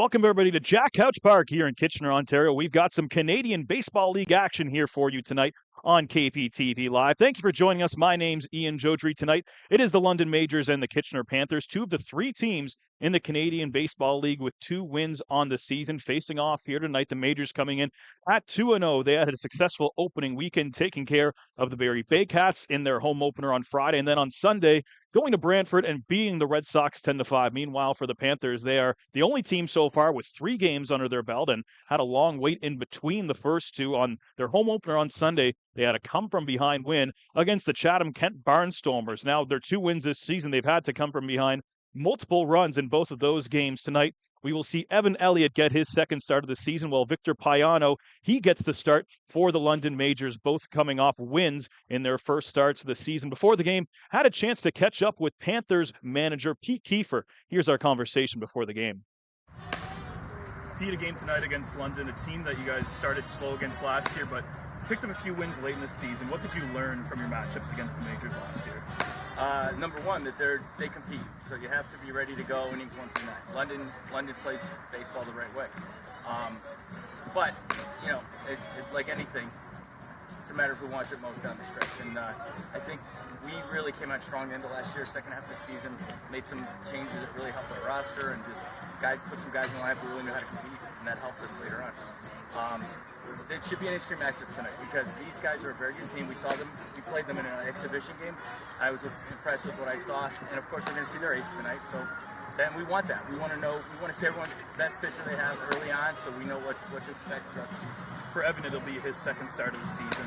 Welcome, everybody, to Jack Couch Park here in Kitchener, Ontario. We've got some Canadian Baseball League action here for you tonight on KPTV Live. Thank you for joining us. My name's Ian Jodrey. Tonight, it is the London Majors and the Kitchener Panthers, two of the three teams in the Canadian Baseball League with 2 wins on the season. Facing off here tonight, the Majors coming in at 2-0. They had a successful opening weekend, taking care of the Barrie Baycats in their home opener on Friday. And then on Sunday, going to Brantford and beating the Red Sox 10-5. Meanwhile, for the Panthers, they are the only team so far with 3 games under their belt and had a long wait in between the first two. On their home opener on Sunday, they had a come-from-behind win against the Chatham-Kent Barnstormers. Now, their 2 wins this season, they've had to come from behind multiple runs in both of those games. Tonight, we will see Evan Elliott get his second start of the season, while Victor Payano, he gets the start for the London Majors, both coming off wins in their first starts of the season. Before the game, had a chance to catch up with Panthers manager Pete Kiefer. Here's our conversation before the game. Pete, a game tonight against London, a team that you guys started slow against last year, but picked up a few wins late in the season. What did you learn from your matchups against the Majors last year? Number one, that they compete, so you have to be ready to go innings 1 through 9. London plays baseball the right way, but you know, it's like anything. It's a matter of who wants it most down the stretch, and I think we really came out strong the end of last year. Second half of the season, made some changes that really helped our roster, and just put some guys in the lineup who really knew how to compete, and that helped us later on. It should be an extreme matchup tonight because these guys are a very good team. We played them in an exhibition game. I was impressed with what I saw, and of course we're going to see their ace tonight. So then we want that. We want to see everyone's best pitcher they have early on, so we know what to expect. For Evan, it'll be his second start of the season.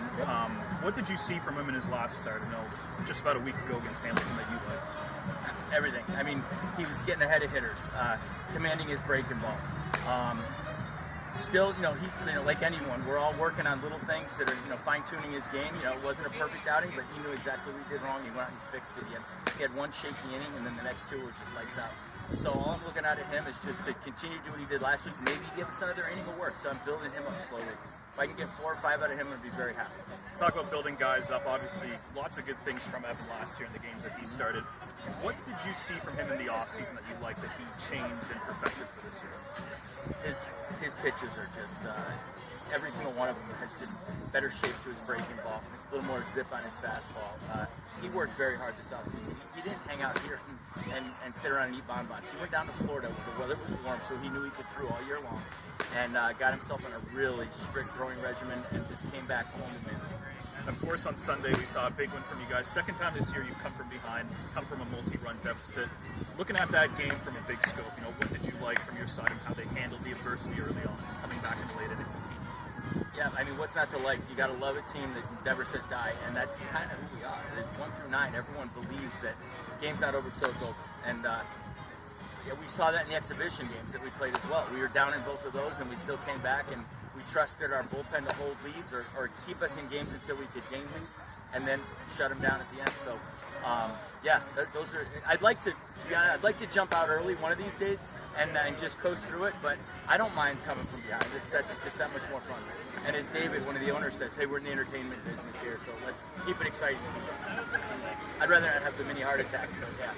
What did you see from him in his last start? I know just about a week ago against Hamilton that you liked. Everything. I mean, he was getting ahead of hitters, commanding his breaking ball. Still, he's like anyone. We're all working on little things that are, fine-tuning his game. It wasn't a perfect outing, but he knew exactly what he did wrong. He went out and fixed it. He had one shaky inning, and then the next 2 were just lights out. So all I'm looking at him is just to continue to do what he did last week. Maybe give us another inning of work. So I'm building him up slowly. If I can get 4 or 5 out of him, I'd be very happy. Talk about building guys up. Obviously, lots of good things from Evan last year in the games that he started. What did you see from him in the offseason that you liked that he changed and perfected for this year? His pitches are just every single one of them has just better shape to his breaking ball, a little more zip on his fastball. He worked very hard this offseason. He didn't hang out here and sit around and eat bonbons. He went down to Florida where the weather was warm, so he knew he could throw all year long, and got himself on a really strict throwing regimen and just came back home to win. Of course, on Sunday, we saw a big one from you guys. Second time this year, you've come from behind, come from a multi-run deficit. Looking at that game from a big scope, what did you like from your side of how they handled the adversity early on, coming back in the late innings? Yeah, I mean, what's not to like? You got to love a team that never says die, and that's kind of who we are. It's 1 through 9. Everyone believes that the game's not over till it's over, and we saw that in the exhibition games that we played as well. We were down in both of those, and we still came back, and we trusted our bullpen to hold leads or keep us in games until we could gain leads, and then shut them down at the end. So, those are. I'd like to jump out early one of these days and just coast through it, but I don't mind coming from behind. That's just that much more fun. And as David, one of the owners, says, hey, we're in the entertainment business here, so let's keep it exciting. I'd rather not have the mini heart attacks, but yeah,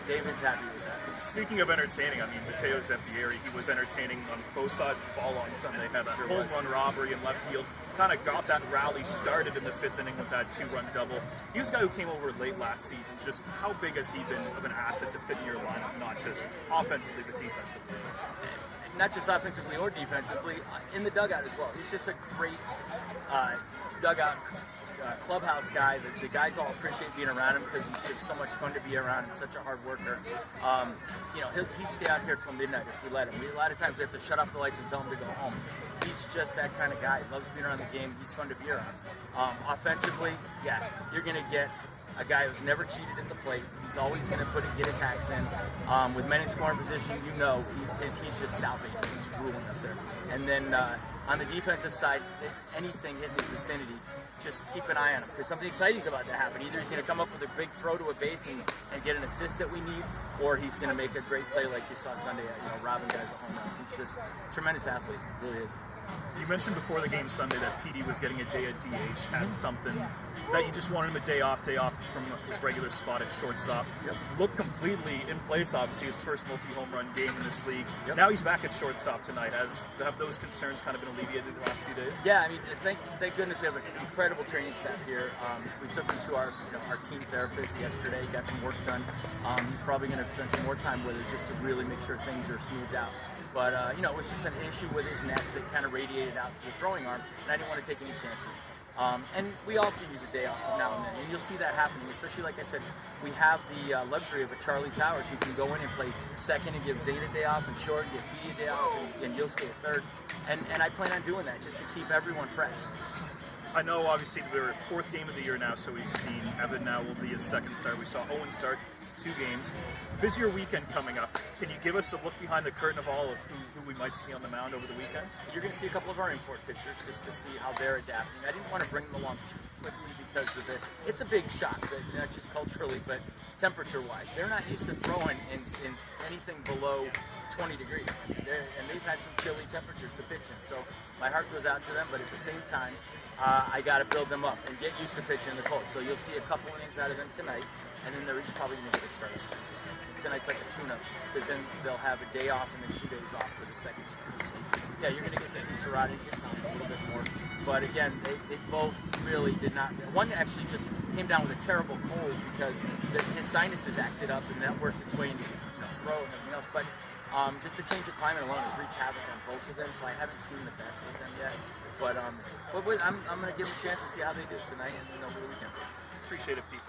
David's happy with that. Speaking of entertaining, I mean, Mateo Zeppieri, he was entertaining on both sides of the ball on Sunday. Had a home run robbery in left field. Kind of got that rally started in the 5th inning with that 2-run double. He was a guy who came over late last season. Just how big has he been of an asset to fit in your lineup, not just offensively, but defensively? Not just offensively or defensively, in the dugout as well. He's just a great dugout clubhouse guy. The guys all appreciate being around him because he's just so much fun to be around and such a hard worker. He'd stay out here till midnight if we let him. A lot of times we have to shut off the lights and tell him to go home. He's just that kind of guy. He loves being around the game. He's fun to be around. Offensively, yeah, you're going to get a guy who's never cheated at the plate. He's always going to get his hacks in. With men in scoring position, he's just salvaging. He's drooling up there. And then on the defensive side, anything hitting his vicinity, just keep an eye on him because something exciting is about to happen. Either he's going to come up with a big throw to a base and get an assist that we need, or he's going to make a great play like you saw Sunday, robbing guys at home runs. He's just a tremendous athlete, really is. You mentioned before the game Sunday that PD was getting a day at DH, had something that you just wanted him a day off from his regular spot at shortstop. Yep. Looked completely in place, obviously, his first multi-home run game in this league. Yep. Now he's back at shortstop tonight. Have those concerns kind of been alleviated the last few days? Yeah, I mean, thank goodness we have an incredible training staff here. We took him to our team therapist yesterday, got some work done. He's probably going to spend some more time with it just to really make sure things are smoothed out. But, it was just an issue with his neck that kind of radiated out to the throwing arm, and I didn't want to take any chances. And we all can use a day off now and then, and you'll see that happening, especially, like I said, we have the luxury of a Charlie Towers who can go in and play second and give Zane a day off, and Short and give Petey a day off, and Yosuke a third. And I plan on doing that just to keep everyone fresh. I know, obviously, we're fourth game of the year now, so we've seen Evan now will be his second start. We saw Owen start 2 games. Busier weekend coming up. Can you give us a look behind the curtain of all of who we might see on the mound over the weekend? You're going to see a couple of our import pitchers just to see how they're adapting. I didn't want to bring them along too quickly because of it's a big shock, not just culturally, but temperature-wise. They're not used to throwing in anything below 20 degrees. And they've had some chilly temperatures to pitch in. So my heart goes out to them, but at the same time, I got to build them up and get used to pitching in the cold. So you'll see a couple innings out of them tonight, and then they're each probably going to get a start. Tonight's like a tune-up, because then they'll have a day off and then 2 days off for the second start. So, yeah, you're going to get to see Sarada and Kitchener a little bit more. But again, they both really did not. One actually just came down with a terrible cold because his sinuses acted up, and that worked its way into his throat and everything else. But just the change of climate alone has wreaked havoc on both of them, so I haven't seen the best of them yet. But I'm going to give them a chance to see how they do tonight and over the weekend. Appreciate it, Pete.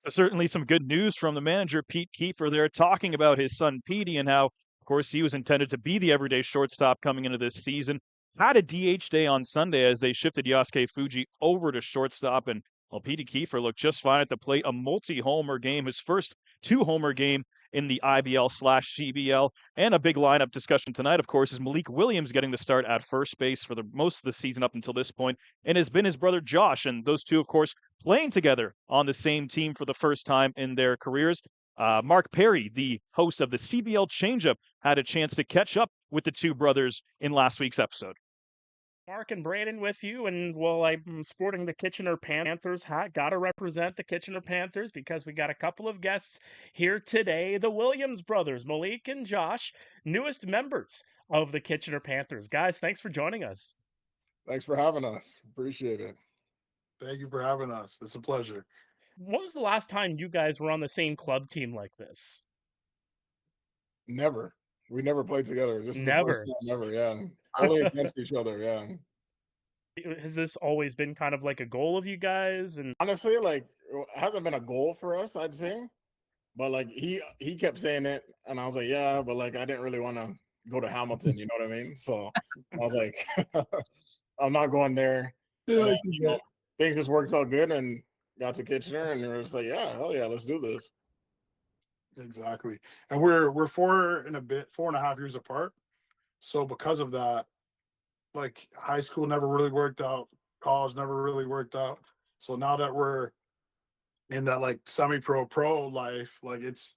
Certainly some good news from the manager, Pete Kiefer, there talking about his son, Petey, and how, of course, he was intended to be the everyday shortstop coming into this season. Had a DH day on Sunday as they shifted Yasuke Fuji over to shortstop, and Petey Kiefer looked just fine at the plate. A multi-homer game, his first 2-homer game in the IBL/CBL, and a big lineup discussion tonight, of course, is Malik Williams getting the start at first base for the most of the season up until this point, and has been his brother Josh, and those two, of course, playing together on the same team for the first time in their careers. Mark Perry, the host of the CBL Changeup, had a chance to catch up with the two brothers in last week's episode. Mark and Brandon with you, and well, I'm sporting the Kitchener Panthers hat. Got to represent the Kitchener Panthers because we got a couple of guests here today. The Williams brothers, Malik and Josh, newest members of the Kitchener Panthers. Guys, thanks for joining us. Thanks for having us. Appreciate it. Thank you for having us. It's a pleasure. When was the last time you guys were on the same club team like this? Never. We never played together. Just Never. The first time ever, yeah. Only against each other, yeah. Has this always been kind of like a goal of you guys? And honestly, like, it hasn't been a goal for us, I'd say. But like he kept saying it, and I was like, yeah, but like I didn't really want to go to Hamilton, you know what I mean? So I was like, I'm not going there. And, things just worked out good and got to Kitchener, and we were just like, yeah, hell yeah, let's do this. Exactly. And we're 4.5 years apart. So because of that, like high school never really worked out, college never really worked out. So now that we're in that like semi-pro life, like it's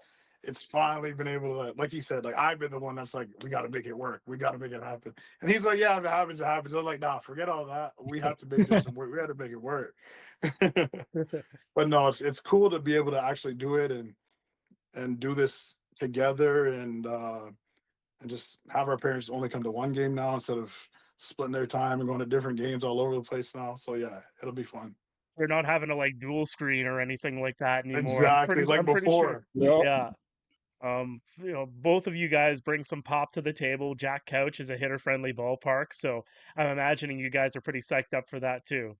finally been able to, like he said, like I've been the one that's like, we got to make it work, we got to make it happen. And he's like, yeah, if it happens, it happens. I'm like, nah, forget all that. We have to make this work. We had to make it work. But no, it's cool to be able to actually do it and do this together and just have our parents only come to one game now instead of splitting their time and going to different games all over the place now. So yeah, it'll be fun. They're not having to like dual screen or anything like that anymore. Exactly, like before. Sure, yeah. Both of you guys bring some pop to the table. Jack Couch is a hitter-friendly ballpark, so I'm imagining you guys are pretty psyched up for that too.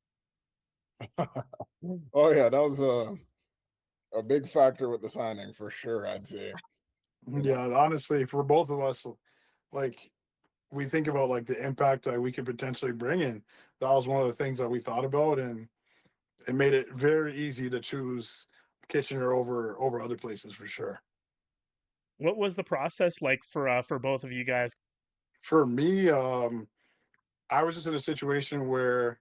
Oh yeah, that was a big factor with the signing for sure, I'd say. Yeah, honestly, for both of us, like we think about like the impact that we could potentially bring in. That was one of the things that we thought about, and it made it very easy to choose Kitchener over other places for sure. What was the process like for both of you guys? For me, I was just in a situation where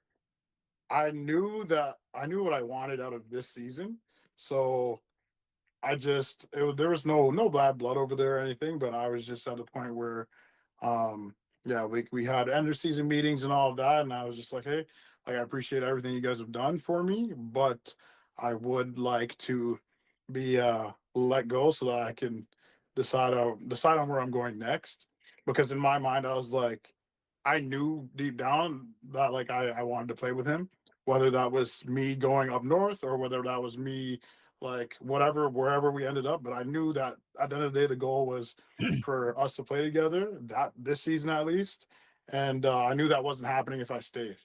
I knew what I wanted out of this season, so there was no bad blood over there or anything, but I was just at a point where, yeah, we had end of season meetings and all of that, and I was just like, hey, like I appreciate everything you guys have done for me, but I would like to be let go so that I can decide on where I'm going next. Because in my mind, I was like, I knew deep down that like I wanted to play with him, whether that was me going up north or whether that was me like whatever wherever we ended up. But I knew that at the end of the day, the goal was for us to play together that this season at least, and I knew that wasn't happening if I stayed.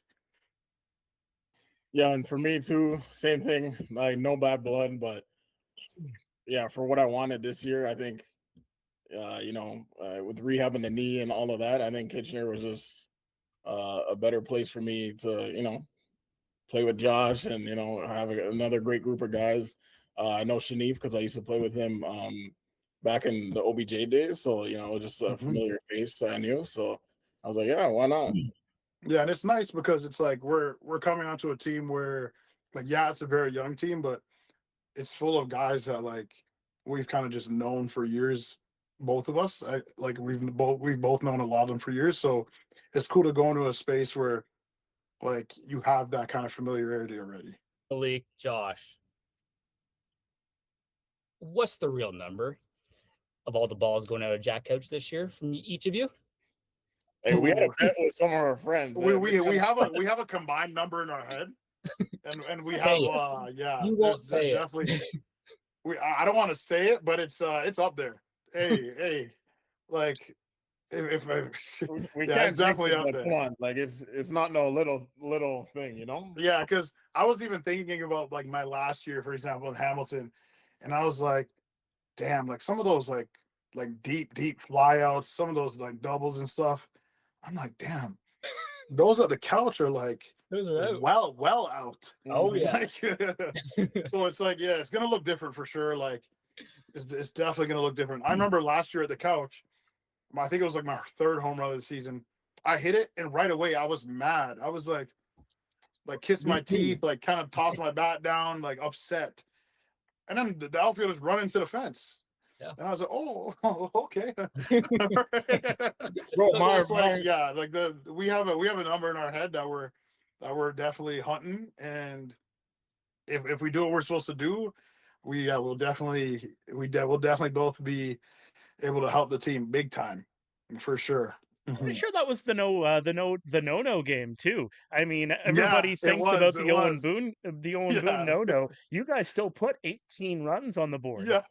Yeah, and for me too, same thing. Like no bad blood, but yeah, for what I wanted this year, I think with rehabbing the knee and all of that, I think Kitchener was just a better place for me to play with Josh and have another great group of guys. I know Shanif because I used to play with him back in the OBJ days, so just a familiar face I knew. So I was like, yeah, why not? Yeah, and it's nice because it's like we're coming onto a team where, like, yeah, it's a very young team, but it's full of guys that like we've kind of just known for years. Both of us, like we've both known a lot of them for years. So it's cool to go into a space where like you have that kind of familiarity already. Malik, Josh, what's the real number of all the balls going out of Jack Couch this year from each of you? Hey, we had a bet with some of our friends. We have a combined number in our head, and we have You won't say it. definitely I don't want to say it, but it's up there. Hey, like if we yeah, can't it's definitely jinx it, up but there. come on, like it's not no little thing, Yeah, because I was even thinking about like my last year, for example, in Hamilton, and I was like, damn, like some of those like deep flyouts, some of those like doubles and stuff. I'm like, damn, those at the couch are like Those are out. well out. Oh yeah. Like, so it's like, yeah, it's gonna look different for sure. Like it's definitely gonna look different. I remember last year at the couch, I think it was like my third home run of the season. I hit it and right away I was mad. I was like kissed my teeth, like kind of tossed my bat down, like upset. And then the outfielder's running to the fence. Yeah. And I was like, oh okay. Bro, Yeah, like we have a number in our head that we're definitely hunting, and if we do what we're supposed to do, we'll definitely both be able to help the team big time for sure. I'm pretty sure that was the no game too. I mean, everybody it thinks was, about it the Owen was. Boone Yeah. no. You guys still put 18 runs on the board. Yeah.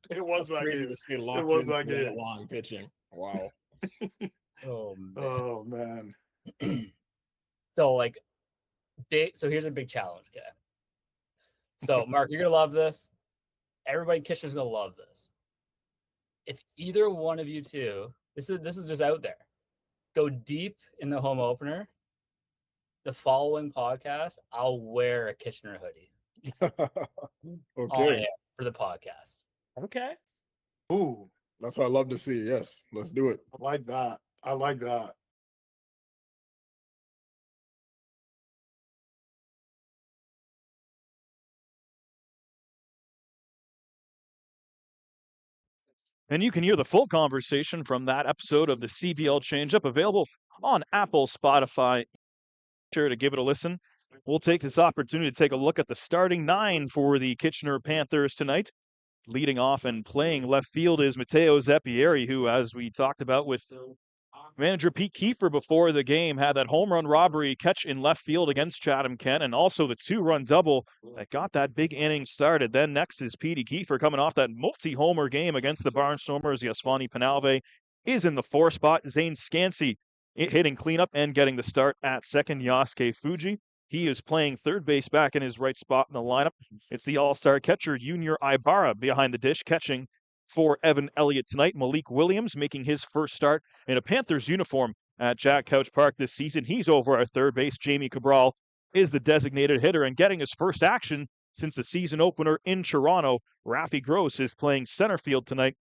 It was that crazy game. to see locked was in that for that game. long pitching. Wow. Oh man. Oh man. So like so here's a big challenge, okay? So Mark, you're gonna love this. Everybody in Kitchener's gonna love this. If either one of you two, this is just out there, go deep in the home opener, the following podcast, I'll wear a Kitchener hoodie on Okay. air for the podcast. Okay. Ooh, That's what I love to see. Yes, let's do it. I like that. I like that. And you can hear the full conversation from that episode of the CVL Changeup available on Apple, Spotify. Sure to give it a listen. We'll take this opportunity to take a look at the starting nine for the Kitchener Panthers tonight. Leading off and playing left field is Matteo Zeppieri, who, as we talked about with manager Pete Kiefer before the game, had that home run robbery catch in left field against Chatham-Kent, and also the two-run double that got that big inning started. Then next is Pete Kiefer coming off that multi-homer game against the Barnstormers. Yasvani Penalve is in the 4 spot. Zane Scansey hitting cleanup and getting the start at second. Yasuke Fuji, he is playing third base back in his right spot in the lineup. It's the all-star catcher Junior Ibarra behind the dish catching for Evan Elliott tonight. Malik Williams making his first start in a Panthers uniform at Jack Couch Park this season. He's over at third base. Jamie Cabral is the designated hitter and getting his first action since the season opener in Toronto. Rafi Gross is playing center field tonight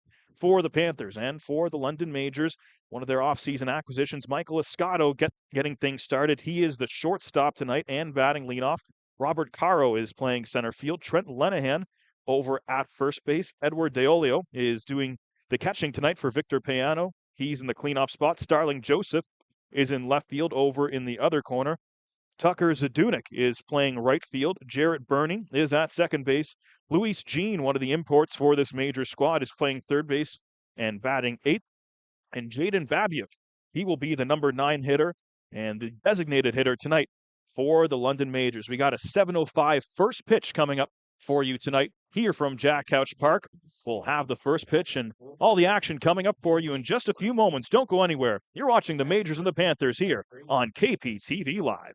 for the Panthers. And for the London Majors, one of their offseason acquisitions, Michael Escato getting things started. He is the shortstop tonight and batting leadoff. Robert Caro is playing center field. Trent Lenahan over at first base. Edward Deolio is doing the catching tonight for Victor Payano. He's in the cleanup spot. Starling Joseph is in left field over in the other corner. Tucker Zadunik is playing right field. Jarrett Burney is at second base. Luis Jean, one of the imports for this major squad, is playing third base and batting eighth. And Jaden Babiev, he will be the number 9 hitter and the designated hitter tonight for the London Majors. We got a 7:05 first pitch coming up for you tonight here from Jack Couch Park. We'll have the first pitch and all the action coming up for you in just a few moments. Don't go anywhere. You're watching the Majors and the Panthers here on KPTV Live.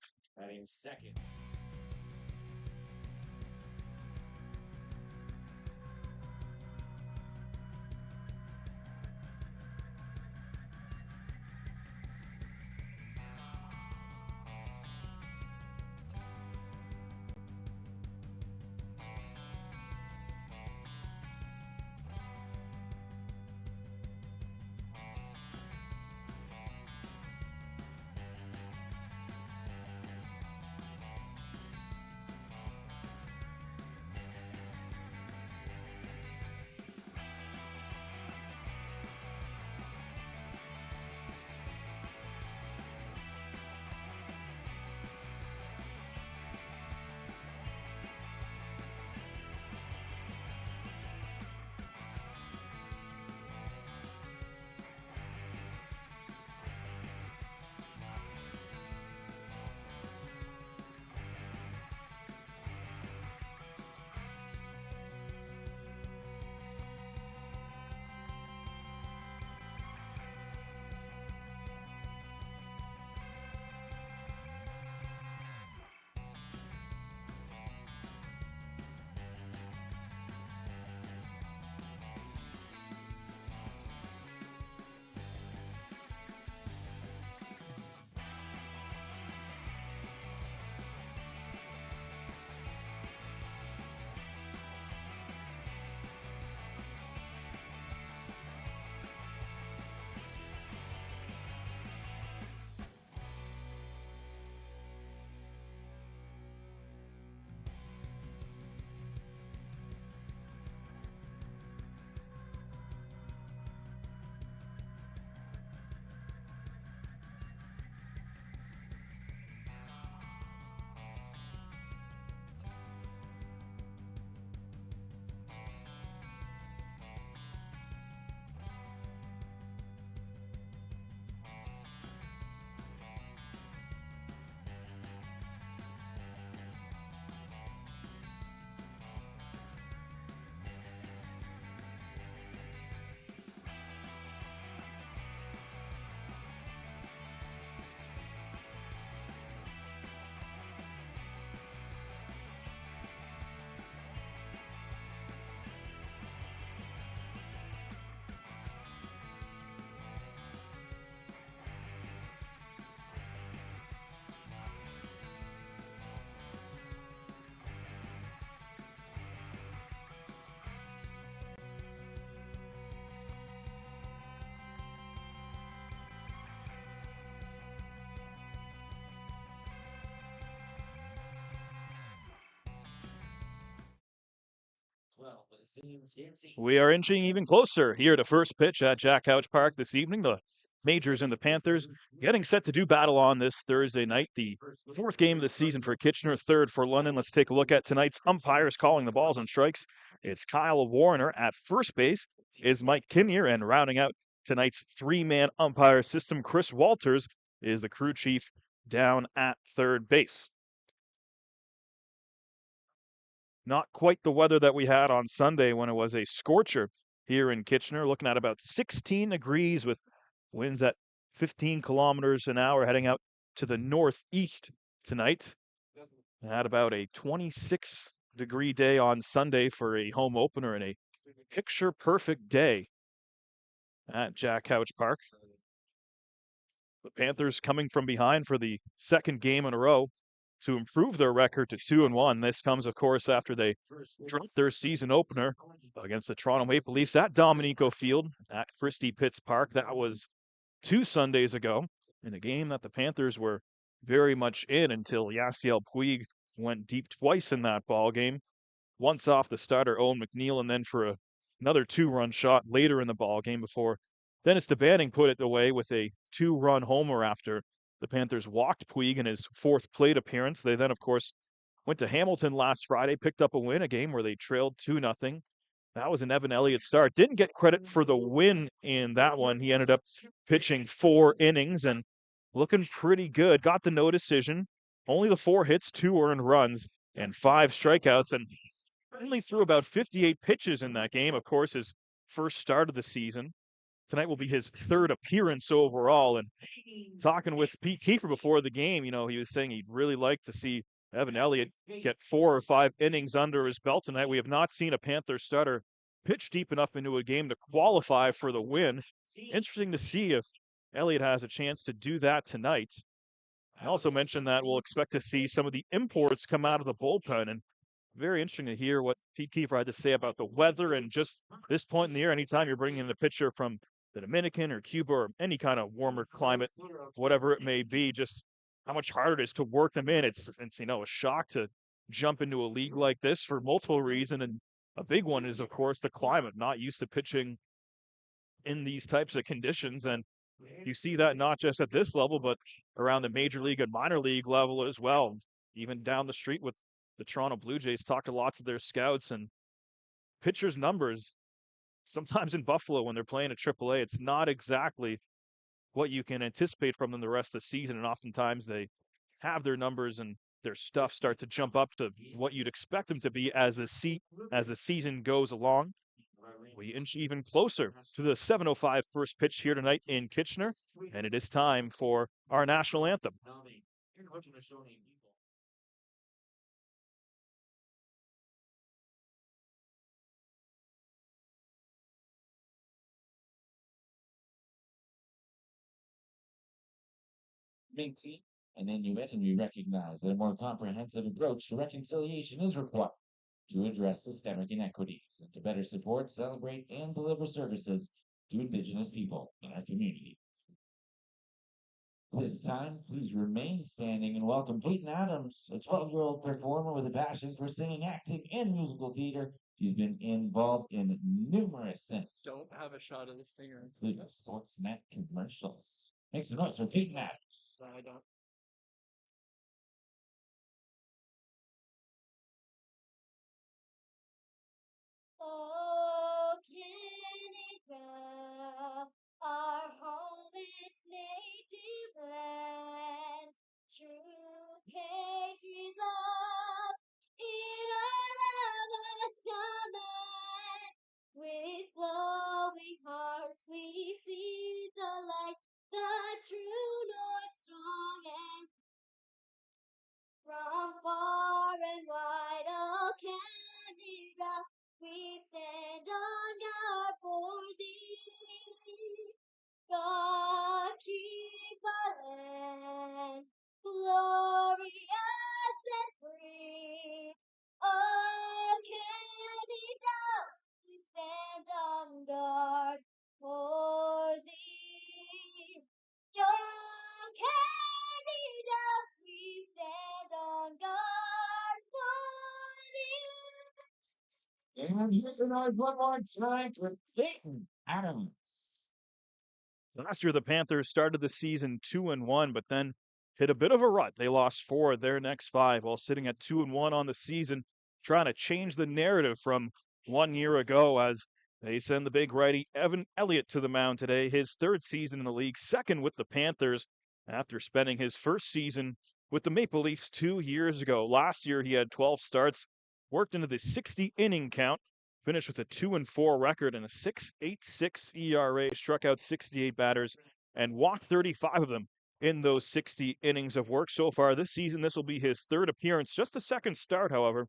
We are inching even closer here to first pitch at Jack Couch Park this evening. The Majors and the Panthers getting set to do battle on this Thursday night. The fourth game of the season for Kitchener, third for London. Let's take a look at tonight's umpires calling the balls and strikes. It's Kyle Warner at first base, is Mike Kinnear, and rounding out tonight's 3-man umpire system, Chris Walters is the crew chief down at third base. Not quite the weather that we had on Sunday when it was a scorcher here in Kitchener, looking at about 16 degrees with winds at 15 kilometers an hour heading out to the northeast tonight. Had about a 26-degree day on Sunday for a home opener and a picture-perfect day at Jack Couch Park. The Panthers coming from behind for the second game in a row to improve their record to 2-1. This comes, of course, after they dropped their season opener against the Toronto Maple Leafs at Dominico Field at Christie Pitts Park. That was 2 Sundays ago in a game that the Panthers were very much in until Yasiel Puig went deep twice in that ball game. Once off the starter Owen McNeil, and then for another 2-run shot later in the ball game before Dennis DeBanning put it away with a 2-run homer after the Panthers walked Puig in his 4th plate appearance. They then, of course, went to Hamilton last Friday, picked up a win, a game where they trailed 2-0. That was an Evan Elliott start. Didn't get credit for the win in that one. He ended up pitching 4 innings and looking pretty good. Got the no decision. Only the 4 hits, 2 earned runs, and 5 strikeouts, and only threw about 58 pitches in that game. Of course, his first start of the season. Tonight will be his 3rd appearance overall. And talking with Pete Kiefer before the game, he was saying he'd really like to see Evan Elliott get 4 or 5 innings under his belt tonight. We have not seen a Panther starter pitch deep enough into a game to qualify for the win. Interesting to see if Elliott has a chance to do that tonight. I also mentioned that we'll expect to see some of the imports come out of the bullpen, and very interesting to hear what Pete Kiefer had to say about the weather and just this point in the year. Anytime you're bringing in a pitcher from the Dominican or Cuba or any kind of warmer climate, whatever it may be, just how much harder it is to work them in. It's a shock to jump into a league like this for multiple reasons, and a big one is, of course, the climate. Not used to pitching in these types of conditions, and you see that not just at this level, but around the major league and minor league level as well. Even down the street with the Toronto Blue Jays, talked to lots of their scouts, and pitchers' numbers sometimes in Buffalo when they're playing at AAA, it's not exactly what you can anticipate from them the rest of the season, and oftentimes they have their numbers and their stuff start to jump up to what you'd expect them to be as the season goes along. We inch even closer to the 7:05 first pitch here tonight in Kitchener, and it is time for our national anthem. Maintain and Inuit, and we recognize that a more comprehensive approach to reconciliation is required to address systemic inequities and to better support, celebrate, and deliver services to Indigenous people in our community. This time, please remain standing and welcome Peyton Adams, a 12-year-old performer with a passion for singing, acting, and musical theater. She's been involved in numerous things. Don't have a shot of the singer. Including Sportsnet commercials. Make some noise for Peyton Adams. I don't. Oh, Canada, our home is native land. True patriot love in our love command. With glowing hearts we see the light, the true north strong and from far and wide, oh Canada, we stand on guard for thee. God keep our land glorious and free. Oh Canada, we stand on guard for thee. Oh Canada, we stand on guard for thee. And here's another one more tonight with Peyton Adams. Last year, the Panthers started the season 2-1, but then hit a bit of a rut. They lost 4 of their next 5 while sitting at 2-1 on the season, trying to change the narrative from 1 year ago as they send the big righty Evan Elliott to the mound today, his 3rd season in the league, 2nd with the Panthers after spending his first season with the Maple Leafs 2 years ago. Last year, he had 12 starts, worked into the 60-inning count, finished with a 2-4 record and a 6.86 ERA, struck out 68 batters, and walked 35 of them in those 60 innings of work so far this season. This will be his 3rd appearance, just the 2nd start, however.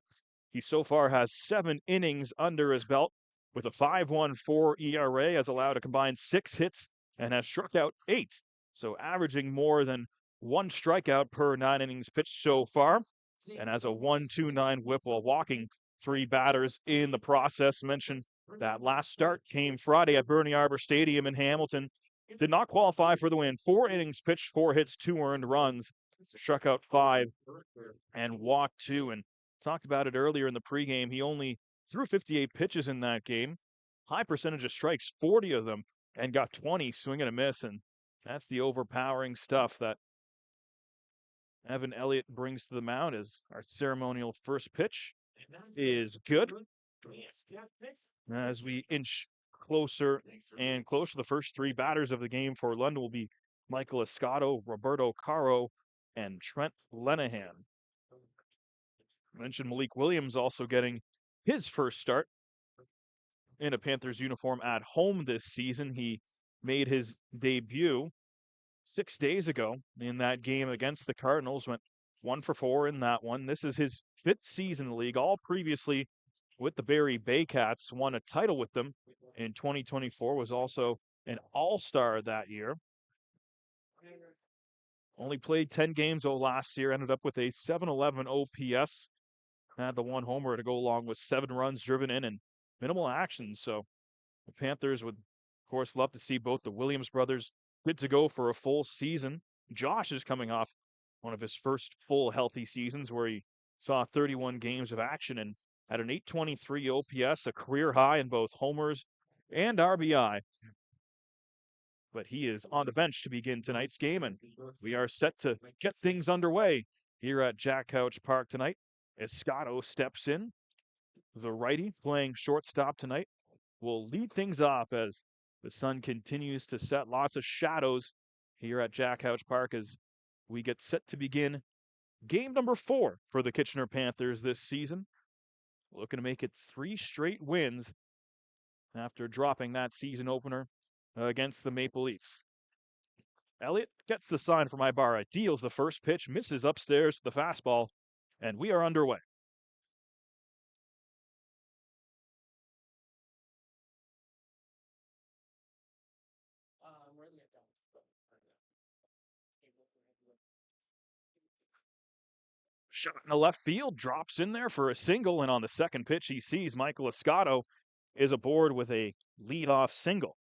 He so far has 7 innings under his belt with a 5.14 ERA, has allowed a combined 6 hits, and has struck out 8. So averaging more than 1 strikeout per 9 innings pitched so far, and has a 1.29 whip while walking 3 batters in the process. Mentioned that last start came Friday at Bernie Arbor Stadium in Hamilton. Did not qualify for the win. 4 innings pitched, 4 hits, 2 earned runs, struck out 5 and walked 2. And talked about it earlier in the pregame. He only threw 58 pitches in that game. High percentage of strikes, 40 of them, and got 20, swing and a miss, and that's the overpowering stuff that Evan Elliott brings to the mound as our ceremonial first pitch is good. As we inch closer and closer, the first three batters of the game for London will be Michael Escato, Roberto Caro, and Trent Lenahan. I mentioned Malik Williams also getting his first start in a Panthers uniform at home this season. He made his debut 6 days ago in that game against the Cardinals, went 1 for 4 in that one. This is his 5th season in the league, all previously with the Barrie Baycats, won a title with them in 2024, was also an all-star that year. Only played 10 games last year, ended up with a 711 OPS, had the one homer to go along with 7 runs driven in and minimal action. So the Panthers would, of course, love to see both the Williams brothers good to go for a full season. Josh is coming off one of his first full healthy seasons where he saw 31 games of action and had an 823 OPS, a career high in both homers and RBI. But he is on the bench to begin tonight's game, and we are set to get things underway here at Jack Couch Park tonight. Escato steps in. The righty playing shortstop tonight will lead things off as the sun continues to set. Lots of shadows here at Jack Couch Park as we get set to begin game number 4 for the Kitchener Panthers this season. Looking to make it 3 straight wins after dropping that season opener against the Maple Leafs. Elliott gets the sign from Ibarra, deals the first pitch, misses upstairs with the fastball, and we are underway. Shot in the left field, drops in there for a single, and on the second pitch he sees Michael Escato is aboard with a leadoff single.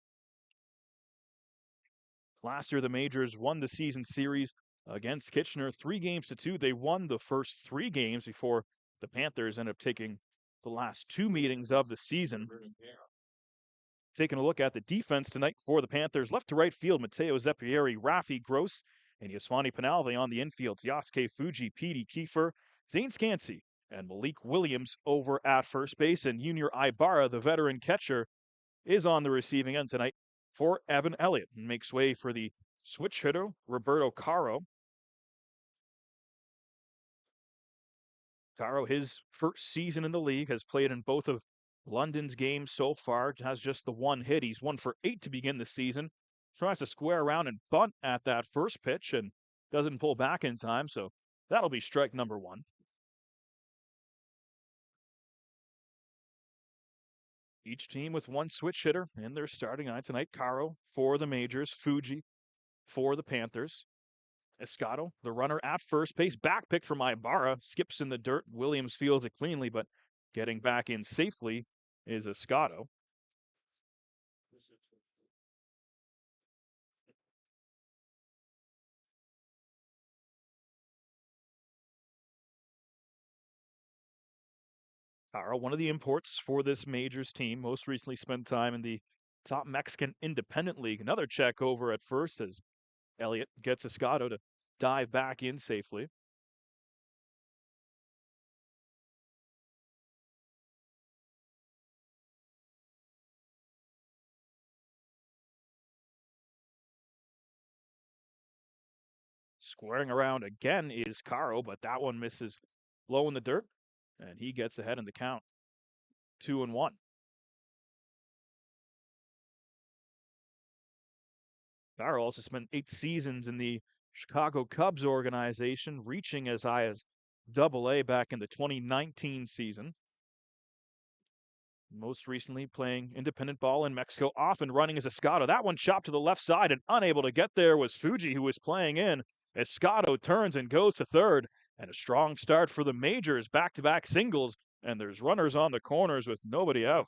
Last year, the Majors won the season series against Kitchener 3-2. They won the first 3 games before the Panthers ended up taking the last 2 meetings of the season. Taking a look at the defense tonight for the Panthers, left to right field, Matteo Zeppieri, Rafi Gross, and Yaswani Penalve on the infield. Yasuke Fuji, Pete Kiefer, Zane Scansey, and Malik Williams over at first base. And Junior Ibarra, the veteran catcher, is on the receiving end tonight for Evan Elliott. And makes way for the switch hitter, Roberto Caro. Caro, his first season in the league, has played in both of London's games so far, has just the 1 hit. He's 1 for 8 to begin the season. Tries to square around and bunt at that first pitch and doesn't pull back in time, so that'll be strike number 1. Each team with 1 switch hitter in their starting line tonight. Caro for the Majors, Fuji for the Panthers. Escato, the runner at first base, back pick from Ibarra, skips in the dirt. Williams fields it cleanly, but getting back in safely is Escato. Caro, one of the imports for this Majors team, most recently spent time in the top Mexican Independent League. Another check over at first as Elliott gets Escato to dive back in safely. Squaring around again is Caro, but that one misses low in the dirt, and he gets ahead in the count. 2-1. Caro also spent 8 seasons in the Chicago Cubs organization, reaching as high as Double-A back in the 2019 season. Most recently playing independent ball in Mexico, often running as Escato. That one chopped to the left side and unable to get there was Fuji, who was playing in. Escato turns and goes to third, and a strong start for the Majors, back-to-back singles, and there's runners on the corners with nobody out.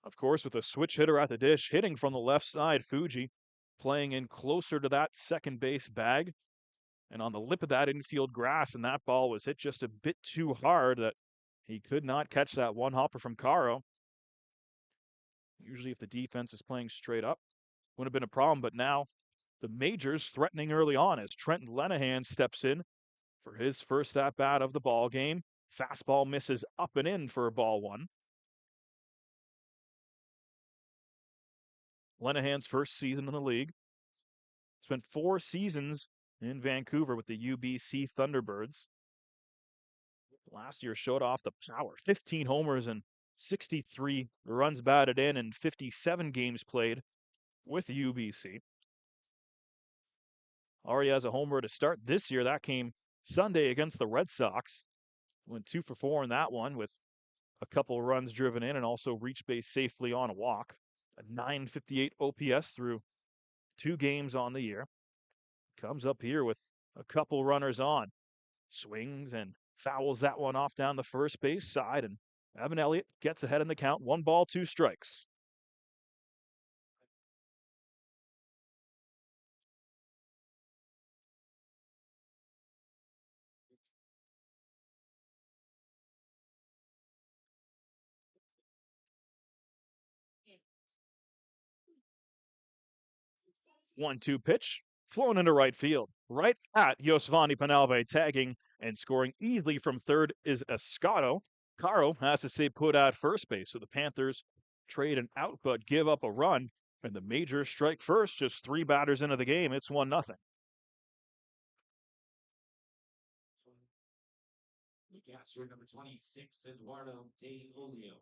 Of course, with a switch hitter at the dish, hitting from the left side, Fuji playing in closer to that second base bag. And on the lip of that infield grass, and that ball was hit just a bit too hard that He could not catch that one hopper from Caro. Usually if the defense is playing straight up, wouldn't have been a problem, but now the Majors threatening early on as Trent Lenahan steps in for his first at-bat of the ball game. Fastball misses up and in for ball one. Lenahan's first season in the league. Spent 4 seasons in Vancouver with the UBC Thunderbirds. Last year showed off the power. 15 homers and 63 runs batted in 57 games played with UBC. Already has a homer to start this year. That came Sunday against the Red Sox. Went 2 for 4 in that one with a couple runs driven in and also reached base safely on a walk. A 958 OPS through 2 games on the year. Comes up here with a couple runners on. Swings and fouls that one off down the first base side, and Evan Elliott gets ahead in the count. 1 ball, 2 strikes. One-two pitch, flown into right field. Right at Yosvani Penalve, tagging and scoring easily from third is Escato. Caro has to stay put at first base, so the Panthers trade an out but give up a run, and the Majors strike first, just 3 batters into the game. It's 1-0. Catcher number 26, Eduardo De Olio.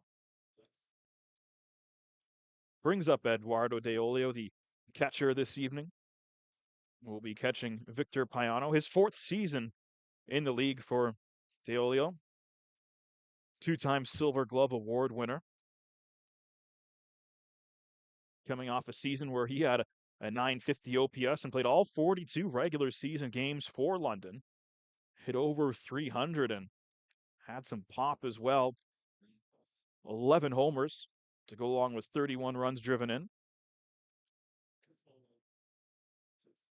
Brings up Eduardo De Olio, the catcher this evening. Will be catching Victor Payano, his 4th season in the league for De Olio. 2-time Silver Glove Award winner. Coming off a season where he had a 950 OPS and played all 42 regular season games for London. Hit over 300 and had some pop as well. 11 homers to go along with 31 runs driven in.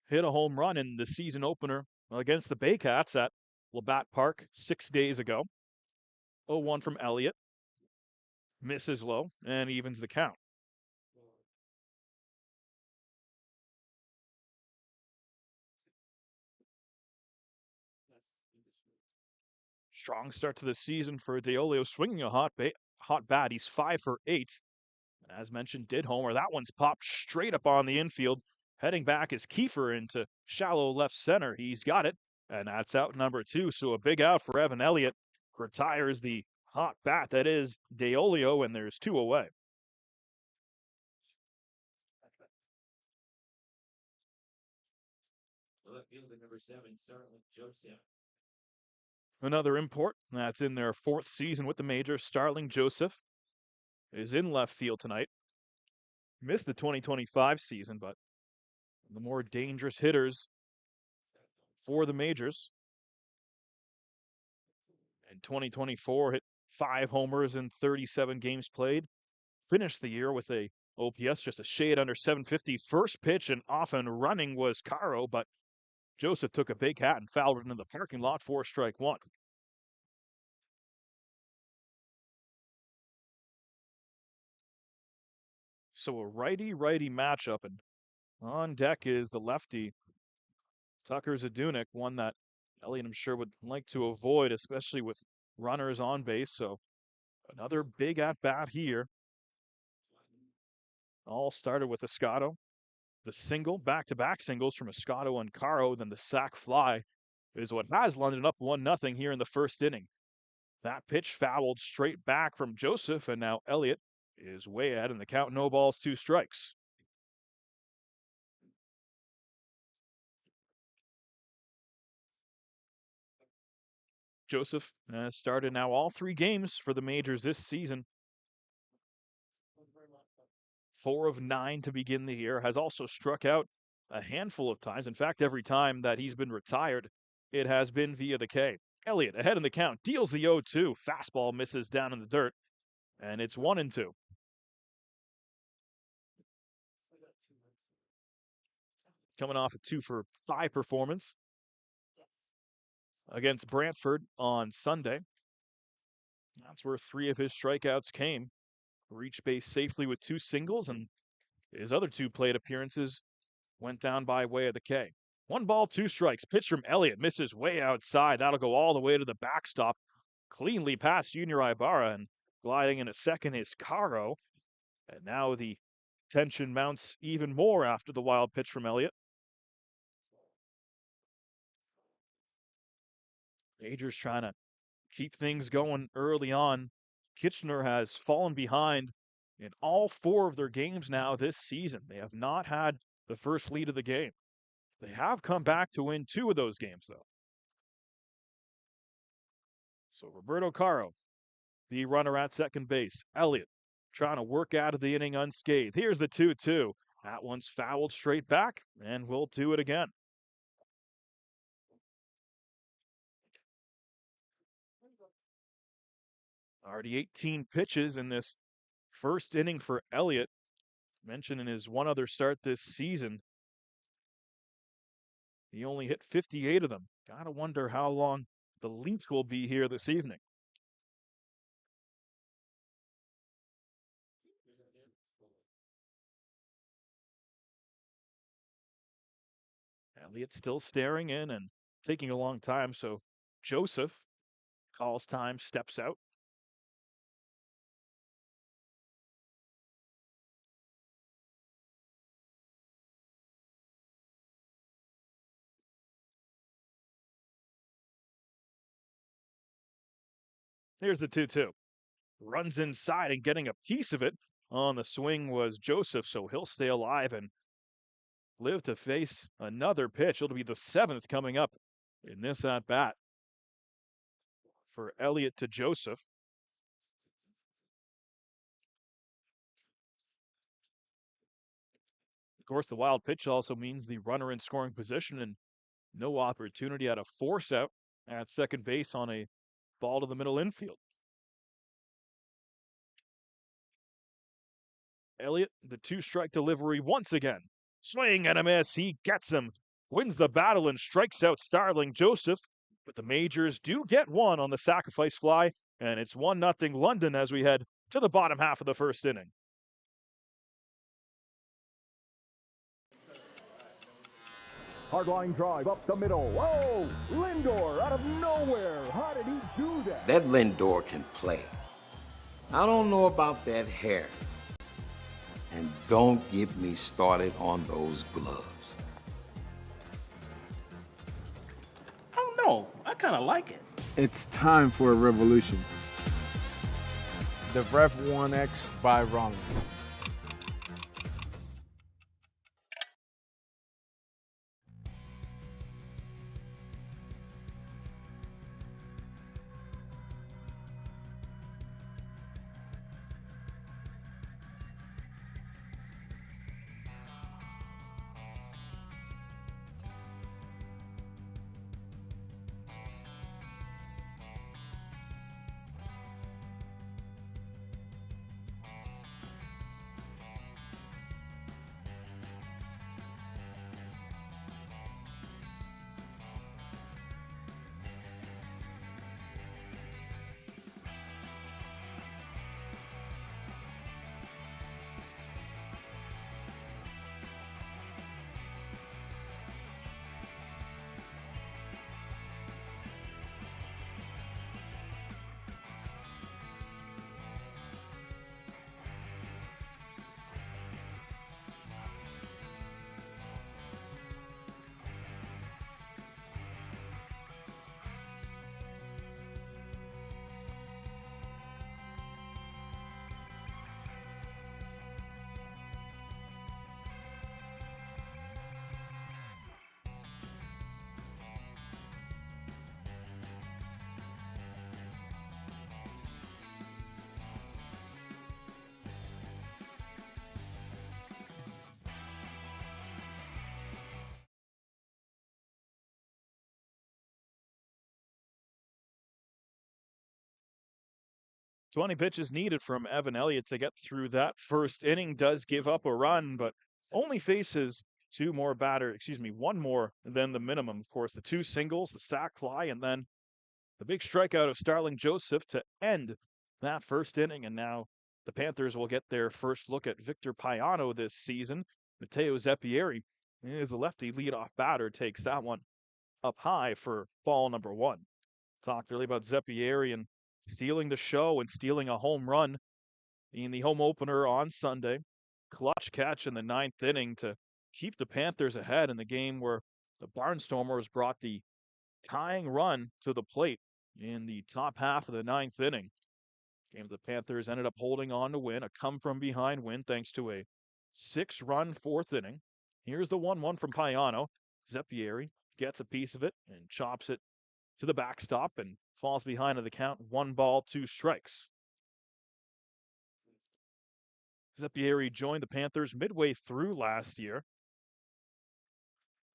Hit a home run in the season opener against the Baycats at Labatt Park 6 days ago. 0-1 from Elliott. Misses low and evens the count. Strong start to the season for De Olio, swinging a hot bat. He's 5 for 8. As mentioned, did homer. That one's popped straight up on the infield. Heading back is Kiefer into shallow left center. He's got it, and that's out number 2. So a big out for Evan Elliott. Retires the hot bat that is De Olio, and there's 2 away. Left fielder number 7, Starling Joseph. Another import that's in their 4th season with the major. Starling Joseph is in left field tonight. Missed the 2025 season, but the more dangerous hitters for the majors. In 2024, hit 5 homers in 37 games played. Finished the year with a OPS just a shade under 750. First pitch and off and running was Caro, but Joseph took a big hat and fouled it into the parking lot for strike 1. So a righty-righty matchup, and on deck is the lefty, Tucker Zadunik, one that Elliott, I'm sure, would like to avoid, especially with runners on base. So another big at-bat here. All started with Escato. The single, back-to-back singles from Escato and Caro, then the sac fly is what has London up 1-0 here in the first inning. That pitch fouled straight back from Joseph, and now Elliott is way ahead in the count. No balls, 2 strikes. Joseph has started now all 3 games for the majors this season. 4 of 9 to begin the year. Has also struck out a handful of times. In fact, every time that he's been retired, it has been via the K. Elliott ahead in the count, deals the 0-2. Fastball misses down in the dirt, and it's 1-2. Coming off a 2 for 5 performance against Brantford on Sunday. That's where 3 of his strikeouts came. Reached base safely with 2 singles, and his other 2 plate appearances went down by way of the K. 1 ball, 2 strikes. Pitch from Elliott misses way outside. That'll go all the way to the backstop. Cleanly past Junior Ibarra, and gliding into second is Caro. And now the tension mounts even more after the wild pitch from Elliott. Majors trying to keep things going early on. Kitchener has fallen behind in all 4 of their games now this season. They have not had the first lead of the game. They have come back to win 2 of those games, though. So Roberto Caro, the runner at second base. Elliott trying to work out of the inning unscathed. Here's the 2-2. That one's fouled straight back, and we'll do it again. Already 18 pitches in this first inning for Elliott. Mentioned in his one other start this season, he only hit 58 of them. Gotta wonder how long the leash will be here this evening. Elliott still staring in and taking a long time, so Joseph calls time, steps out. Here's the 2-2. Runs inside and getting a piece of it on the swing was Joseph, so he'll stay alive and live to face another pitch. It'll be the 7th coming up in this at-bat for Elliott to Joseph. Of course, the wild pitch also means the runner in scoring position and no opportunity at a force out at second base on a ball to the middle infield. Elliott, the 2-strike delivery once again. Swing and a miss. He gets him. Wins the battle and strikes out Starling Joseph. But the Majors do get one on the sacrifice fly, and it's 1-0 London as we head to the bottom half of the first inning. Hardline drive up the middle. Whoa! Lindor out of nowhere. How did he do that? That Lindor can play. I don't know about that hair. And don't get me started on those gloves. I don't know. I kind of like it. It's time for a revolution. The Rev 1X by Rollins. "20 pitches needed from Evan Elliott to get through that first inning. Does give up a run, but only faces one more than the minimum. Of course, the 2 singles, the sac fly, and then The big strikeout of Starling Joseph to end that first inning, and now the Panthers will get their first look at Victor Payano this season. Mateo Zeppieri is the lefty leadoff batter, takes that one up high for ball number 1. Talked earlier about Zeppieri and stealing the show and stealing a home run in the home opener on Sunday. Clutch catch in the 9th inning to keep the Panthers ahead in the game where the Barnstormers brought the tying run to the plate in the top half of the 9th inning. Game the Panthers ended up holding on to win, a come-from-behind win thanks to a 6-run 4th inning. Here's the 1-1 from Payano. Zeppieri gets a piece of it and chops it to the backstop and falls behind in the count. 1 ball, 2 strikes. Zeppieri joined the Panthers midway through last year.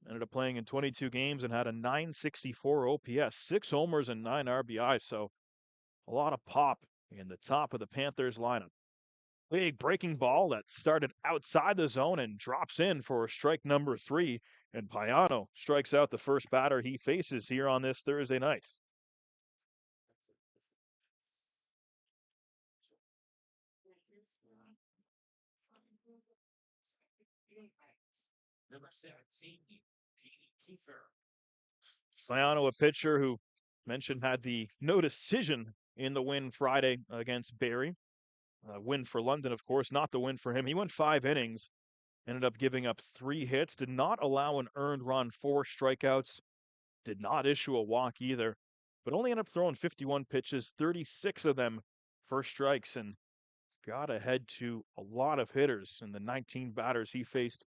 Ended up playing in 22 games and had a .964 OPS, 6 homers and 9 RBI, so a lot of pop in the top of the Panthers lineup. Big breaking ball that started outside the zone and drops in for strike number 3, and Payano strikes out the first batter he faces here on this Thursday night. Number 17, Pete Kiefer. Payano, a pitcher who mentioned had the no decision in the win Friday against Barrie. Win for London, of course, not the win for him. He went 5 innings, ended up giving up 3 hits, did not allow an earned run, 4 strikeouts, did not issue a walk either, but only ended up throwing 51 pitches, 36 of them for strikes, and got ahead to a lot of hitters. In the 19 batters he faced,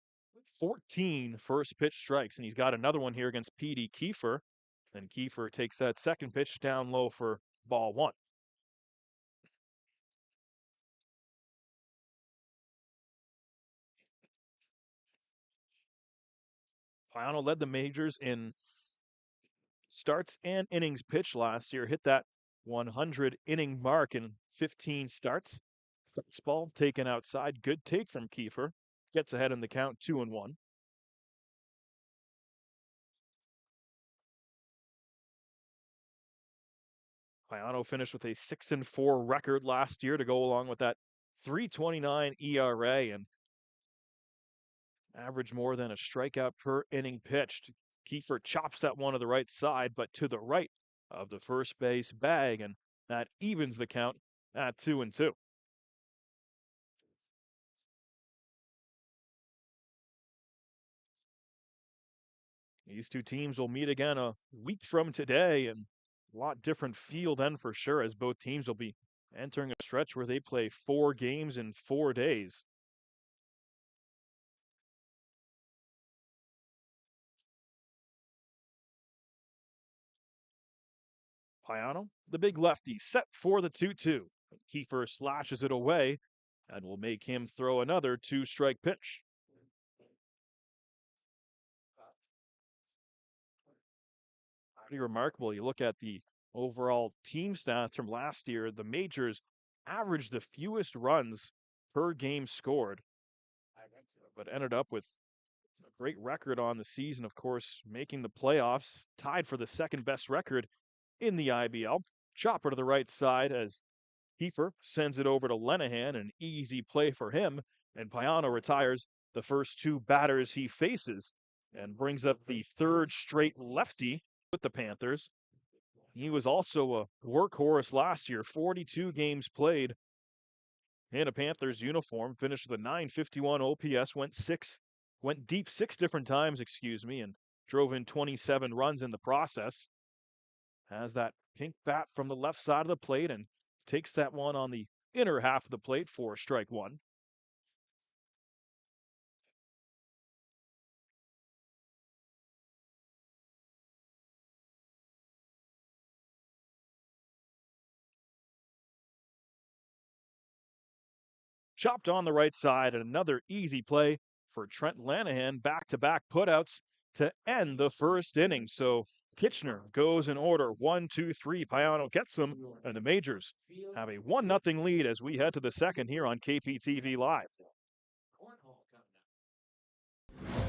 14 first pitch strikes, and he's got another one here against Pete Kiefer. Then Kiefer takes that second pitch down low for ball 1. Payano led the majors in starts and innings pitched last year, hit that 100 inning mark in 15 starts. Fastball taken outside, good take from Kiefer, gets ahead in the count, 2-1. Payano finished with a 6-4 record last year to go along with that 3.29 ERA and average more than a strikeout per inning pitched. Kiefer chops that one to the right side, but to the right of the first base bag, and that evens the count at 2-2. These two teams will meet again a week from today, and a lot different feel then for sure, as both teams will be entering a stretch where they play 4 games in 4 days. Payano, the big lefty, set for the 2-2. Kiefer slashes it away and will make him throw another 2-strike pitch. Pretty remarkable. You look at the overall team stats from last year, the majors averaged the fewest runs per game scored, but ended up with a great record on the season, of course, making the playoffs, tied for the second best record in the IBL. Chopper to the right side as Kiefer sends it over to Lenahan, an easy play for him, and Payano retires the first 2 batters he faces and brings up the 3rd straight lefty with the Panthers. He was also a workhorse last year, 42 games played in a Panthers uniform, finished with a .951 OPS, went deep 6 different times, and drove in 27 runs in the process. Has that pink bat from the left side of the plate and takes that one on the inner half of the plate for strike 1. Chopped on the right side, and another easy play for Trent Lanahan, back-to-back putouts to end the first inning. So Kitchener goes in order, 1-2-3. Payano gets them, and the Majors have a 1-0 lead as we head to the second here on KPTV Live.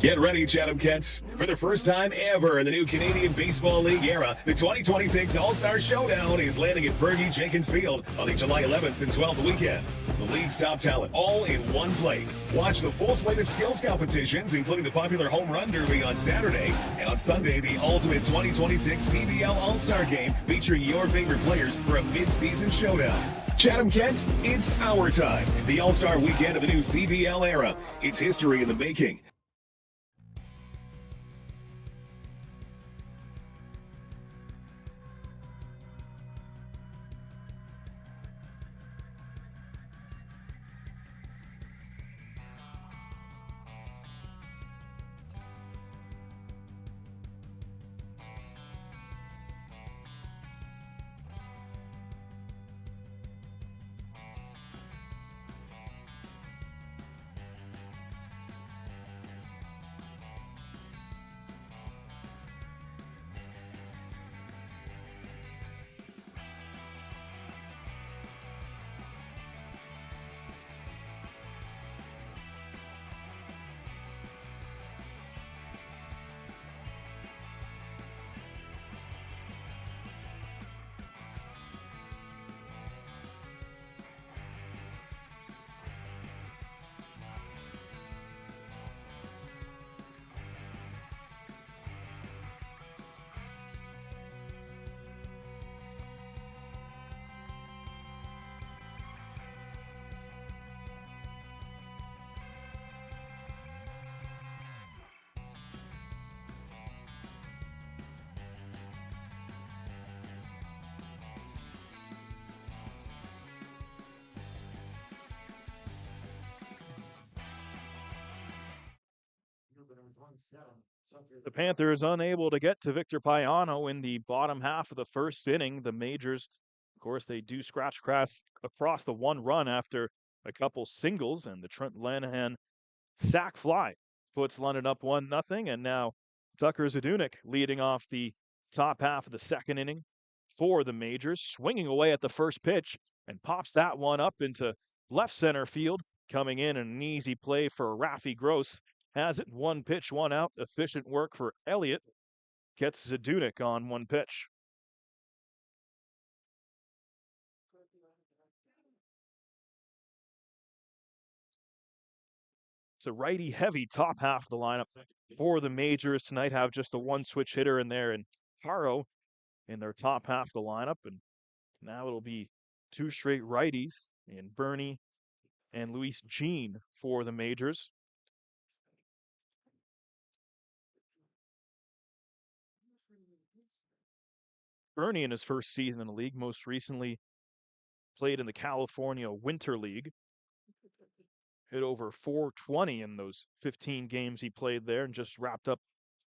Get ready, Chatham-Kent. For the first time ever in the new Canadian Baseball League era, the 2026 All-Star Showdown is landing at Fergie Jenkins Field on the July 11th and 12th weekend. The league's top talent all in one place. Watch the full slate of skills competitions, including the popular Home Run Derby on Saturday, and on Sunday, the ultimate 2026 CBL All-Star Game featuring your favorite players for a mid-season showdown. Chatham-Kent, it's our time. The All-Star Weekend of the new CBL era. It's history in the making. The Panthers unable to get to Victor Payano in the bottom half of the first inning. The Majors, of course, they do scratch across the one run after a couple singles, and the Trent Lanahan sac fly puts London up 1-0. And now Tucker Zadunik leading off the top half of the second inning for the Majors, swinging away at the first pitch and pops that one up into left center field. Coming in an easy play for Rafi Gross. Has it 1 pitch, 1 out. Efficient work for Elliott. Gets Zadunik on 1 pitch. It's a righty heavy top half of the lineup for the Majors tonight. Have just a 1 switch hitter in there and Haro in their top half of the lineup. And now it'll be 2 straight righties in Bernie and Luis Jean for the Majors. Bernie in his first season in the league, most recently played in the California Winter League. Hit over .420 in those 15 games he played there, and just wrapped up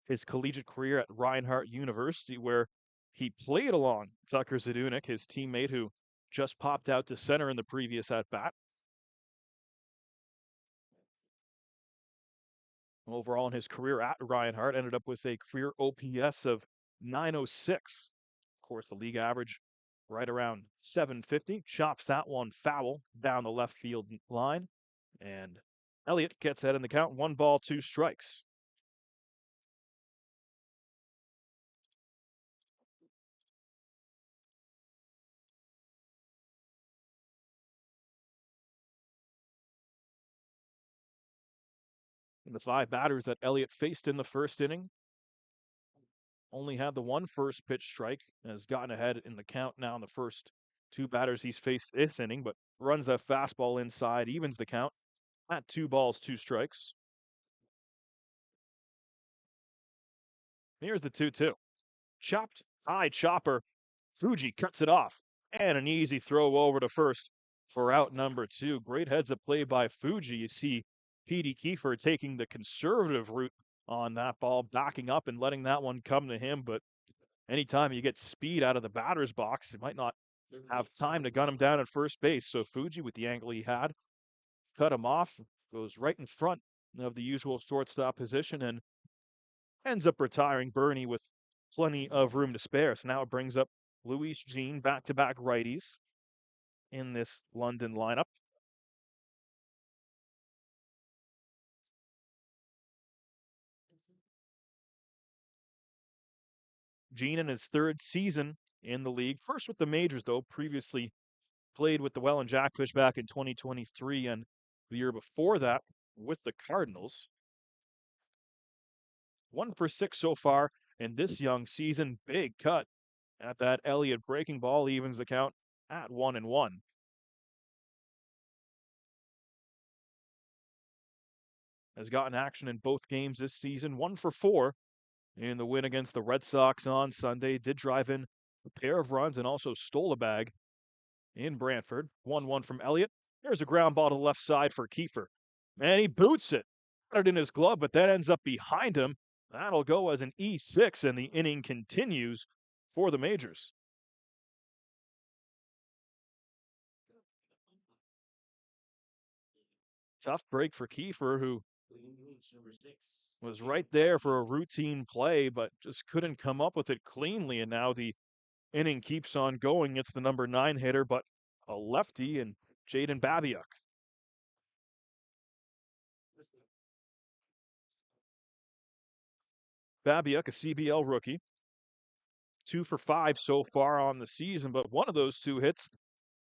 his collegiate career at Reinhardt University, where he played along Tucker Zadunik, his teammate who just popped out to center in the previous at-bat. Overall in his career at Reinhardt, ended up with a career OPS of .906. Of course, the league average right around .750. Chops that one foul down the left field line. And Elliott gets that in the count. 1 ball, 2 strikes. And the 5 batters that Elliott faced in the first inning only had the 1 first pitch strike, and has gotten ahead in the count now in the first 2 batters he's faced this inning, but runs that fastball inside, evens the count at 2 balls, 2 strikes. Here's the 2-2. Chopped high chopper. Fuji cuts it off, and an easy throw over to first for out number 2. Great heads up play by Fuji. You see Pete Kiefer taking the conservative route on that ball, backing up and letting that one come to him. But anytime you get speed out of the batter's box, it might not have time to gun him down at first base. So Fuji, with the angle he had, cut him off, goes right in front of the usual shortstop position, and ends up retiring Bernie with plenty of room to spare. So now it brings up Luis Jean, back-to-back righties in this London lineup. Gene in his third season in the league. First with the majors, though. Previously played with the Welland Jackfish back in 2023 and the year before that with the Cardinals. 1 for 6 so far in this young season. Big cut at that Elliott breaking ball, evens the count at 1-1. Has gotten action in both games this season. 1 for 4 in the win against the Red Sox on Sunday. Did drive in a pair of runs and also stole a bag in Brantford. 1-1 from Elliott. There's a ground ball to the left side for Kiefer. And he boots it. Got it in his glove, but that ends up behind him. That'll go as an E6, and the inning continues for the majors. Tough break for Kiefer, who was right there for a routine play, but just couldn't come up with it cleanly. And now the inning keeps on going. It's the number 9 hitter, but a lefty, and Jaden Babiuk. Babiuk, a CBL rookie. 2 for 5 so far on the season, but one of those 2 hits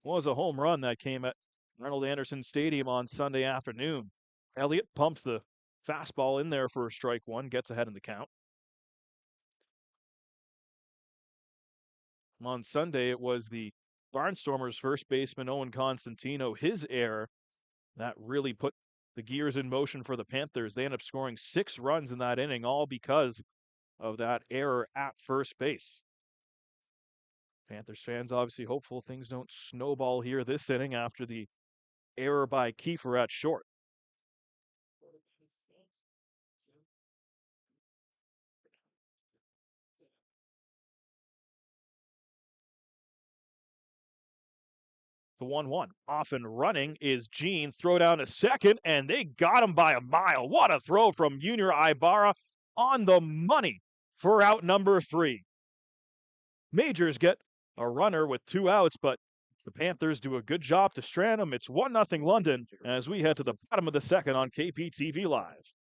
was a home run that came at Arnold Anderson Stadium on Sunday afternoon. Elliott pumps the fastball in there for a strike one, gets ahead in the count. On Sunday, it was the Barnstormers first baseman Owen Constantino, his error, that really put the gears in motion for the Panthers. They end up scoring 6 runs in that inning, all because of that error at first base. Panthers fans obviously hopeful things don't snowball here this inning after the error by Kiefer at short. The 1-1. Off and running is Gene. Throw down to second, and they got him by a mile. What a throw from Junior Ibarra on the money for out number 3. Majors get a runner with 2 outs, but the Panthers do a good job to strand him. It's 1-0 London as we head to the bottom of the second on KPTV Live.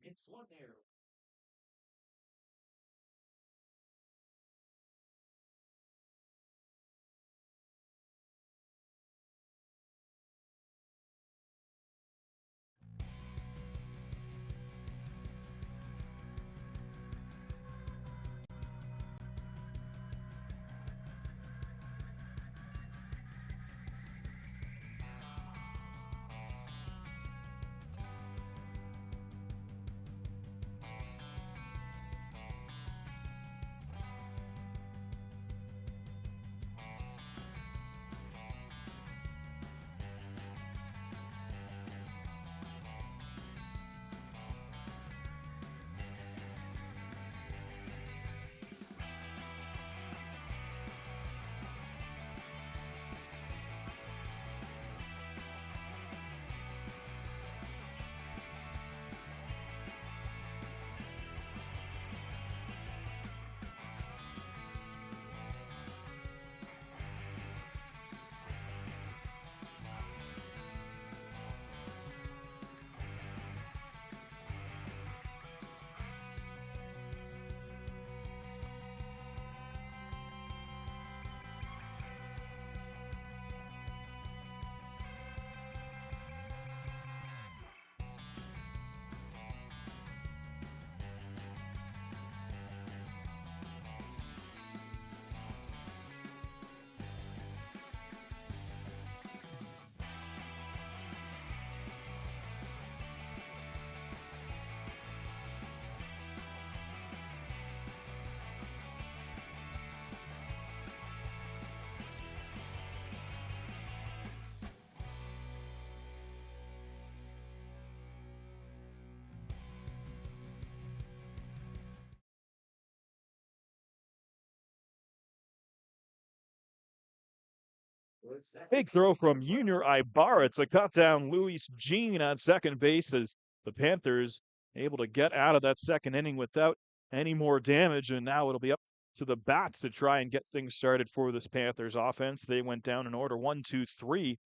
Big throw from Junior Ibarra. It's a cut down Luis Jean at second base as the Panthers able to get out of that second inning without any more damage. And now it'll be up to the bats to try and get things started for this Panthers offense. They went down in order 1, 2, 3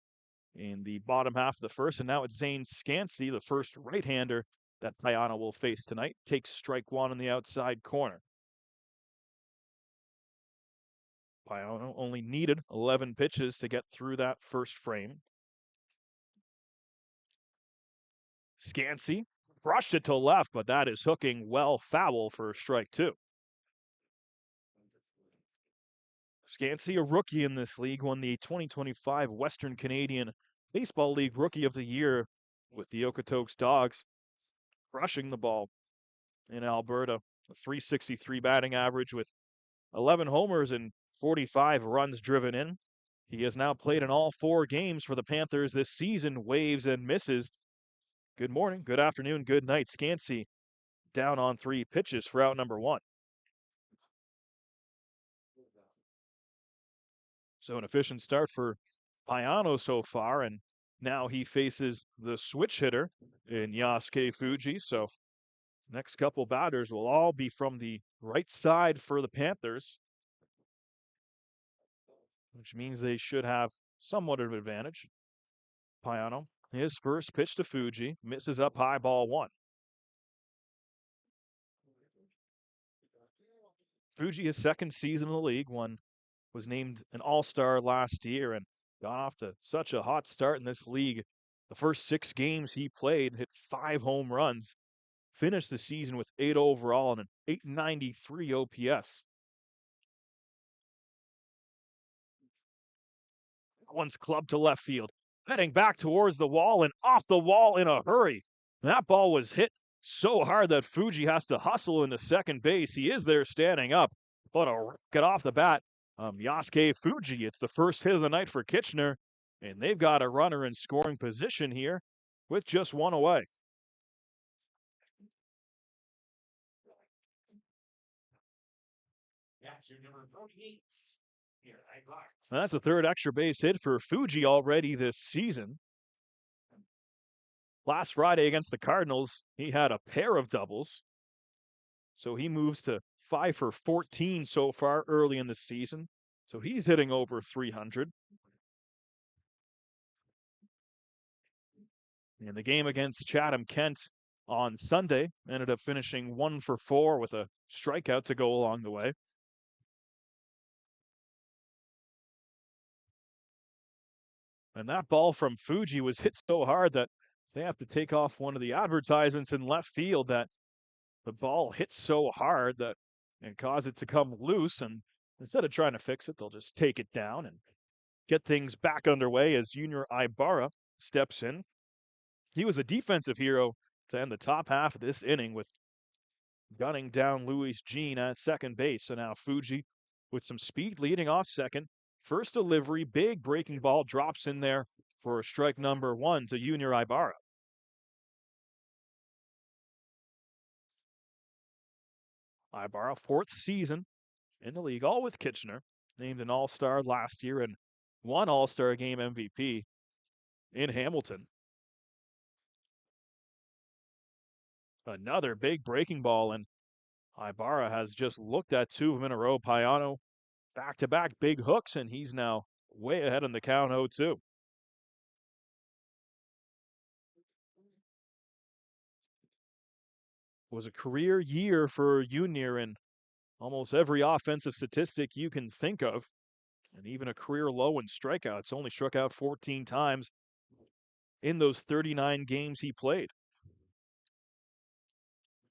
in the bottom half of the first. And now it's Zane Scansey, the first right-hander that Payano will face tonight. Takes strike one in the outside corner. Payano only needed 11 pitches to get through that first frame. Scansey brushed it to left, but that is hooking well foul for strike two. Scansey, a rookie in this league, won the 2025 Western Canadian Baseball League Rookie of the Year with the Okotoks Dogs, crushing the ball in Alberta. A .363 batting average with 11 homers and 45 runs driven in. He has now played in all 4 games for the Panthers this season, waves and misses. Good morning, good afternoon, good night. Scansey down on 3 pitches for out number 1. So an efficient start for Payano so far, and now he faces the switch hitter in Yasuke Fuji. So next couple batters will all be from the right side for the Panthers, which means they should have somewhat of an advantage. Payano, his first pitch to Fuji, misses up high, ball 1. Fuji, his second season in the league, was named an all-star last year and got off to such a hot start in this league. The first 6 games he played, hit 5 home runs, finished the season with 8 overall and an .893 OPS. One's clubbed to left field, heading back towards the wall and off the wall in a hurry. That ball was hit so hard that Fuji has to hustle into second base. He is there standing up, but a rocket off the bat. Yasuke Fuji, it's the first hit of the night for Kitchener, and they've got a runner in scoring position here with just 1 away. That's the 3rd extra base hit for Fuji already this season. Last Friday against the Cardinals, he had a pair of doubles. So he moves to 5 for 14 so far early in the season. So he's hitting over 300. And the game against Chatham-Kent on Sunday ended up finishing 1 for 4 with a strikeout to go along the way. And that ball from Fuji was hit so hard that they have to take off one of the advertisements in left field, that the ball hit so hard that it caused it to come loose. And instead of trying to fix it, they'll just take it down and get things back underway as Junior Ibarra steps in. He was a defensive hero to end the top half of this inning with gunning down Luis Jean at second base. So now Fuji with some speed leading off second. First delivery, big breaking ball, drops in there for strike number 1 to Junior Ibarra. Ibarra, 4th season in the league, all with Kitchener, named an all-star last year and won all-star game MVP in Hamilton. Another big breaking ball, and Ibarra has just looked at 2 of them in a row. Payano, back-to-back big hooks, and he's now way ahead on the count, 0-2. Was a career year for Junior in almost every offensive statistic you can think of, and even a career low in strikeouts. Only struck out 14 times in those 39 games he played.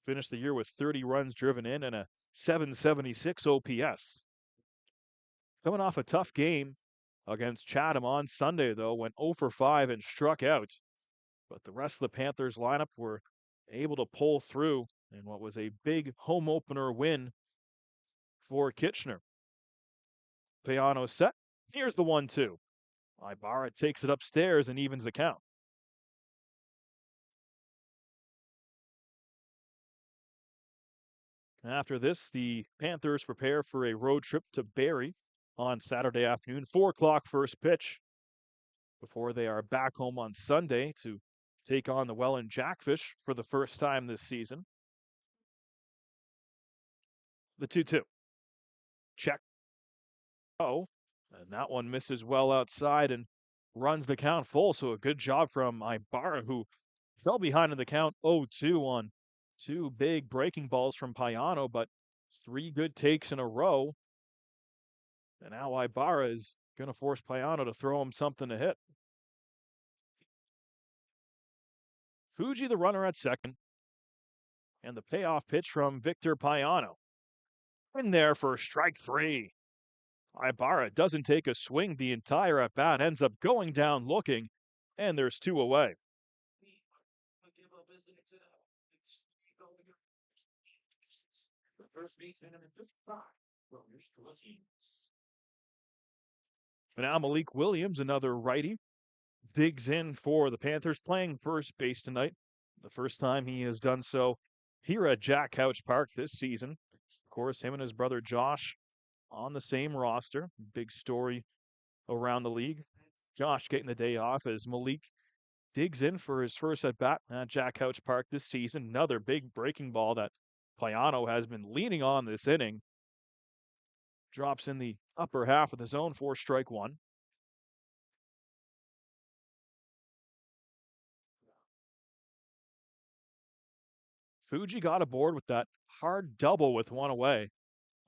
Finished the year with 30 runs driven in and a .776 OPS. Coming off a tough game against Chatham on Sunday, though, went 0 for 5 and struck out. But the rest of the Panthers lineup were able to pull through in what was a big home opener win for Kitchener. Payano set. Here's the 1-2. Ibarra takes it upstairs and evens the count. After this, the Panthers prepare for a road trip to Barrie on Saturday afternoon, 4 o'clock first pitch, before they are back home on Sunday to take on the Welland Jackfish for the first time this season. The 2-2. Check. Oh, and that one misses well outside and runs the count full. So a good job from Ibarra, who fell behind in the count 0-2 on 2 big breaking balls from Payano, but 3 good takes in a row. And now Ibarra is going to force Payano to throw him something to hit. Fuji, the runner at second. And the payoff pitch from Victor Payano. In there for strike 3. Ibarra doesn't take a swing the entire at-bat, ends up going down looking, and there's 2 away. And now Malik Williams, another righty, digs in for the Panthers, playing first base tonight. The first time he has done so here at Jack Couch Park this season. Of course, him and his brother Josh on the same roster. Big story around the league. Josh getting the day off as Malik digs in for his first at-bat at Jack Couch Park this season. Another big breaking ball that Payano has been leaning on this inning. Drops in the upper half of the zone for strike 1. Fuji got aboard with that hard double with 1 away.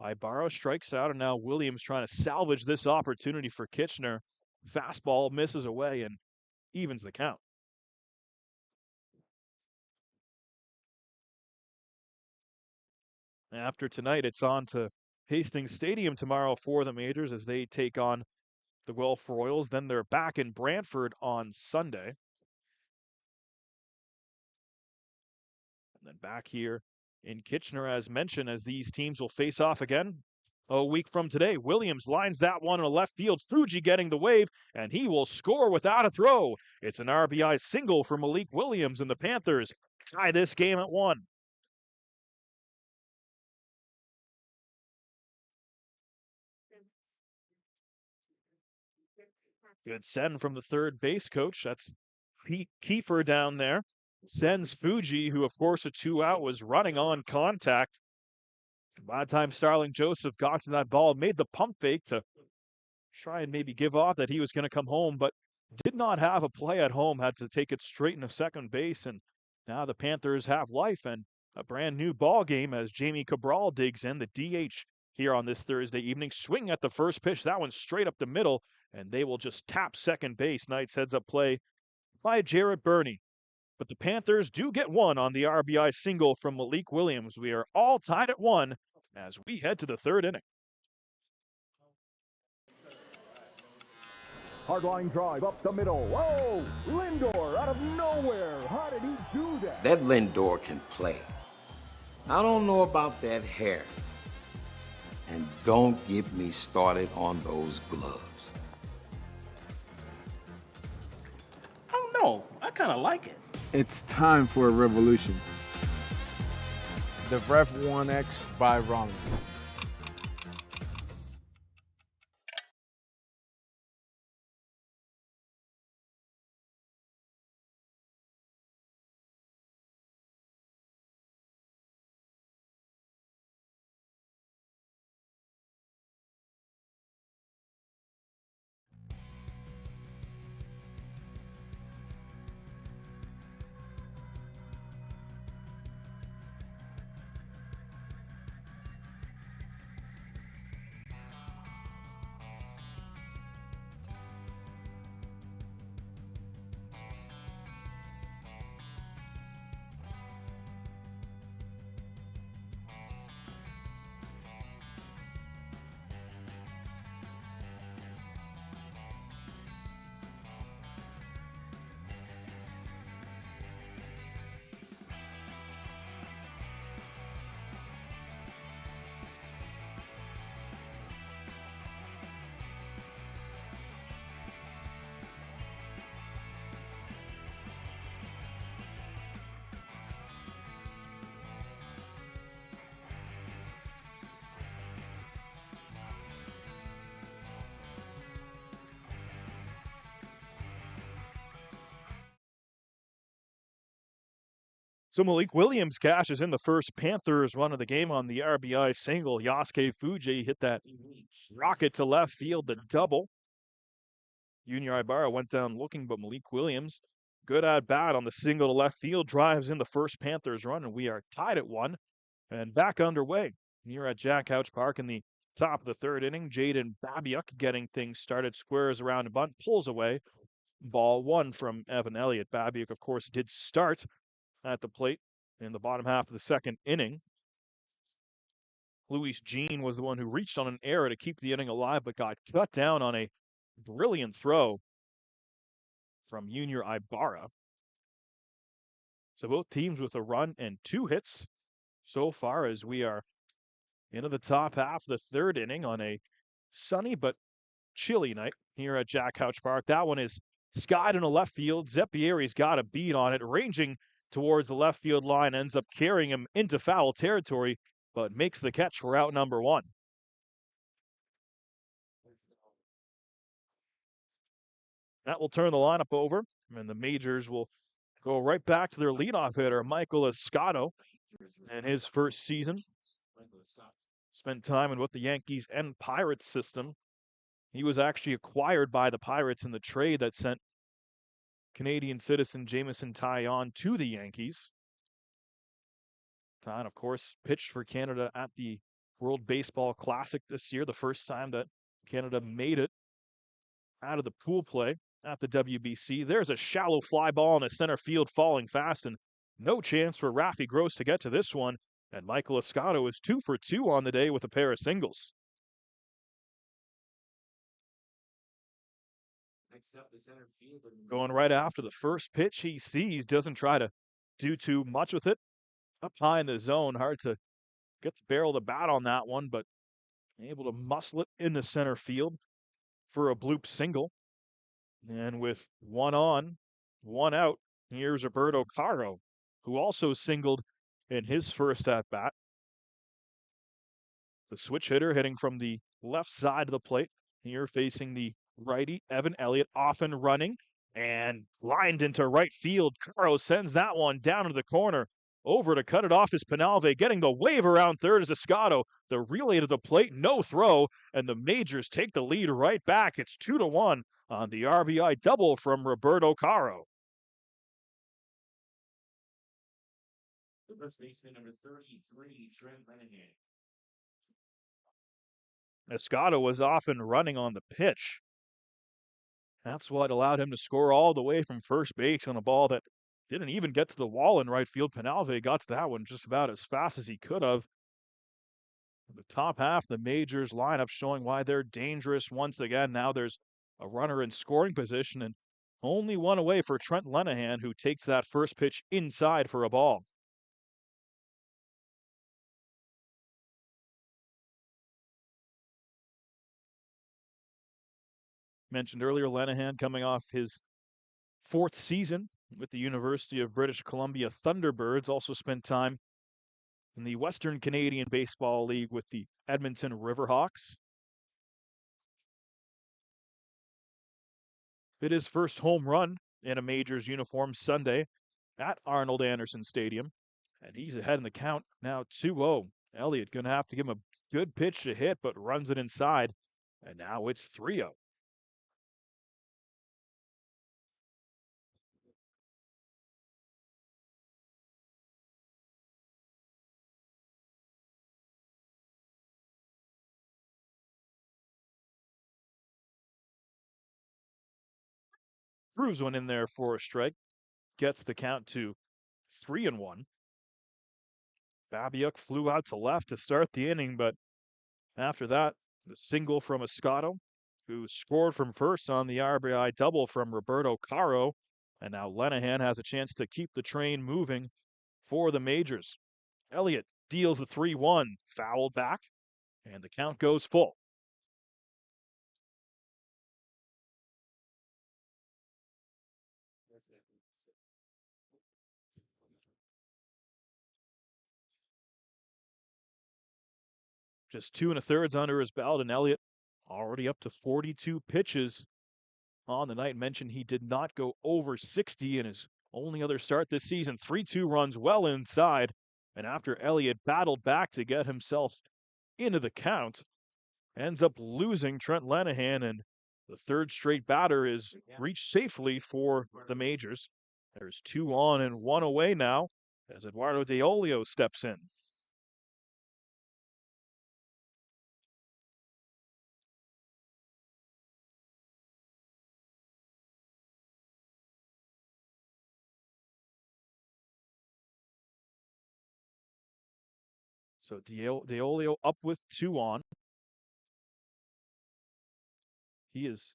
Ibarra strikes out, and now Williams trying to salvage this opportunity for Kitchener. Fastball misses away and evens the count. After tonight, it's on to Hastings Stadium tomorrow for the Majors as they take on the Guelph Royals. Then they're back in Brantford on Sunday. And then back here in Kitchener, as mentioned, as these teams will face off again a week from today. Williams lines that one in left field. Fuji getting the wave, and he will score without a throw. It's an RBI single for Malik Williams, and the Panthers tie this game at 1. Good send from the third base coach. That's Pete Kiefer down there. Sends Fuji, who, of course, a 2-out, was running on contact. By the time Starling Joseph got to that ball, made the pump fake to try and maybe give off that he was going to come home, but did not have a play at home, had to take it straight into second base, and now the Panthers have life and a brand new ball game as Jamie Cabral digs in, the DH here on this Thursday evening. Swing at the first pitch, that one straight up the middle, and they will just tap second base. Nice heads-up play by Jarrett Burney. But the Panthers do get 1 on the RBI single from Malik Williams. We are all tied at 1 as we head to the 3rd inning. Hardline drive up the middle. Whoa! Lindor out of nowhere. How did he do that? That Lindor can play. I don't know about that hair. And don't get me started on those gloves. I don't know. I kind of like it. It's time for a revolution. The Ref 1X by Rollins. So Malik Williams cashes in the first Panthers run of the game on the RBI single. Yasuke Fuji hit that rocket to left field, the double. Junior Ibarra went down looking, but Malik Williams, good at bat on the single to left field, drives in the first Panthers run, and we are tied at 1 and back underway here at Jack Couch Park in the Top of the third inning, Jaden Babiuk getting things started, squares around a bunt, pulls away. Ball one from Evan Elliott. Babiuk, of course, did start at the plate in the bottom half of the second inning. Luis Jean was the one who reached on an error to keep the inning alive, but got cut down on a brilliant throw from Junior Ibarra. So both teams with a run and 2 hits so far as we are into the top half of the third inning on a sunny but chilly night here at Jack Couch Park. That one is skied in the left field. Zeppieri's got a beat on it, ranging towards the left field line, ends up carrying him into foul territory, but makes the catch for out number 1. That will turn the lineup over, and the Majors will go right back to their leadoff hitter, Michael Escato, in his first season. Spent time in both the Yankees and Pirates system. He was actually acquired by the Pirates in the trade that sent Canadian citizen Jameson Taillon to the Yankees. Taillon, of course, pitched for Canada at the World Baseball Classic this year, the first time that Canada made it out of the pool play at the WBC. There's a shallow fly ball in the center field falling fast, and no chance for Rafi Gross to get to this one. And Michael Escato is 2 for 2 on the day with a pair of singles. Next up, the center field. Going right after the first pitch he sees, doesn't try to do too much with it. Up high in the zone, hard to get the barrel of the bat on that one, but able to muscle it into center field for a bloop single. And with 1 on, 1 out, here's Roberto Caro, who also singled in his first at-bat. The switch hitter hitting from the left side of the plate, here facing the righty, Evan Elliott, often running and lined into right field. Caro sends that one down to the corner. Over to cut it off is Penalve, getting the wave around third is Escato. The relay to the plate, no throw, and the Majors take the lead right back. It's 2-1 on the RBI double from Roberto Caro. The first baseman, number 33, Trent Lenahan. Escato was often running on the pitch. That's what allowed him to score all the way from first base on a ball that didn't even get to the wall in right field. Penalve got to that one just about as fast as he could have. The top half, the Majors lineup showing why they're dangerous once again. Now there's a runner in scoring position and only one away for Trent Lenahan, who takes that first pitch inside for a ball. Mentioned earlier, Lenahan coming off his 4th season with the University of British Columbia Thunderbirds, also spent time in the Western Canadian Baseball League with the Edmonton Riverhawks. Hit his first home run in a Majors uniform Sunday at Arnold Anderson Stadium, and he's ahead in the count now 2-0. Elliott going to have to give him a good pitch to hit, but runs it inside, and now it's 3-0. Throws one in there for a strike. Gets the count to 3-1. Babiuk flew out to left to start the inning, but after that, the single from Escato, who scored from first on the RBI double from Roberto Caro. And now Lenahan has a chance to keep the train moving for the Majors. Elliott deals the 3-1, fouled back, and the count goes full. Just 2 1/3 under his belt, and Elliott already up to 42 pitches on the night. Mentioned he did not go over 60 in his only other start this season. 3-2 runs well inside, and after Elliott battled back to get himself into the count, ends up losing Trent Lenahan, and the 3rd straight batter is reached safely for the Majors. There's 2 on and 1 away now as Eduardo De Olio steps in. So Deolio up with 2 on. He is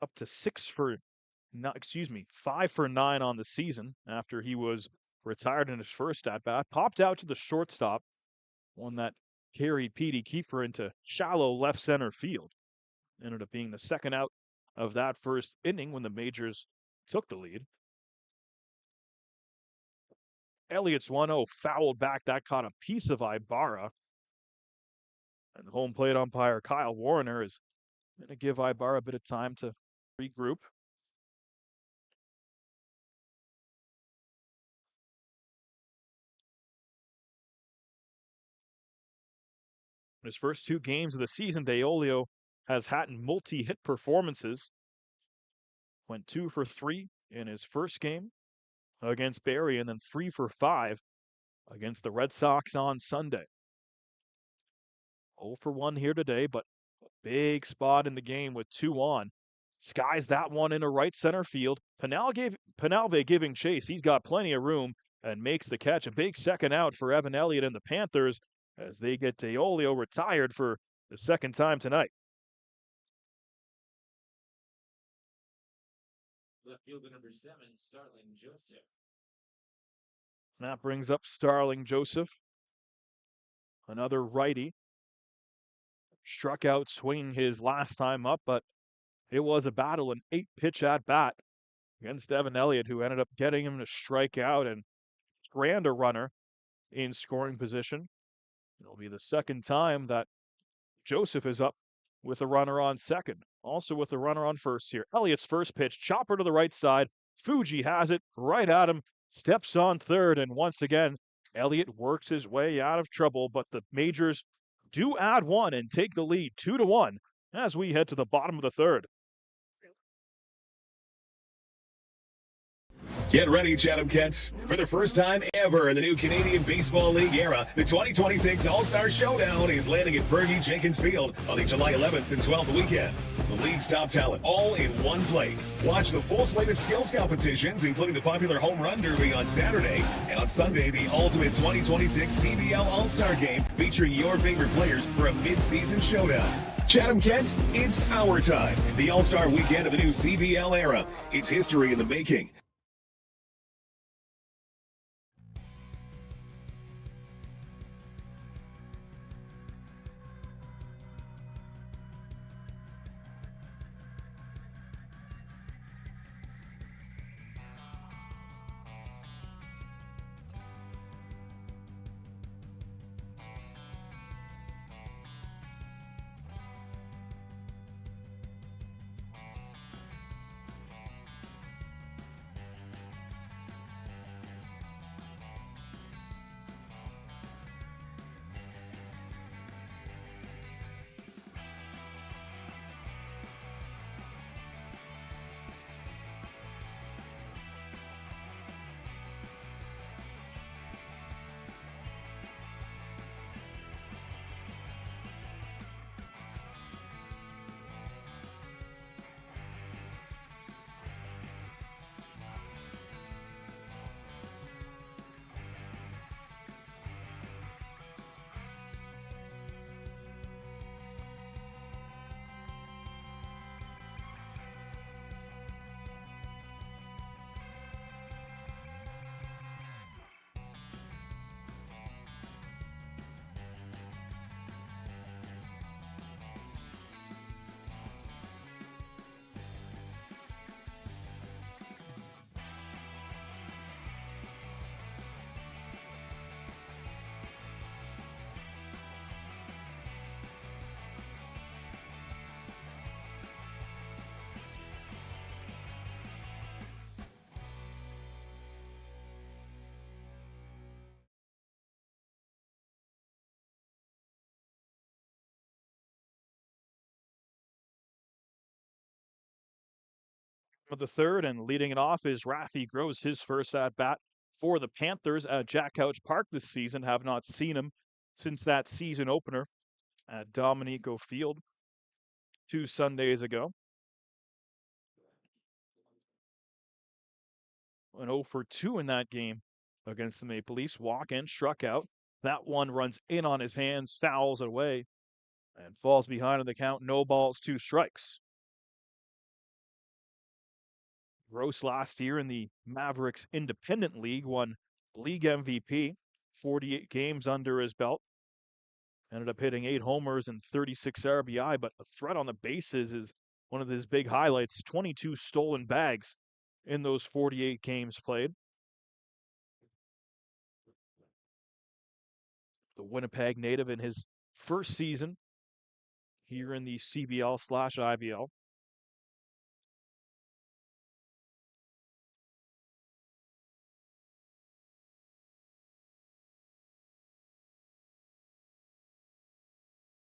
up to 5 for 9 on the season after he was retired in his first at bat. Popped out to the shortstop, one that carried Pete Kiefer into shallow left center field. Ended up being the second out of that first inning when the Majors took the lead. Elliott's 1-0 fouled back. That caught a piece of Ibarra. And the home plate umpire, Kyle Warner, is going to give Ibarra a bit of time to regroup. In his first 2 games of the season, Deolio has had multi-hit performances. Went 2 for 3 in his first game against Barrie, and then 3 for 5 against the Red Sox on Sunday. 0 for 1 here today, but a big spot in the game with 2 on. Skies that one into right center field. Penalve giving chase. He's got plenty of room and makes the catch. A big second out for Evan Elliott and the Panthers as they get Deolio retired for the second time tonight. Left fielder number 7, Starling Joseph. That brings up Starling Joseph, another righty. Struck out swinging his last time up, but it was a battle, an 8-pitch at bat against Evan Elliott, who ended up getting him to strike out and strand a runner in scoring position. It'll be the second time that Joseph is up with a runner on second. Also with a runner on first here. Elliott's first pitch, chopper to the right side. Fuji has it right at him, steps on third, and once again, Elliott works his way out of trouble, but the Majors do add one and take the lead 2-1 as we head to the bottom of the third. Get ready, Chatham Kents. For the first time ever in the new Canadian Baseball League era, the 2026 All-Star Showdown is landing at Fergie Jenkins Field on the July 11th and 12th weekend. The league's top talent all in one place. Watch the full slate of skills competitions, including the popular Home Run Derby on Saturday, and on Sunday, the ultimate 2026 CBL All-Star Game featuring your favorite players for a mid-season showdown. Chatham Kent, it's our time. The All-Star Weekend of the new CBL era. It's history in the making. Of the third, and leading it off is Rafi Gross, his first at bat for the Panthers at Jack Couch Park this season. Have not seen him since that season opener at Dominico Field 2 Sundays ago. An 0 for 2 in that game against the Maple Leafs. Walk and struck out. That one runs in on his hands, fouls it away, and falls behind on the count. No balls, 2 strikes. Gross last year in the Mavericks Independent League won league MVP, 48 games under his belt. Ended up hitting 8 homers and 36 RBI, but a threat on the bases is one of his big highlights. 22 stolen bags in those 48 games played. The Winnipeg native in his first season here in the CBL/IBL.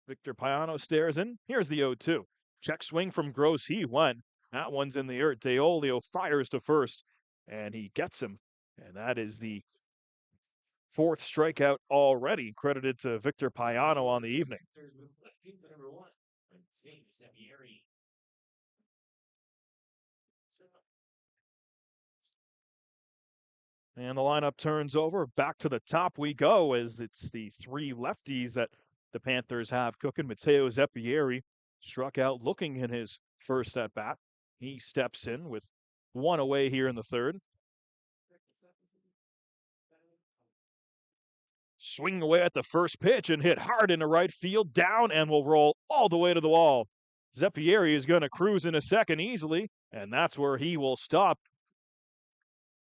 Victor Payano stares in. Here's the 0-2. Check swing from Gross. He went. That one's in the earth. Deolio fires to first, and he gets him. And that is the 4th strikeout already credited to Victor Payano on the evening. And the lineup turns over. Back to the top we go as it's the 3 lefties that the Panthers have cooking. Matteo Zeppieri struck out looking in his first at bat. He steps in with 1 away here in the 3rd. Swinging away at the first pitch and hit hard into right field, down, and will roll all the way to the wall. Zeppieri is going to cruise into second easily, and that's where he will stop.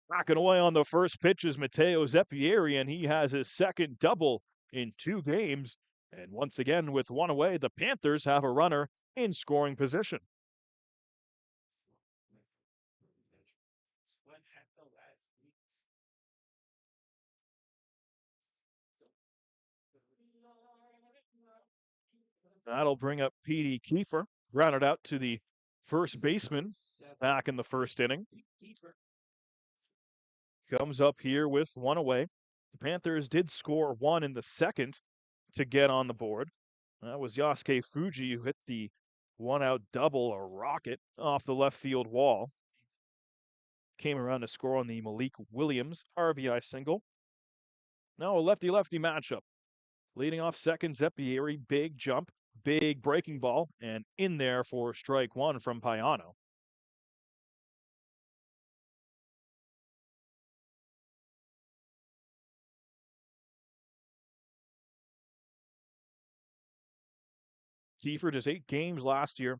Backing away on the first pitch is Matteo Zeppieri, and he has his 2nd double in 2 games. And once again, with 1 away, the Panthers have a runner in scoring position. That'll bring up Pete Kiefer, grounded out to the first baseman back in the 1st inning. Comes up here with 1 away. The Panthers did score 1 in the 2nd to get on the board. That was Yasuke Fuji who hit the 1-out double, a rocket, off the left field wall. Came around to score on the Malik Williams RBI single. Now a lefty-lefty matchup. Leading off second, Zeppieri, big jump, big breaking ball, and in there for strike 1 from Payano. Kiefer just 8 games last year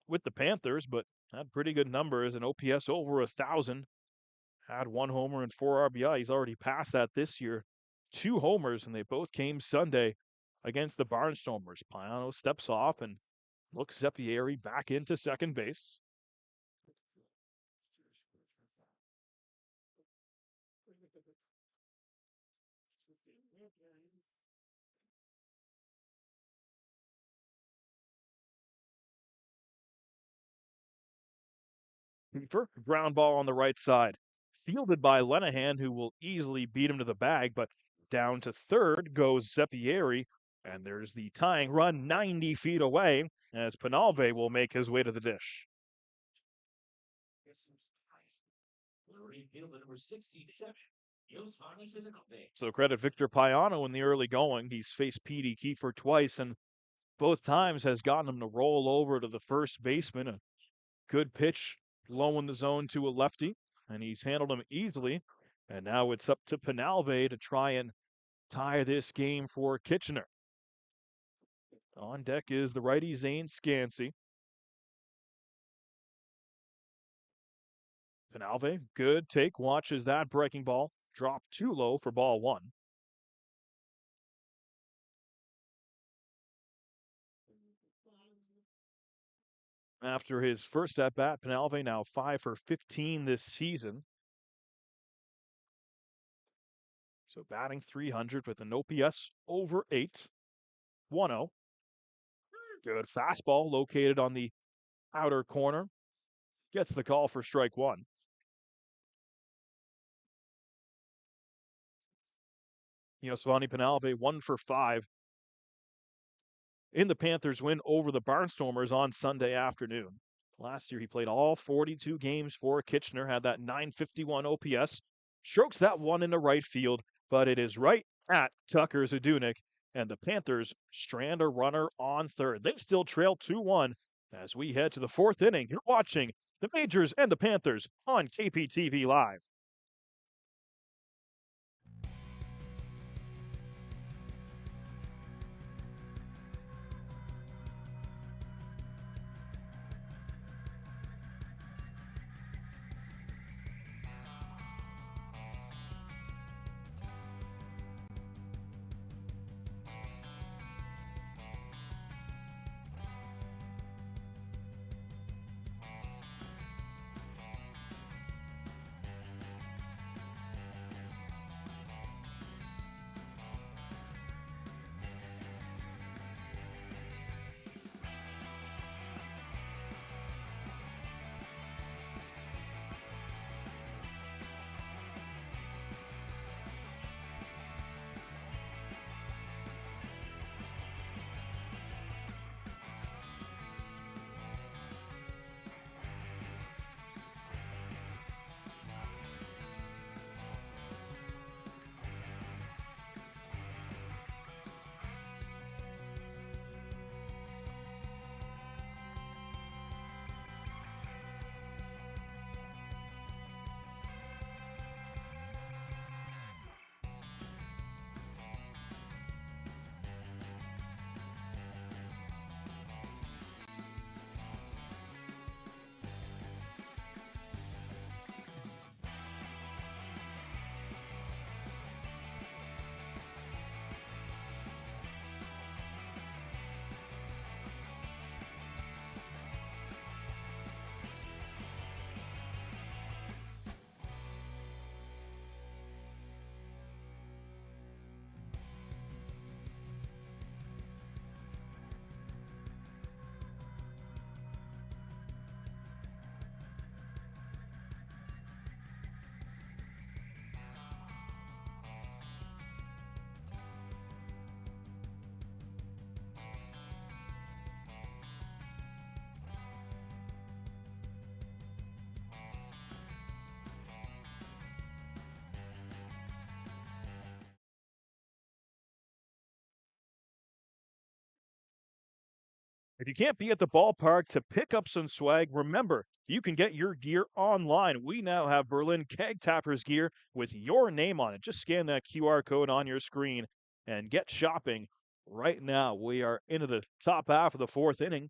with the Panthers, but had pretty good numbers, an OPS over 1,000. Had 1 homer and 4 RBI. He's already passed that this year. 2 homers, and they both came Sunday against the Barnstormers. Payano steps off and looks Zeppieri back into second base. Kiefer, ground ball on the right side. Fielded by Lenahan, who will easily beat him to the bag, but down to third goes Zeppieri, and there's the tying run 90 feet away as Penalve will make his way to the dish. So credit Victor Payano in the early going. He's faced Pete Kiefer twice, and both times has gotten him to roll over to the first baseman. A good pitch low in the zone to a lefty, and he's handled him easily. And now it's up to Penalve to try and tie this game for Kitchener. On deck is the righty Zane Scansey. Penalve, good take, watches that breaking ball. Drop too low for ball 1. After his first at-bat, Penalve now 5 for 15 this season. So batting .300 with an OPS over 8. 1-0. Good fastball located on the outer corner. Gets the call for strike 1. Yosvani Penalve 1 for 5 in the Panthers' win over the Barnstormers on Sunday afternoon. Last year, he played all 42 games for Kitchener, had that .951 OPS. Strokes that one into right field, but it is right at Tucker Zadunik, and the Panthers strand a runner on third. They still trail 2-1 as we head to the fourth inning. You're watching the Majors and the Panthers on KPTV Live. If you can't be at the ballpark to pick up some swag, remember, you can get your gear online. We now have Berlin Keg Tappers gear with your name on it. Just scan that QR code on your screen and get shopping right now. We are into the top half of the fourth inning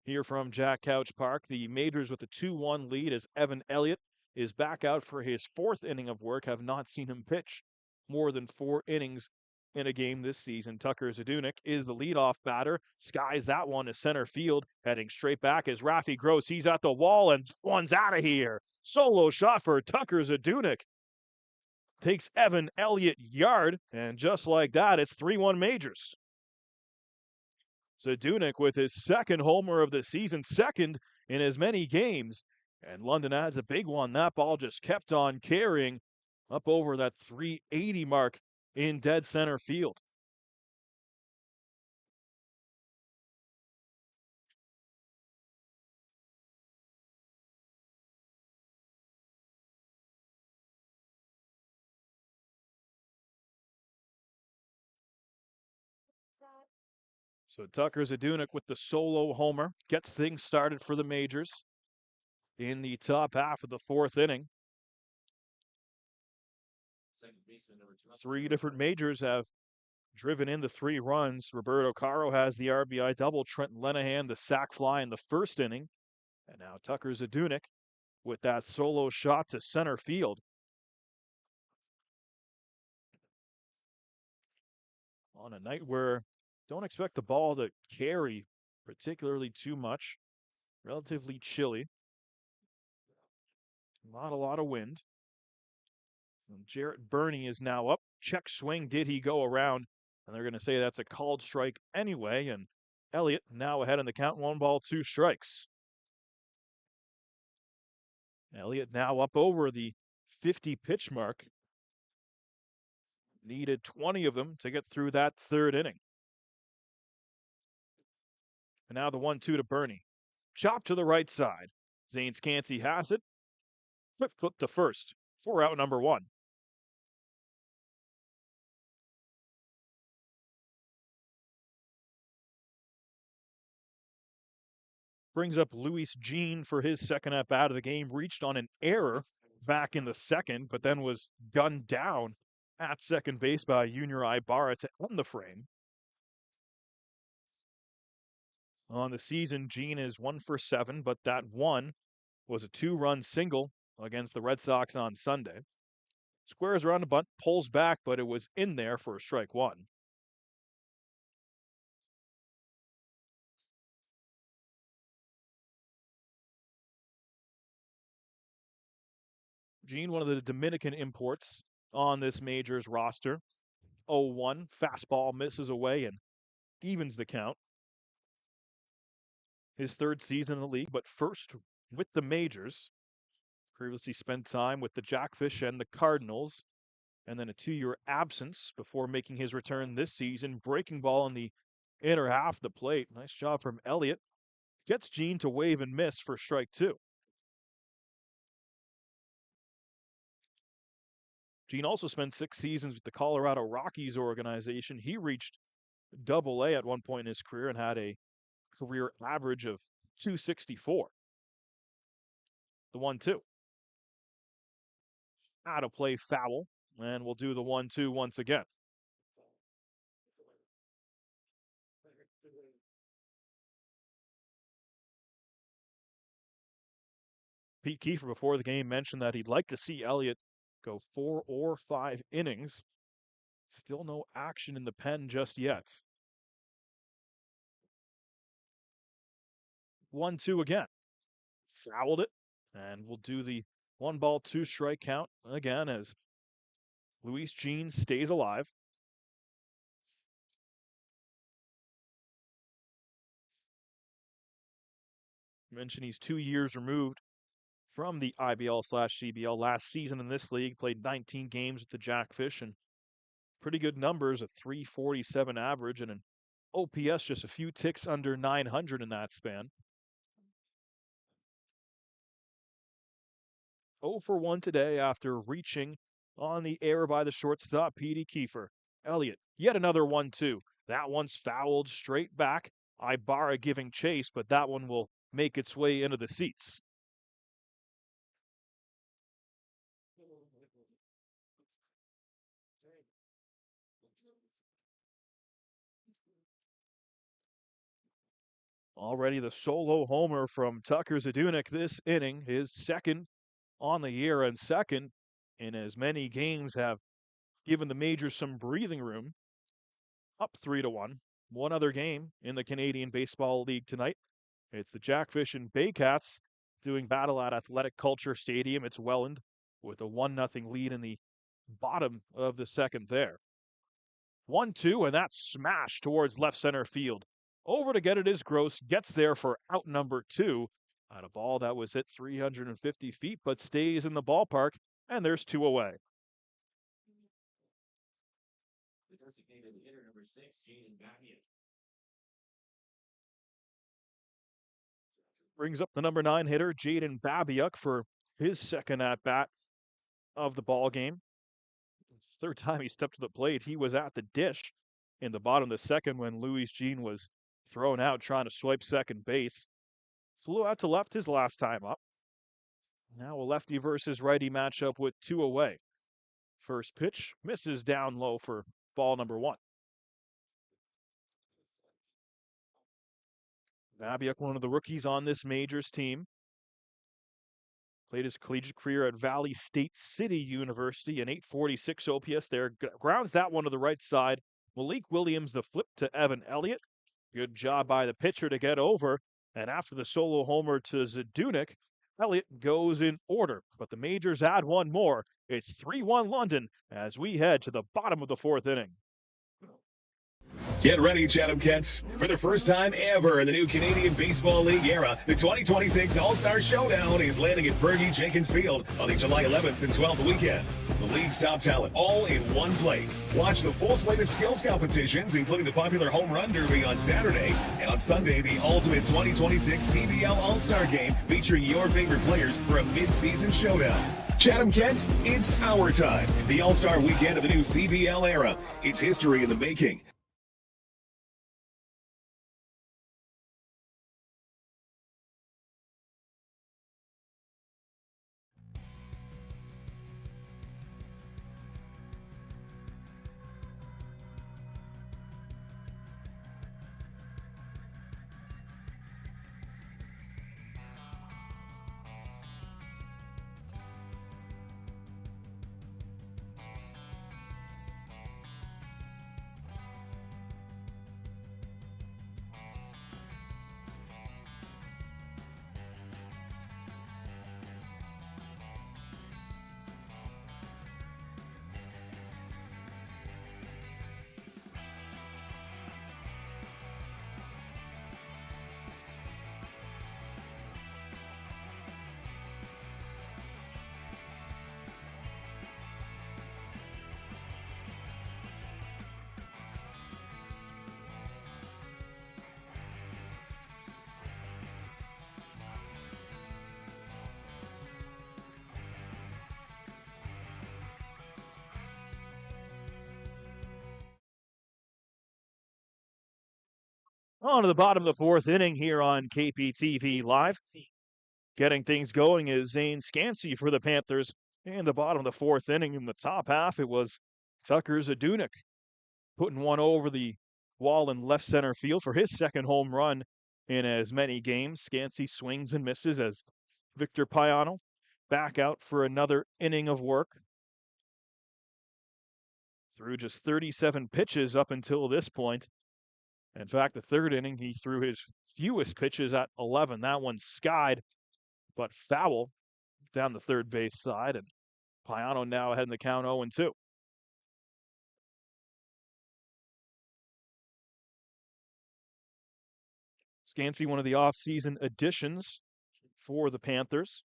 here from Jack Couch Park. The Majors with the 2-1 lead as Evan Elliott is back out for his fourth inning of work. Have not seen him pitch more than 4 innings in a game this season. Tucker Zadunik is the leadoff batter. Skies that one to center field, heading straight back as Rafi Gross. He's at the wall and one's out of here. Solo shot for Tucker Zadunik. Takes Evan Elliott yard, and just like that, it's 3-1 Majors. Zadunik with his second homer of the season, second in as many games. And London adds a big one. That ball just kept on carrying up over that 380 mark in dead center field. So Tucker Zadunik with the solo homer gets things started for the Majors in the top half of the fourth inning. 3 different Majors have driven in the 3 runs. Roberto Caro has the RBI double. Trent Lenahan the sac fly in the first inning. And now Tucker Zadunik with that solo shot to center field. On a night where don't expect the ball to carry particularly too much. Relatively chilly. Not a lot of wind. And Jarrett Burney is now up. Check swing. Did he go around? And they're going to say that's a called strike anyway. And Elliott now ahead in the count. 1 ball, 2 strikes. Elliott now up over the 50 pitch mark. Needed 20 of them to get through that third inning. And now the 1-2 to Burney. Chop to the right side. Zanes Cansey has it. Flip to first for out number 1. Brings up Luis Jean for his second at bat of the game. Reached on an error back in the second, but then was gunned down at second base by Junior Ibarra to end the frame. On the season, Jean is 1 for 7, but that one was a 2-run single against the Red Sox on Sunday. Squares around a bunt, pulls back, but it was in there for a strike one. Jean, one of the Dominican imports on this Majors roster. 0-1, fastball misses away and evens the count. His third season in the league, but first with the Majors. Previously spent time with the Jackfish and the Cardinals, and then a 2-year absence before making his return this season. Breaking ball in the inner half of the plate. Nice job from Elliott. Gets Jean to wave and miss for strike two. Jean also spent 6 seasons with the Colorado Rockies organization. He reached Double-A at one point in his career and had a career average of .264. The 1-2. Out of play foul, and we'll do the 1-2 once again. Pete Kiefer before the game mentioned that he'd like to see Elliott go 4 or 5 innings. Still no action in the pen just yet. 1-2 again. Fouled it, and we'll do the 1-ball, 2-strike count again as Luis Jean stays alive. Mentioned he's 2 years removed from the IBL/CBL. Last season in this league, played 19 games with the Jackfish and pretty good numbers, a .347 average and an OPS just a few ticks under 900 in that span. 0 for 1 today after reaching on the error by the shortstop, Pete Kiefer. Elliott, yet another 1-2. That one's fouled straight back. Ibarra giving chase, but that one will make its way into the seats. Already the solo homer from Tucker Zadunik this inning, his second on the year and second in as many games have given the Majors some breathing room. Up 3-1. One other game in the Canadian Baseball League tonight. It's the Jackfish and Baycats doing battle at Athletic Culture Stadium. It's Welland with a 1-0 lead in the bottom of the second there. 1-2, and that's smashed towards left center field. Over to get it is Gross, gets there for out number 2. On a ball that was hit 350 feet, but stays in the ballpark, and there's 2 away. The designated hitter number 6, Jaden Babian. Brings up the number 9 hitter, Jaden Babiuk, for his second at-bat of the ball game. Third time he stepped to the plate, he was at the dish in the bottom of the second when Luis Jean was thrown out trying to swipe second base. Flew out to left his last time up. Now a lefty versus righty matchup with 2 away. First pitch misses down low for ball number 1. Babiuk, one of the rookies on this Majors team. Played his collegiate career at Valley State City University, an .846 OPS there. Grounds that one to the right side. Malik Williams, the flip to Evan Elliott. Good job by the pitcher to get over. And after the solo homer to Zadunik, Elliott goes in order. But the Majors add one more. It's 3-1 London as we head to the bottom of the 4th inning. Get ready, Chatham-Kent. For the first time ever in the new Canadian Baseball League era, the 2026 All-Star Showdown is landing at Fergie Jenkins Field on the July 11th and 12th weekend. The league's top talent all in one place. Watch the full slate of skills competitions, including the popular Home Run Derby on Saturday, and on Sunday, the ultimate 2026 CBL All-Star Game featuring your favorite players for a mid-season showdown. Chatham-Kent, it's our time. The All-Star Weekend of the new CBL era. It's history in the making. On to the bottom of the fourth inning here on KPTV Live. Getting things going is Zane Scansey for the Panthers. In the bottom of the fourth inning, in the top half, it was Tucker Zadunik putting one over the wall in left center field for his second home run in as many games. Scansey swings and misses as Victor Payano back out for another inning of work. Threw just 37 pitches up until this point. In fact, the third inning, he threw his fewest pitches at 11. That one skied, but foul down the third base side, and Payano now ahead in the count 0-2. Scansey, one of the offseason additions for the Panthers.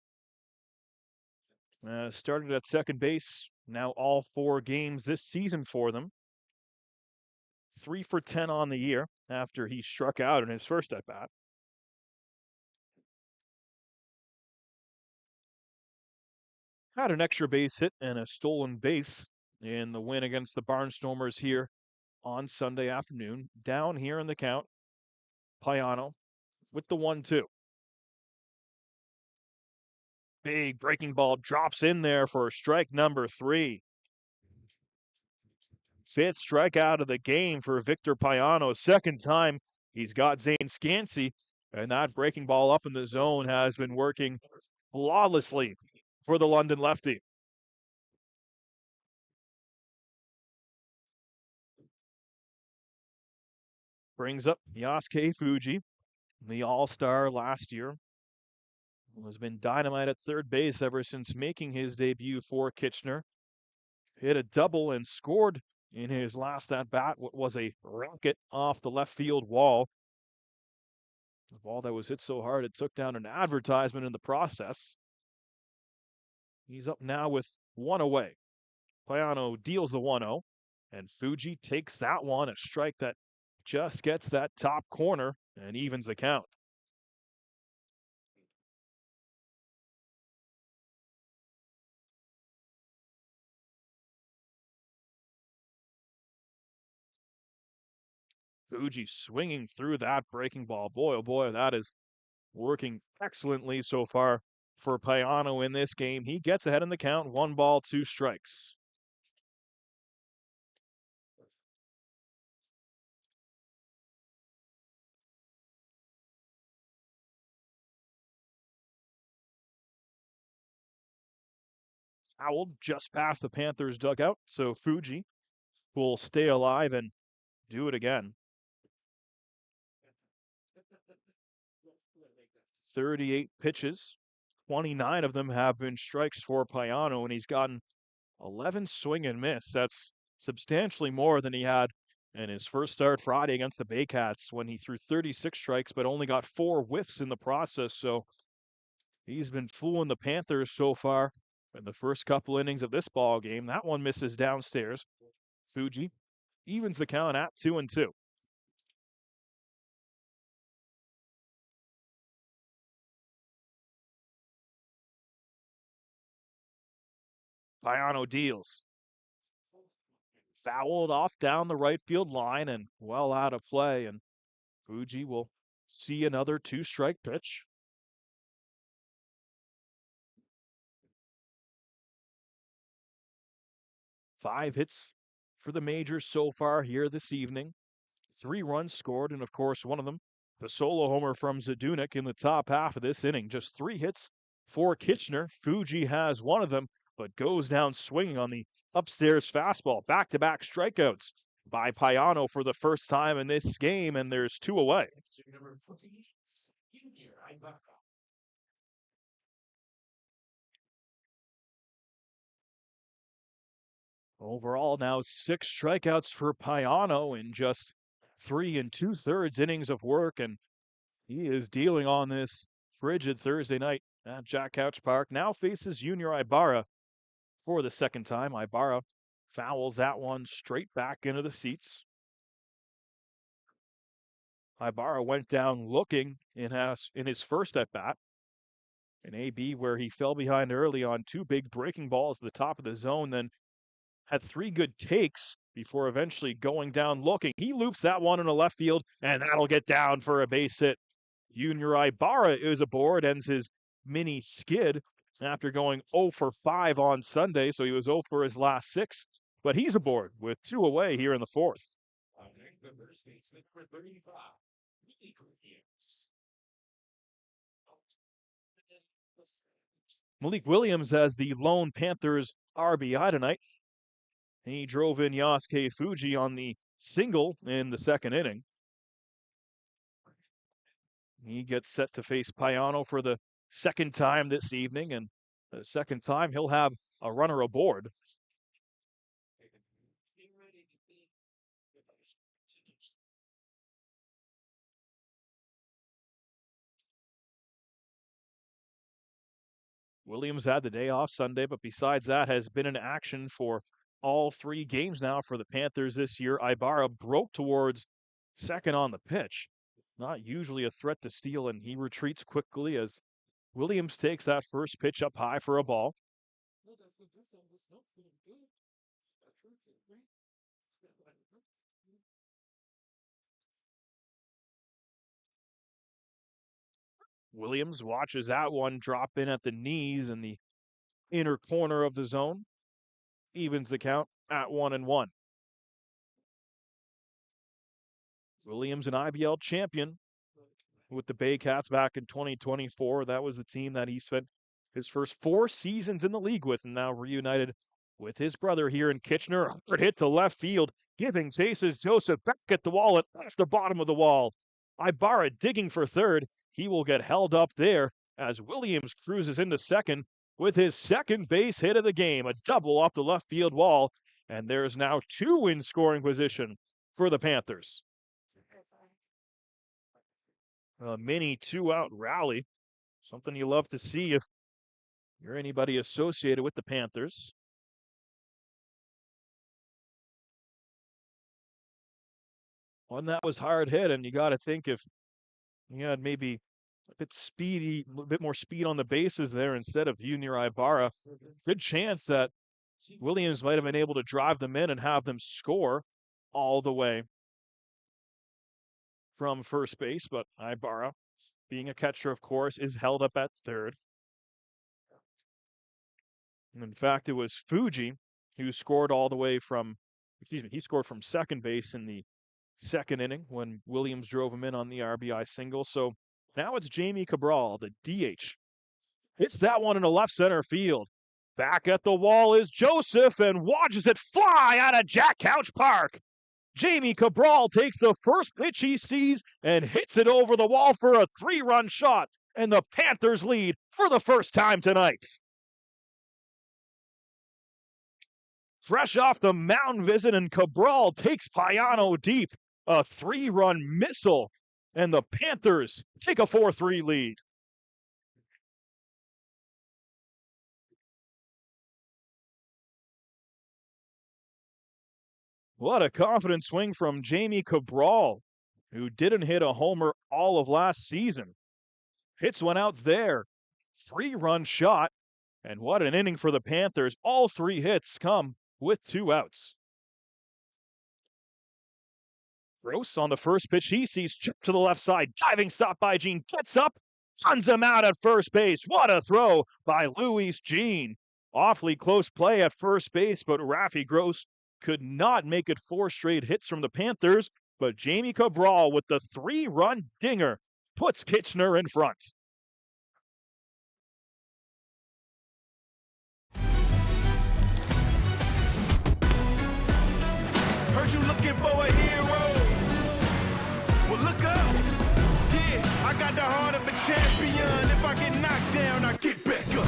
Started at second base, now all 4 games this season for them. 3 for 10 on the year after he struck out in his first at-bat. Had an extra base hit and a stolen base in the win against the Barnstormers here on Sunday afternoon. Down here in the count, Payano with the 1-2. Big breaking ball drops in there for strike number 3. 5th strikeout of the game for Victor Payano. Second time he's got Zane Scansey, and that breaking ball up in the zone has been working flawlessly for the London lefty. Brings up Yasuke Fuji, the All-Star last year. Has been dynamite at third base ever since making his debut for Kitchener. Hit a double and scored in his last at-bat, what was a rocket off the left field wall. A ball that was hit so hard it took down an advertisement in the process. He's up now with 1 away. Payano deals the 1-0, and Fuji takes that one, a strike that just gets that top corner and evens the count. Fuji swinging through that breaking ball. Boy, oh boy, that is working excellently so far for Payano in this game. He gets ahead in the count, 1 ball, 2 strikes. Fouled just past the Panthers dugout, so Fuji will stay alive and do it again. 38 pitches, 29 of them have been strikes for Payano, and he's gotten 11 swing and miss. That's substantially more than he had in his first start Friday against the Baycats when he threw 36 strikes but only got 4 whiffs in the process. So he's been fooling the Panthers so far in the first couple innings of this ball game. That one misses downstairs. Fuji evens the count at 2-2. Payano deals. Fouled off down the right field line and well out of play, and Fuji will see another 2-strike pitch. Five hits for the majors so far here this evening. 3 runs scored, and of course, one of them, the solo homer from Zadunik in the top half of this inning. Just 3 hits for Kitchener. Fuji has one of them, but goes down swinging on the upstairs fastball. Back-to-back strikeouts by Payano for the first time in this game, and there's 2 away. Overall, now 6 strikeouts for Payano in just 3 2/3 innings of work, and he is dealing on this frigid Thursday night at Jack Couch Park. Now faces Junior Ibarra for the second time. Ibarra fouls that one straight back into the seats. Ibarra went down looking in his first at-bat. An AB where he fell behind early on 2 big breaking balls at the top of the zone, then had 3 good takes before eventually going down looking. He loops that one in the left field, and that'll get down for a base hit. Junior Ibarra is aboard, ends his mini skid after going 0 for 5 on Sunday, so he was 0 for his last 6. But he's aboard with 2 away here in the 4th. Malik Williams as the lone Panthers RBI tonight. He drove in Yasuke Fuji on the single in the 2nd inning. He gets set to face Payano for the 2nd time this evening, and the 2nd time he'll have a runner aboard. Williams had the day off Sunday, but besides that has been in action for all 3 games now for the Panthers this year. Ibarra broke towards second on the pitch. Not usually a threat to steal, and he retreats quickly as Williams takes that first pitch up high for a ball. Williams watches that one drop in at the knees in the inner corner of the zone. Evens the count at 1-1. Williams, an IBL champion with the Baycats back in 2024. That was the team that he spent his first 4 seasons in the league with, and now reunited with his brother here in Kitchener. Hard hit to left field, giving Chases Joseph back at the wall and off the bottom of the wall. Ibarra digging for third. He will get held up there as Williams cruises into second with his 2nd base hit of the game, a double off the left field wall, and there's now 2 in scoring position for the Panthers. A mini 2-out rally, something you love to see if you're anybody associated with the Panthers. One that was hard hit, and you got to think if you had maybe a bit speedy, a little bit more speed on the bases there instead of Junior Ibarra, good chance that Williams might have been able to drive them in and have them score all the way from first base. But Ibarra, being a catcher, of course, is held up at third. And in fact, it was Fuji who scored all the way from, he scored from second base in the 2nd inning when Williams drove him in on the RBI single. So now it's Jamie Cabral, the DH. Hits that one in the left center field. Back at the wall is Joseph and watches it fly out of Jack Couch Park. Jamie Cabral takes the first pitch he sees and hits it over the wall for a 3-run shot, and the Panthers lead for the first time tonight. Fresh off the mound visit, and Cabral takes Payano deep. A 3-run missile, and the Panthers take a 4-3 lead. What a confident swing from Jamie Cabral, who didn't hit a homer all of last season. Hits one out there. 3-run shot, and what an inning for the Panthers. All 3 hits come with 2 outs. Gross on the first pitch he sees, chip to the left side, diving stop by Jean, gets up, runs him out at first base. What a throw by Luis Jean. Awfully close play at first base, but Rafi Gross could not make it 4 straight hits from the Panthers, but Jamie Cabral with the 3-run dinger puts Kitchener in front. Heard you looking for a hero. Well, look up. Yeah, I got the heart of a champion. If I get knocked down, I get back up.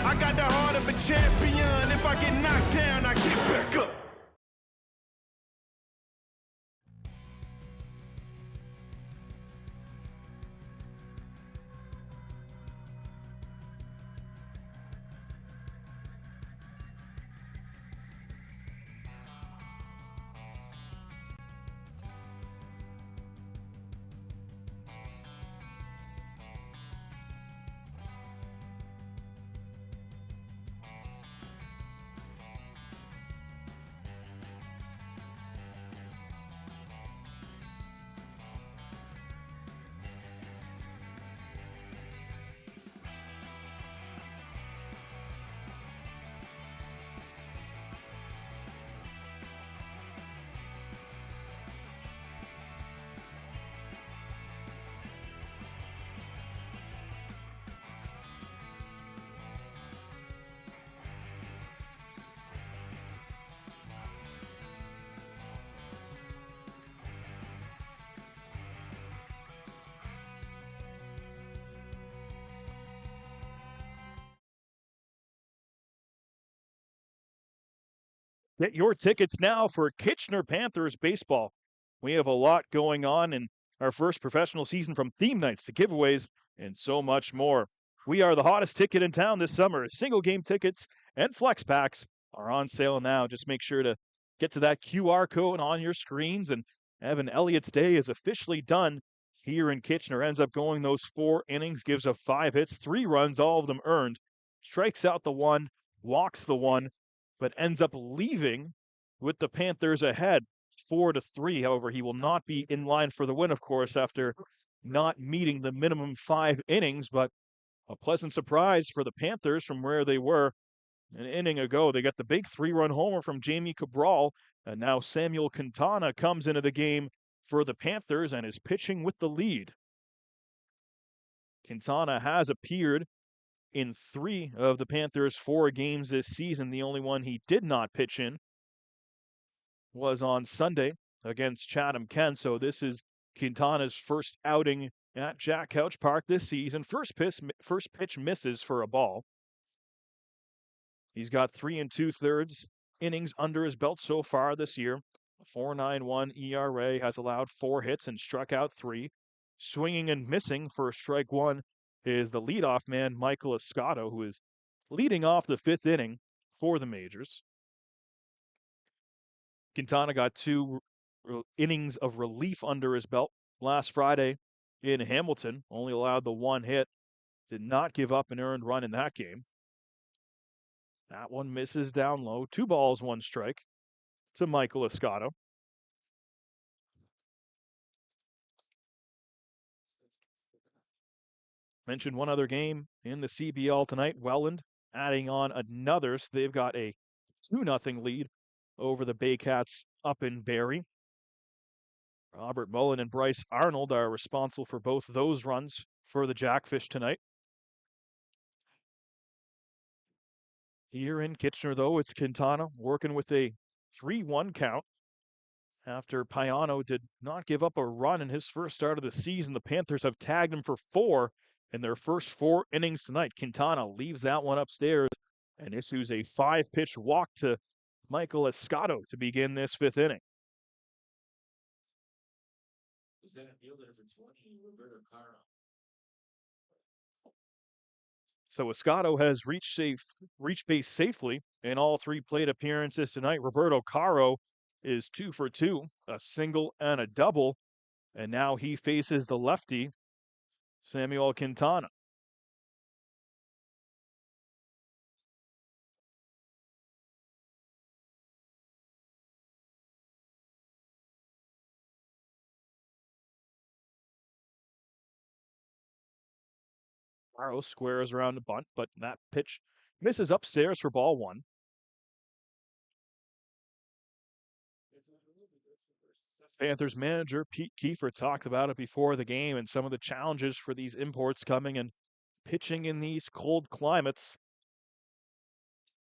I got the heart of a champion. If I get knocked down, I get back up. Get your tickets now for Kitchener Panthers baseball. We have a lot going on in our first professional season, from theme nights to giveaways and so much more. We are the hottest ticket in town this summer. Single game tickets and flex packs are on sale now. Just make sure to get to that QR code on your screens. And Evan Elliott's day is officially done here in Kitchener. Ends up going those 4 innings, gives up 5 hits, 3 runs, all of them earned. Strikes out the 1, walks the 1, but ends up leaving with the Panthers ahead 4-3. However, he will not be in line for the win, of course, after not meeting the minimum 5 innings, but a pleasant surprise for the Panthers from where they were an inning ago. They got the big 3-run homer from Jamie Cabral, and now Samuel Quintana comes into the game for the Panthers and is pitching with the lead. Quintana has appeared in 3 of the Panthers' 4 games this season. The only one he did not pitch in was on Sunday against Chatham-Kent. So this is Quintana's first outing at Jack Couch Park this season. First pitch misses for a ball. He's got 3 2/3 innings under his belt so far this year. A 4.91 ERA, has allowed 4 hits and struck out 3. Swinging and missing for strike 1 is the leadoff man, Michael Escato, who is leading off the 5th inning for the Majors. Quintana got 2 innings of relief under his belt last Friday in Hamilton, only allowed the 1 hit, did not give up an earned run in that game. That one misses down low. 2 balls, 1 strike to Michael Escato. Mentioned one other game in the CBL tonight. Welland adding on another, so they've got a 2-0 lead over the Baycats up in Barrie. Robert Mullen and Bryce Arnold are responsible for both those runs for the Jackfish tonight. Here in Kitchener, though, it's Quintana working with a 3-1 count after Payano did not give up a run in his first start of the season. The Panthers have tagged him for 4 in their first 4 innings tonight. Quintana leaves that one upstairs and issues a 5-pitch walk to Michael Escato to begin this 5th inning. The center fielder for 20, Roberto Caro. So Escato has reached base safely in all 3 plate appearances tonight. Roberto Caro is 2 for 2, a single and a double, and now he faces the lefty, Samuel Quintana. Caro squares around the bunt, but that pitch misses upstairs for ball 1. Panthers manager Pete Kiefer talked about it before the game and some of the challenges for these imports coming and pitching in these cold climates.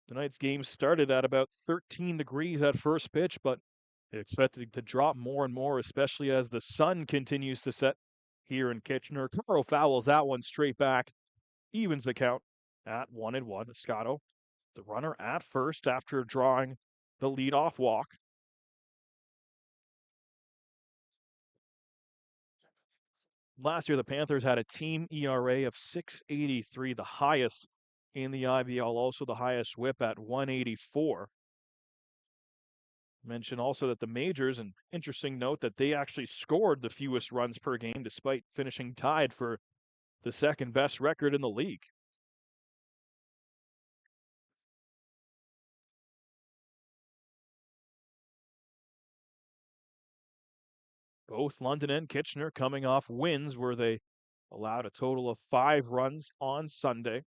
Tonight's game started at about 13 degrees at first pitch, but expected to drop more and more, especially as the sun continues to set here in Kitchener. Caro fouls that one straight back, evens the count at 1-1. Escato, the runner at first after drawing the leadoff walk. Last year, the Panthers had a team ERA of 6.83, the highest in the IBL, also the highest whip at 184. Mention also that the Majors, an interesting note that they actually scored the fewest runs per game despite finishing tied for the second best record in the league. Both London and Kitchener coming off wins where they allowed a total of 5 runs on Sunday.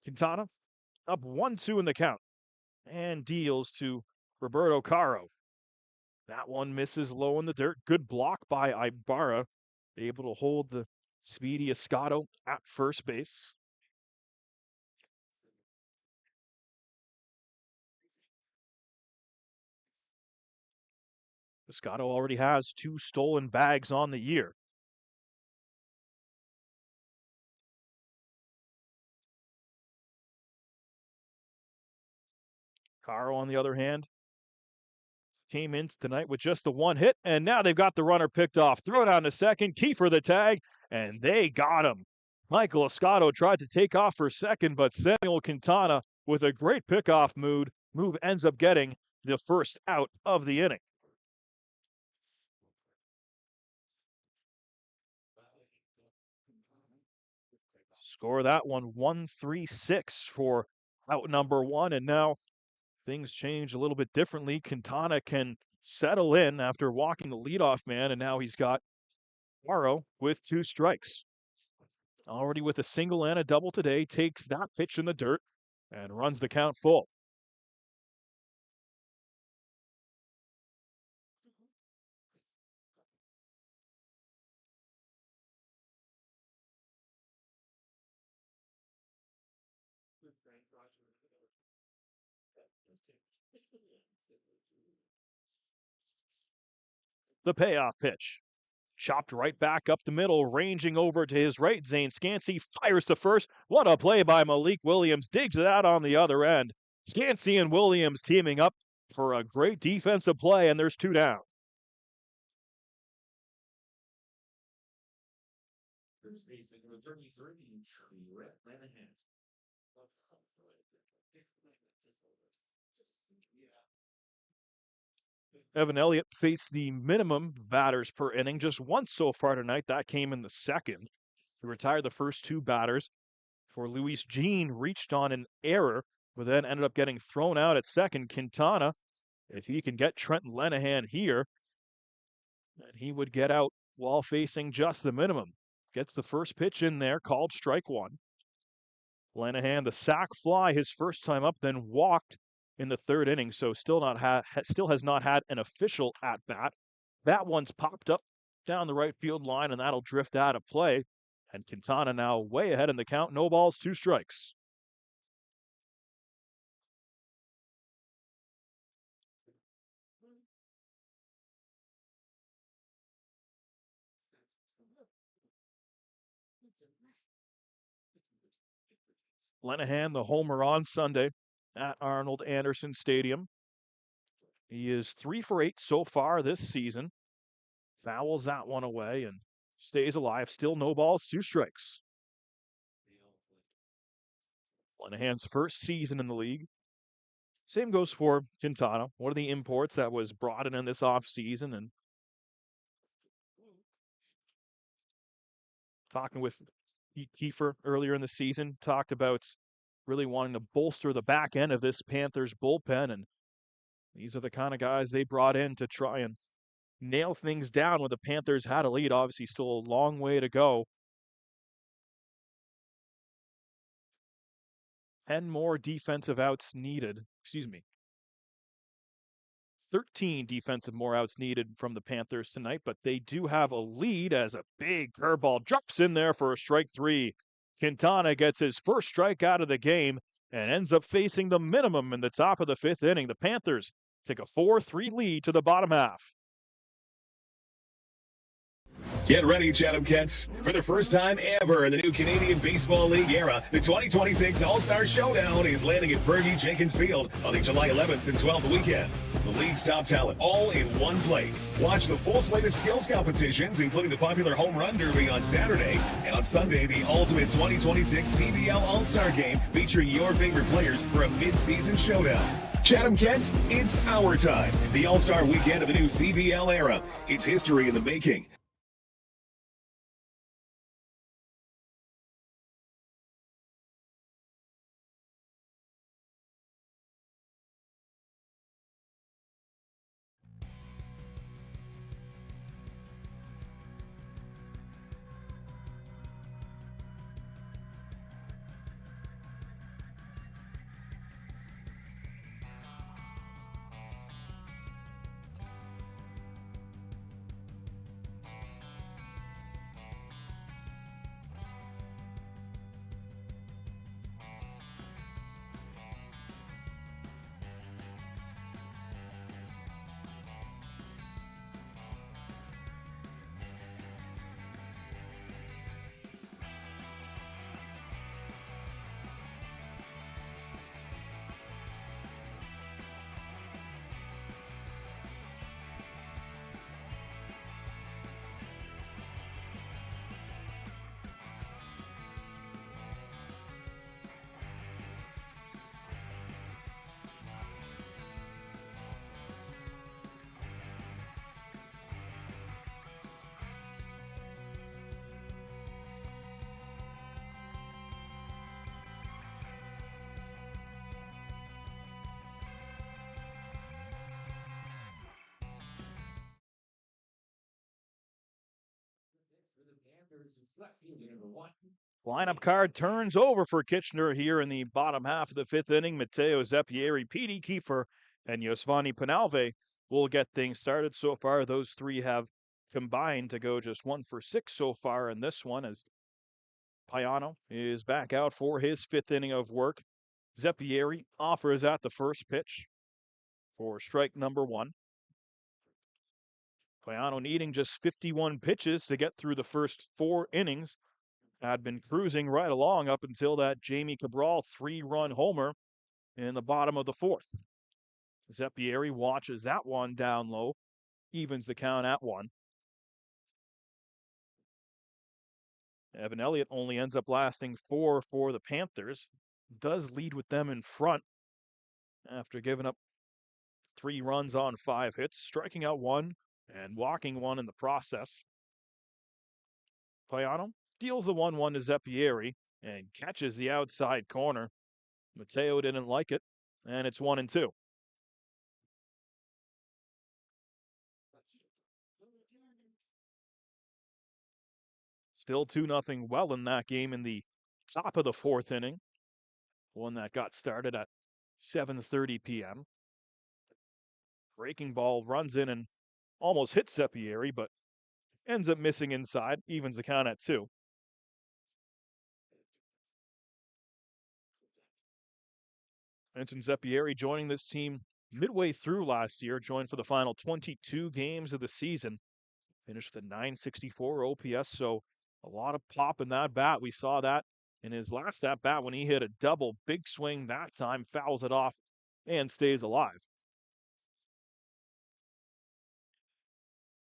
Quintana up 1-2 in the count and deals to Roberto Caro. That one misses low in the dirt. Good block by Ibarra, able to hold the speedy Escato at first base. Escato already has 2 stolen bags on the year. Caro, on the other hand, came in tonight with just the one hit, and now they've got the runner picked off. Throw down to second, Kiefer the tag, and they got him. Michael Escato tried to take off for second, but Samuel Quintana, with a great pickoff move, ends up getting the first out of the inning. Score that one 1-3-6 for out number one, and now things change a little bit differently. Quintana can settle in after walking the leadoff man, and now he's got Caro with 2 strikes. Already with a single and a double today, takes that pitch in the dirt and runs the count full. The payoff pitch. Chopped right back up the middle, ranging over to his right. Zane Scansey fires to first. What a play by Malik Williams. Digs it out on the other end. Scansey and Williams teaming up for a great defensive play, and there's 2 down. First baseman number 33, Trent Lanahan. Evan Elliott faced the minimum batters per inning just once so far tonight. That came in the second. He retired the first 2 batters. For Luis Jean reached on an error, but then ended up getting thrown out at second. Quintana, if he can get Trent Lanahan here, then he would get out while facing just the minimum. Gets the first pitch in there, called strike 1. Lanahan, the sac fly his first time up, then walked in the 3rd inning, so still has not had an official at-bat. That one's popped up down the right field line, and that'll drift out of play. And Quintana now way ahead in the count. No balls, 2 strikes. Lanahan, the homer on Sunday at Arnold Anderson Stadium. He is 3 for 8 so far this season. Fouls that one away and stays alive. Still no balls, 2 strikes. Lanahan's first season in the league. Same goes for Quintana, one of the imports that was brought in this offseason. And talking with Pete Kiefer earlier in the season, talked about really wanting to bolster the back end of this Panthers bullpen. And these are the kind of guys they brought in to try and nail things down when the Panthers had a lead. Obviously, still a long way to go. 10 more defensive outs needed. 13 defensive more outs needed from the Panthers tonight, but they do have a lead as a big curveball drops in there for a strike 3. Quintana gets his first strike out of the game and ends up facing the minimum in the top of the 5th inning. The Panthers take a 4-3 lead to the bottom half. Get ready, Chatham-Kent. For the first time ever in the new Canadian Baseball League era, the 2026 All-Star Showdown is landing at Fergie Jenkins Field on the July 11th and 12th weekend. The league's top talent all in one place. Watch the full slate of skills competitions, including the popular Home Run Derby on Saturday, and on Sunday, the ultimate 2026 CBL All-Star Game featuring your favorite players for a mid-season showdown. Chatham-Kent, it's our time. The All-Star Weekend of the new CBL era. It's history in the making. Lineup card turns over for Kitchener here in the bottom half of the fifth inning. Matteo Zeppieri, Pete Kiefer, and Yosvani Penalve will get things started. So far, those three have combined to go just 1 for 6 so far in this one, as Payano is back out for his fifth inning of work. Zeppieri offers at the first pitch for strike number 1. Payano needing just 51 pitches to get through the first 4 innings. Had been cruising right along up until that Jamie Cabral 3-run homer in the bottom of the 4th. Zeppieri watches that one down low, evens the count at 1. Evan Elliott only ends up lasting 4 for the Panthers. Does lead with them in front after giving up 3 runs on 5 hits, striking out 1 and walking 1 in the process. Payano deals the 1-1 to Zeppieri and catches the outside corner. Matteo didn't like it, and it's 1-2. Still 2-0 well in that game in the top of the 4th inning. One that got started at 7:30 p.m. Breaking ball runs in and almost hits Zeppieri, but ends up missing inside, evens the count at 2. Vincent Zeppieri joining this team midway through last year, joined for the final 22 games of the season. Finished with a .964 OPS, so a lot of pop in that bat. We saw that in his last at-bat when he hit a double. Big swing that time, fouls it off, and stays alive.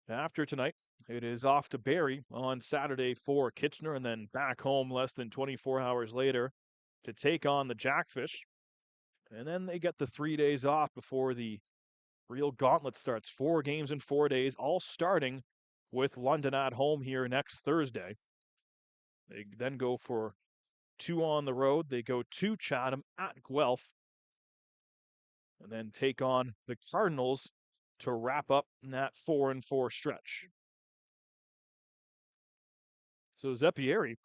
After tonight, it is off to Barrie on Saturday for Kitchener, and then back home less than 24 hours later to take on the Jackfish. And then they get the 3 days off before the real gauntlet starts. 4 games in 4 days, all starting with London at home here next Thursday. They then go for 2 on the road. They go to Chatham at Guelph, and then take on the Cardinals to wrap up that 4-4 stretch. So Zeppieri,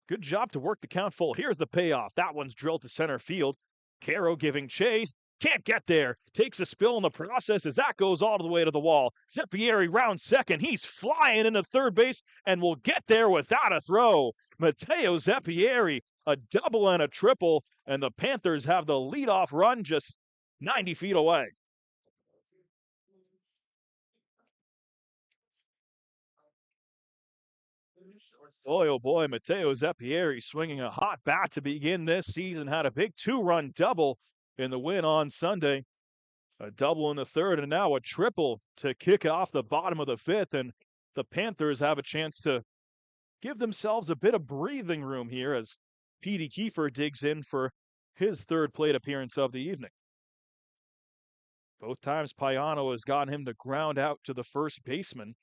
good job to work the count full. Here's the payoff. That one's drilled to center field. Caro giving chase. Can't get there. Takes a spill in the process as that goes all the way to the wall. Zeppieri round second. He's flying into third base and will get there without a throw. Matteo Zeppieri, a double and a triple, and the Panthers have the leadoff run just 90 feet away. Boy, oh boy, Matteo Zeppieri swinging a hot bat to begin this season. Had a big 2-run double in the win on Sunday. A double in the 3rd, and now a triple to kick off the bottom of the 5th. And the Panthers have a chance to give themselves a bit of breathing room here as Pete Kiefer digs in for his 3rd plate appearance of the evening. Both times Payano has gotten him to ground out to the first baseman.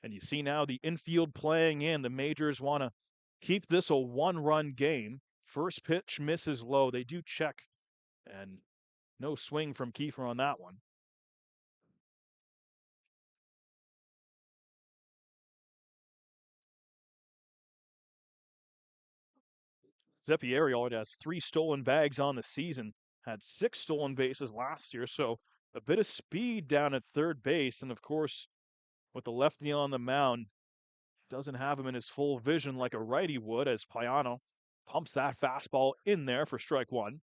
And you see now the infield playing in. The Majors want to keep this a 1-run game. First pitch misses low. They do check, and no swing from Kiefer on that one. Zeppieri already has 3 stolen bags on the season. Had 6 stolen bases last year, so a bit of speed down at third base. And of course, with the lefty on the mound, doesn't have him in his full vision like a righty would, as Payano pumps that fastball in there for strike 1.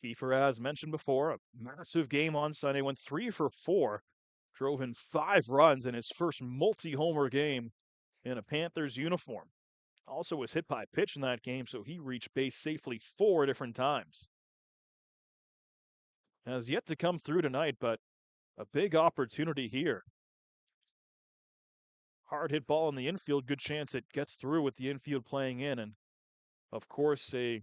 Kiefer, as mentioned before, a massive game on Sunday, went 3 for 4, drove in 5 runs in his first multi-homer game in a Panthers uniform. Also was hit by a pitch in that game, so he reached base safely 4 different times. Has yet to come through tonight, but a big opportunity here. Hard hit ball in the infield, good chance it gets through with the infield playing in, and of course a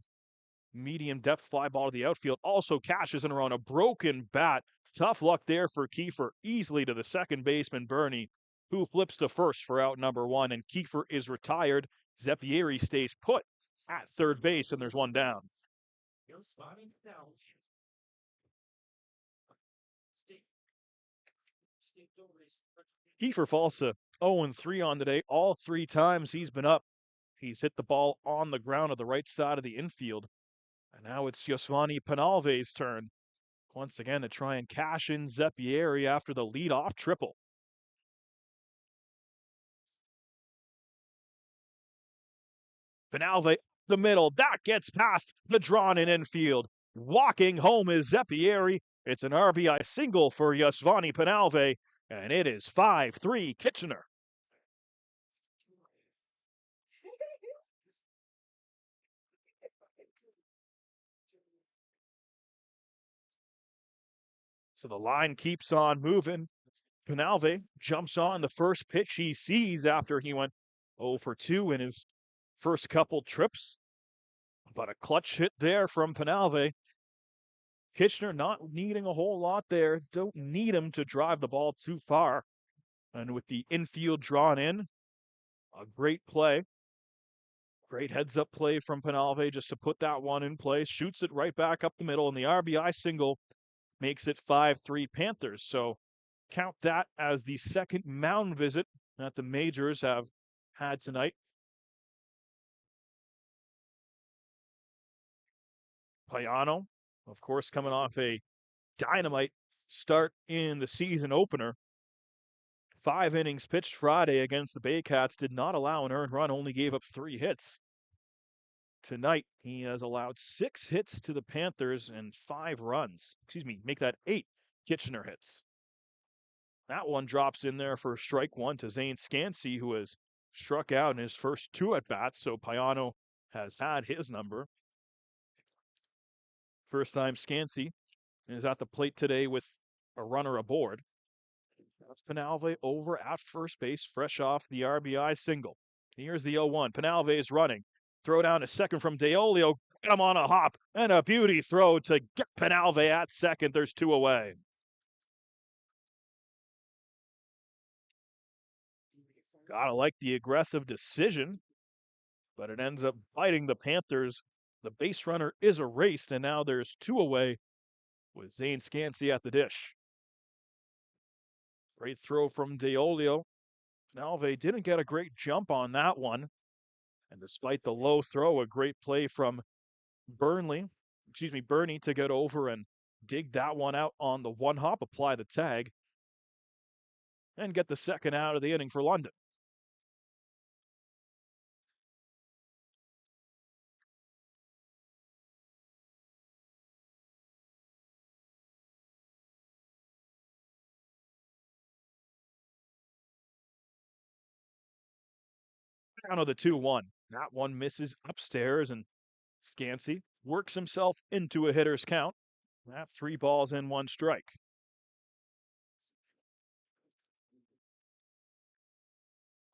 medium depth fly ball to the outfield also cashes in around a broken bat. Tough luck there for Kiefer, easily to the second baseman Bernie, who flips to first for out number 1, and Kiefer is retired. Zeppieri stays put at third base, and there's 1 down. Kiefer falls to 0-3 on today. All 3 times he's been up, he's hit the ball on the ground on the right side of the infield. And now it's Yosvani Penalve's turn once again to try and cash in Zeppieri after the leadoff triple. Penalve, the middle, that gets past the drawn-in infield. Walking home is Zeppieri. It's an RBI single for Yosvani Penalve, and it is 5-3 Kitchener. So the line keeps on moving. Penalve jumps on the first pitch he sees after he went 0 for 2 in his first couple trips. But a clutch hit there from Penalve. Kitchener not needing a whole lot there. Don't need him to drive the ball too far. And with the infield drawn in, a great play. Great heads-up play from Penalve just to put that one in place. Shoots it right back up the middle, and the RBI single makes it 5-3 Panthers. So count that as the second mound visit that the Majors have had tonight. Payano, of course, coming off a dynamite start in the season opener. 5 innings pitched Friday against the Baycats, did not allow an earned run, only gave up 3 hits. Tonight, he has allowed 6 hits to the Panthers and 5 runs. Make that 8 Kitchener hits. That one drops in there for strike 1 to Zane Scansey, who has struck out in his first 2 at-bats, so Payano has had his number. First time Scansey is at the plate today with a runner aboard. That's Penalve over at first base, fresh off the RBI single. Here's the 0-1. Penalve is running. Throw down to second from Deolio. Get him on a hop. And a beauty throw to get Penalve at second. There's 2 away. Gotta like the aggressive decision, but it ends up biting the Panthers. The base runner is erased, and now there's 2 away with Zane Scansey at the dish. Great throw from Deolio. Penalve didn't get a great jump on that one. And despite the low throw, a great play from Bernie to get over and dig that one out on the 1 hop, apply the tag, and get the second out of the inning for London. Down to the 2-1. That one misses upstairs, and Scansey works himself into a hitter's count. That 3 balls and 1 strike.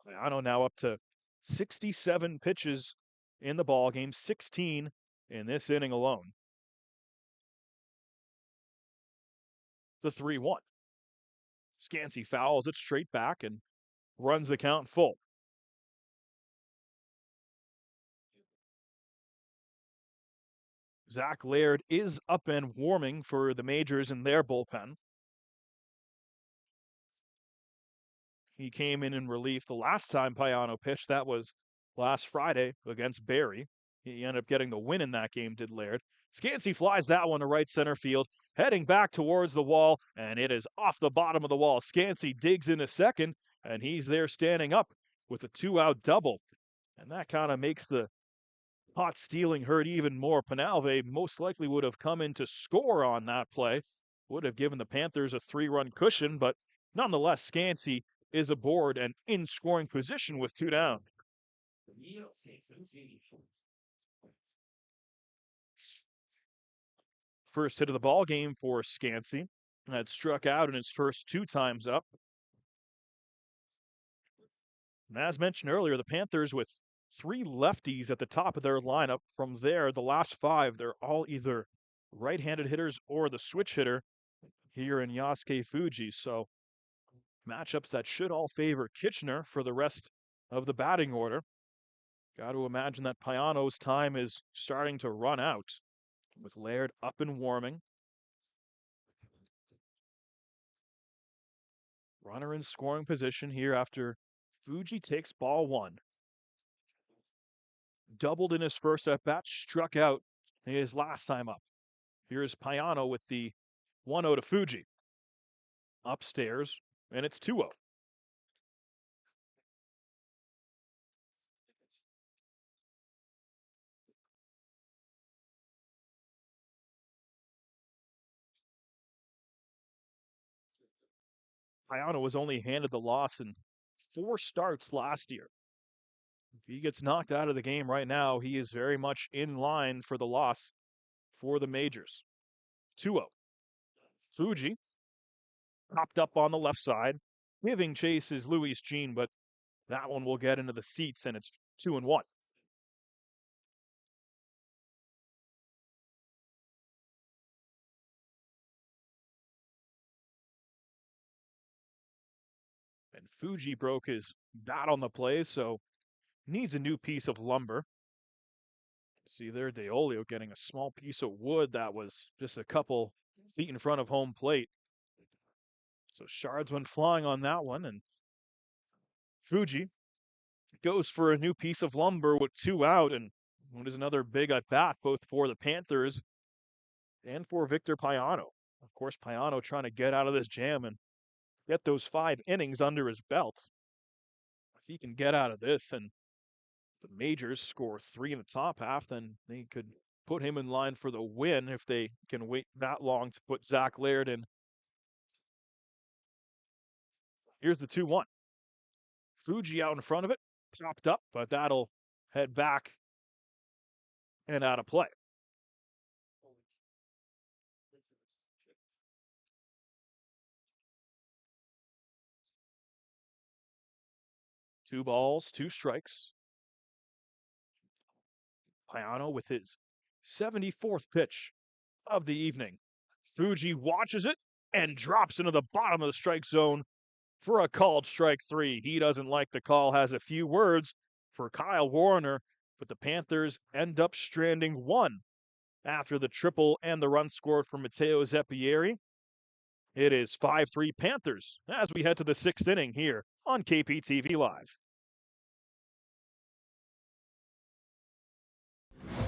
Payano now up to 67 pitches in the ball game, 16 in this inning alone. The 3-1. Scansey fouls it straight back and runs the count full. Zach Laird is up and warming for the Majors in their bullpen. He came in relief the last time Payano pitched. That was last Friday against Barrie. He ended up getting the win in that game, did Laird. Scansey flies that one to right center field, heading back towards the wall, and it is off the bottom of the wall. Scansey digs into second, and he's there standing up with a 2-out double. And that kind of makes the hot stealing hurt even more. Penalve most likely would have come in to score on that play, would have given the Panthers a 3-run cushion, but nonetheless, Scansey is aboard and in scoring position with 2 down. First hit of the ball game for Scansey, and had struck out in his first 2 times up. And as mentioned earlier, the Panthers with 3 lefties at the top of their lineup. From there, the last 5, they're all either right-handed hitters or the switch hitter here in Yasuke Fuji. So matchups that should all favor Kitchener for the rest of the batting order. Got to imagine that Payano's time is starting to run out with Laird up and warming. Runner in scoring position here after Fuji takes ball 1. Doubled in his first at-bat, struck out his last time up. Here's Payano with the 1-0 to Fuji. Upstairs, and it's 2-0. Payano was only handed the loss in 4 starts last year. If he gets knocked out of the game right now, he is very much in line for the loss for the majors. 2-0. Fuji popped up on the left side. Giving chase is Luis Jean, but that one will get into the seats, and it's 2-1. And Fuji broke his bat on the play, so needs a new piece of lumber. See there, Deolio getting a small piece of wood that was just a couple feet in front of home plate. So shards went flying on that one, and Fuji goes for a new piece of lumber with 2 out, and it is another big at bat, both for the Panthers and for Victor Payano. Of course, Payano trying to get out of this jam and get those 5 innings under his belt. If he can get out of this and the majors score 3 in the top half, then they could put him in line for the win if they can wait that long to put Zach Laird in. Here's the 2-1. Fuji out in front of it, popped up, but that'll head back and out of play. Two balls, 2 strikes. Payano with his 74th pitch of the evening. Fuji watches it and drops into the bottom of the strike zone for a called strike 3. He doesn't like the call, has a few words for Kyle Warner, but the Panthers end up stranding 1 after the triple and the run scored from Matteo Zeppieri. It is 5-3 Panthers as we head to the 6th inning here on KPTV Live.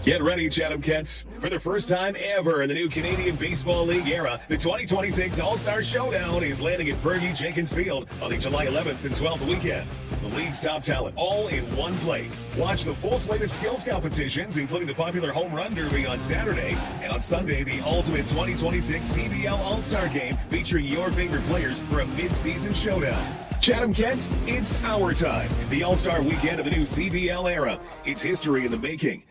Get ready, Chatham Kents. For the first time ever in the new Canadian Baseball League era, the 2026 All-Star Showdown is landing at Fergie Jenkins Field on the July 11th and 12th weekend. The league's top talent all in one place. Watch the full slate of skills competitions, including the popular Home Run Derby on Saturday, and on Sunday, the ultimate 2026 CBL All-Star Game featuring your favorite players for a mid-season showdown. Chatham Kent, it's our time. The All-Star Weekend of the new CBL era. It's history in the making.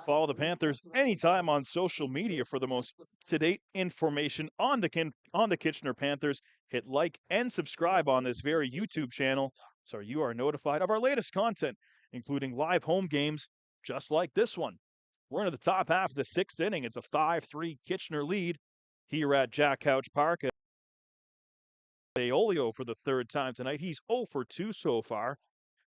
Follow the Panthers anytime on social media for the most up-to-date information on the Kitchener Panthers. Hit like and subscribe on this very YouTube channel so you are notified of our latest content, including live home games just like this one. We're into the top half of the sixth inning. It's a 5-3 Kitchener lead here at Jack Couch Park. Deolio for the third time tonight. He's 0 for 2 so far.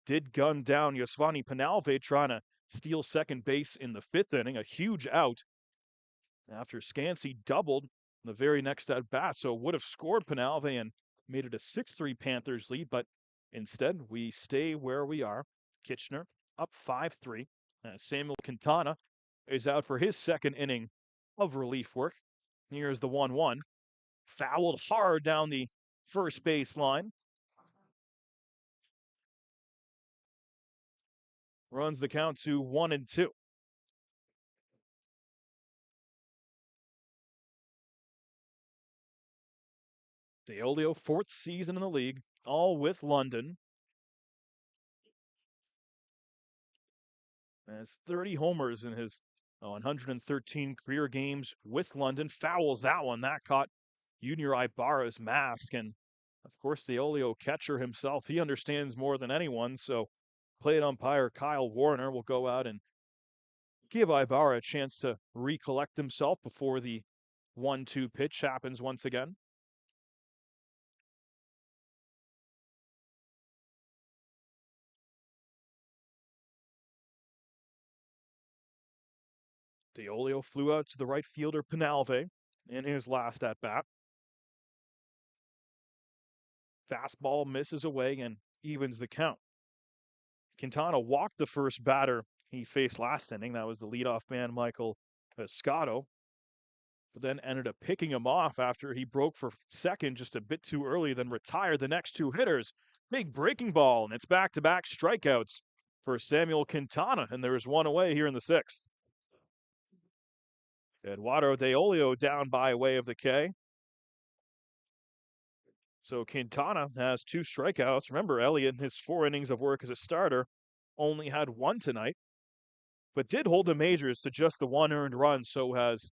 Did gun down Yosvani Penalve trying to steal second base in the fifth inning. A huge out after Scansey doubled the very next at bat. So would have scored Penalve and made it a 6-3 Panthers lead. But instead, we stay where we are. Kitchener up 5-3. Samuel Quintana is out for his second inning of relief work. Here's the 1-1. Fouled hard down the first base line. Runs the count to 1-2. Deolio, fourth season in the league, all with London. Has 30 homers in his 113 career games with London. Fouls that one. That caught Junior Ibarra's mask. And, of course, Deolio catcher himself, he understands more than anyone. So plate umpire Kyle Warner will go out and give Ibarra a chance to recollect himself before the 1-2 pitch happens once again. Deolio flew out to the right fielder Penalve in his last at-bat. Fastball misses away and evens the count. Quintana walked the first batter he faced last inning. That was the leadoff man, Michael Escato. But then ended up picking him off after he broke for second just a bit too early, then retired the next two hitters. Big breaking ball, and it's back-to-back strikeouts for Samuel Quintana, and there is one away here in the sixth. Eduardo Deolio down by way of the K. So Quintana has 2 strikeouts. Remember, Elliott, in his 4 innings of work as a starter, only had 1 tonight, but did hold the majors to just the 1 earned run, so has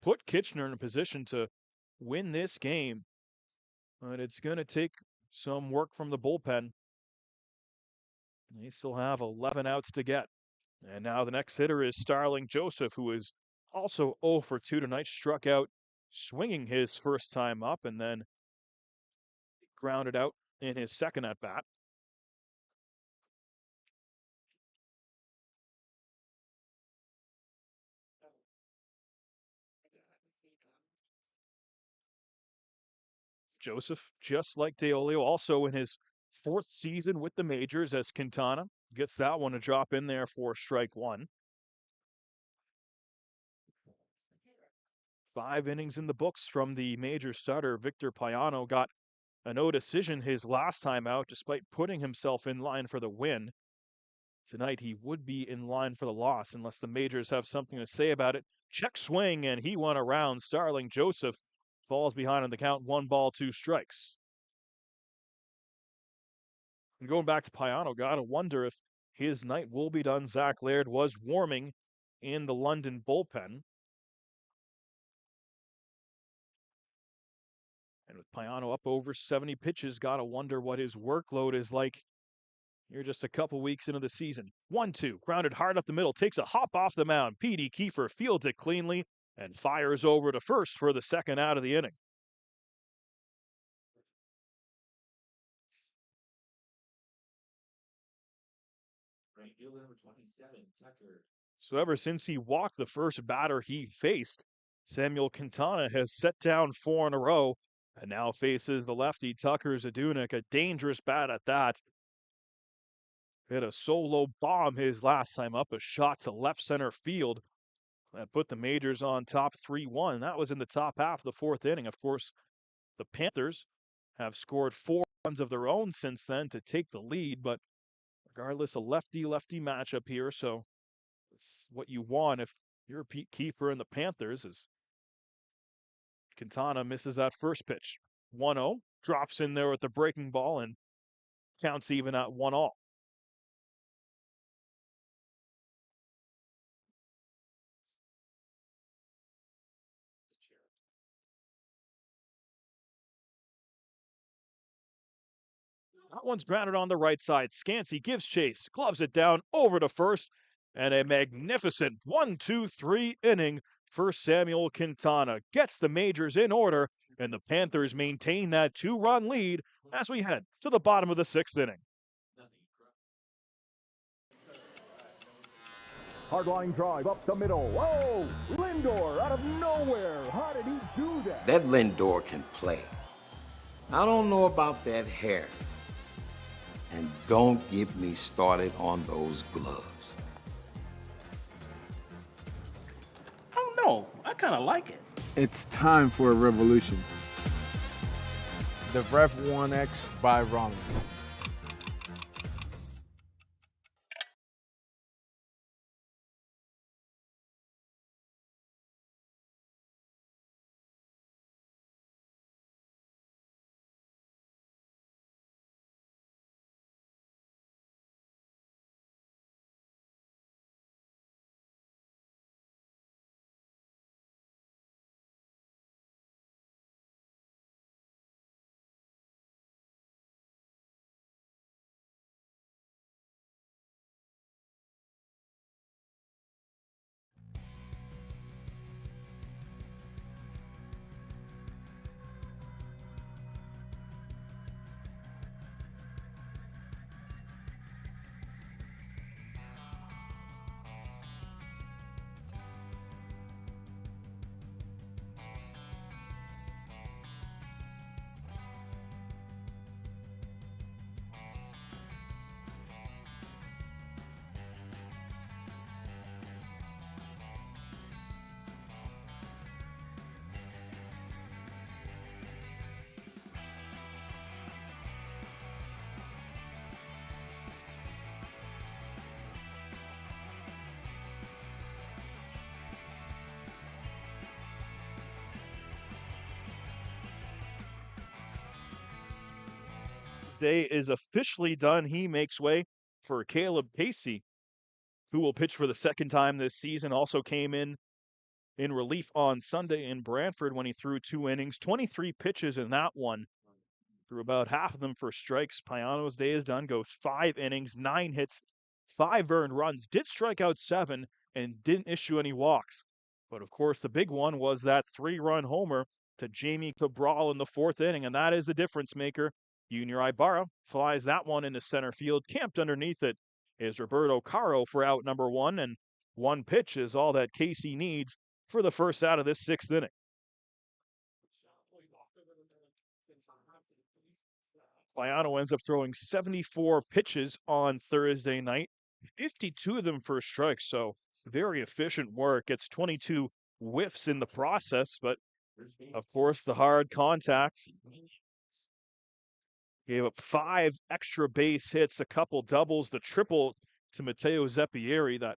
put Kitchener in a position to win this game. But it's going to take some work from the bullpen. They still have 11 outs to get. And now the next hitter is Starling Joseph, who is also 0 for 2 tonight. Struck out swinging his first time up and then grounded out in his second at-bat. Joseph, just like Deolio, also in his 4th season with the majors as Quintana gets that one to drop in there for strike 1. 5 innings in the books from the major starter. Victor Payano got a no decision his last time out despite putting himself in line for the win. Tonight he would be in line for the loss unless the majors have something to say about it. Check swing, and he went around. Starling Joseph falls behind on the count, 1 ball, 2 strikes. And going back to Payano, gotta wonder if his night will be done. Zach Laird was warming in the London bullpen. And with Payano up over 70 pitches, gotta wonder what his workload is like here just a couple weeks into the season. 1-2, grounded hard up the middle, takes a hop off the mound. Pete Kiefer fields it cleanly and fires over to first for the second out of the inning. Number 27, Tucker. So ever since he walked the first batter he faced, Samuel Quintana has set down 4 in a row and now faces the lefty Tucker Zadunik, a dangerous bat at that. Hit a solo bomb his last time up, a shot to left center field that put the majors on top 3-1. That was in the top half of the 4th inning. Of course, the Panthers have scored 4 runs of their own since then to take the lead, but regardless, a lefty-lefty matchup here, so it's what you want if you're Pete Kiefer and the Panthers. As Quintana misses that first pitch. 1-0, drops in there with the breaking ball and counts even at 1-all. That one's grounded on the right side. Scansey gives chase, gloves it down over to first, and a magnificent 1-2-3 inning for Samuel Quintana. Gets the majors in order, and the Panthers maintain that 2-run lead as we head to the bottom of the 6th inning. Hard-line drive up the middle. Whoa! Lindor out of nowhere. How did he do that? That Lindor can play. I don't know about that hair. And don't get me started on those gloves. I don't know. I kind of like it. It's time for a revolution. The Ref 1X by Rollins. Day is officially done. He makes way for Caleb Casey, who will pitch for the second time this season. Also came in relief on Sunday in Brantford when he threw 2 innings, 23 pitches in that one. Threw about half of them for strikes. Payano's day is done. Goes 5 innings, 9 hits, 5 earned runs. Did strike out 7 and didn't issue any walks. But of course, the big one was that 3-run homer to Jamie Cabral in the 4th inning, and that is the difference maker. Junior Ibarra flies that one into center field. Camped underneath it is Roberto Caro for out number 1, and 1 pitch is all that Casey needs for the first out of this 6th inning. Payano ends up throwing 74 pitches on Thursday night, 52 of them for strikes, so very efficient work. Gets 22 whiffs in the process, but of course the hard contact. Gave up 5 extra base hits, a couple doubles, the triple to Mateo Zeppieri that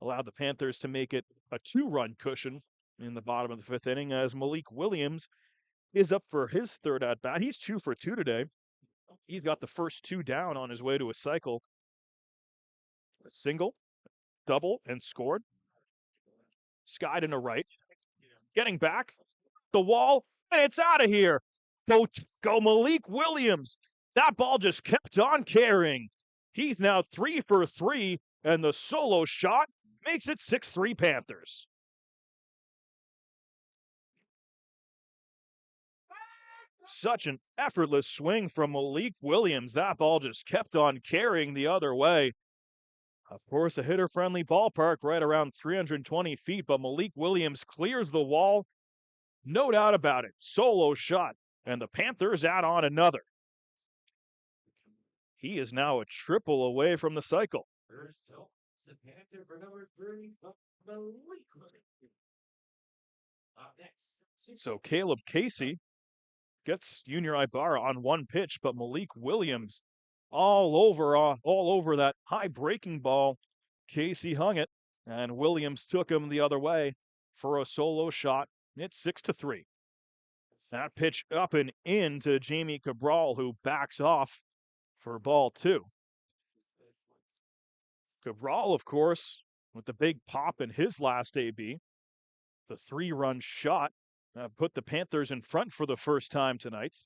allowed the Panthers to make it a 2-run cushion in the bottom of the 5th inning as Malik Williams is up for his 3rd at-bat. He's 2 for 2 today. He's got the first 2 down on his way to a cycle. A single, double, and scored. Skied into right. Getting back. The wall, and it's out of here. Go Malik Williams. That ball just kept on carrying. He's now 3 for 3, and the solo shot makes it 6-3 Panthers. Such an effortless swing from Malik Williams. That ball just kept on carrying the other way. Of course, a hitter-friendly ballpark right around 320 feet, but Malik Williams clears the wall. No doubt about it. Solo shot, and the Panthers add on another. He is now a triple away from the cycle. So Caleb Casey gets Junior Ibarra on 1 pitch, but Malik Williams all over that high breaking ball. Casey hung it, and Williams took him the other way for a solo shot. It's 6-3. That pitch up and in to Jamie Cabral, who backs off for ball 2. Cabral, of course, with the big pop in his last AB. The 3-run shot put the Panthers in front for the first time tonight.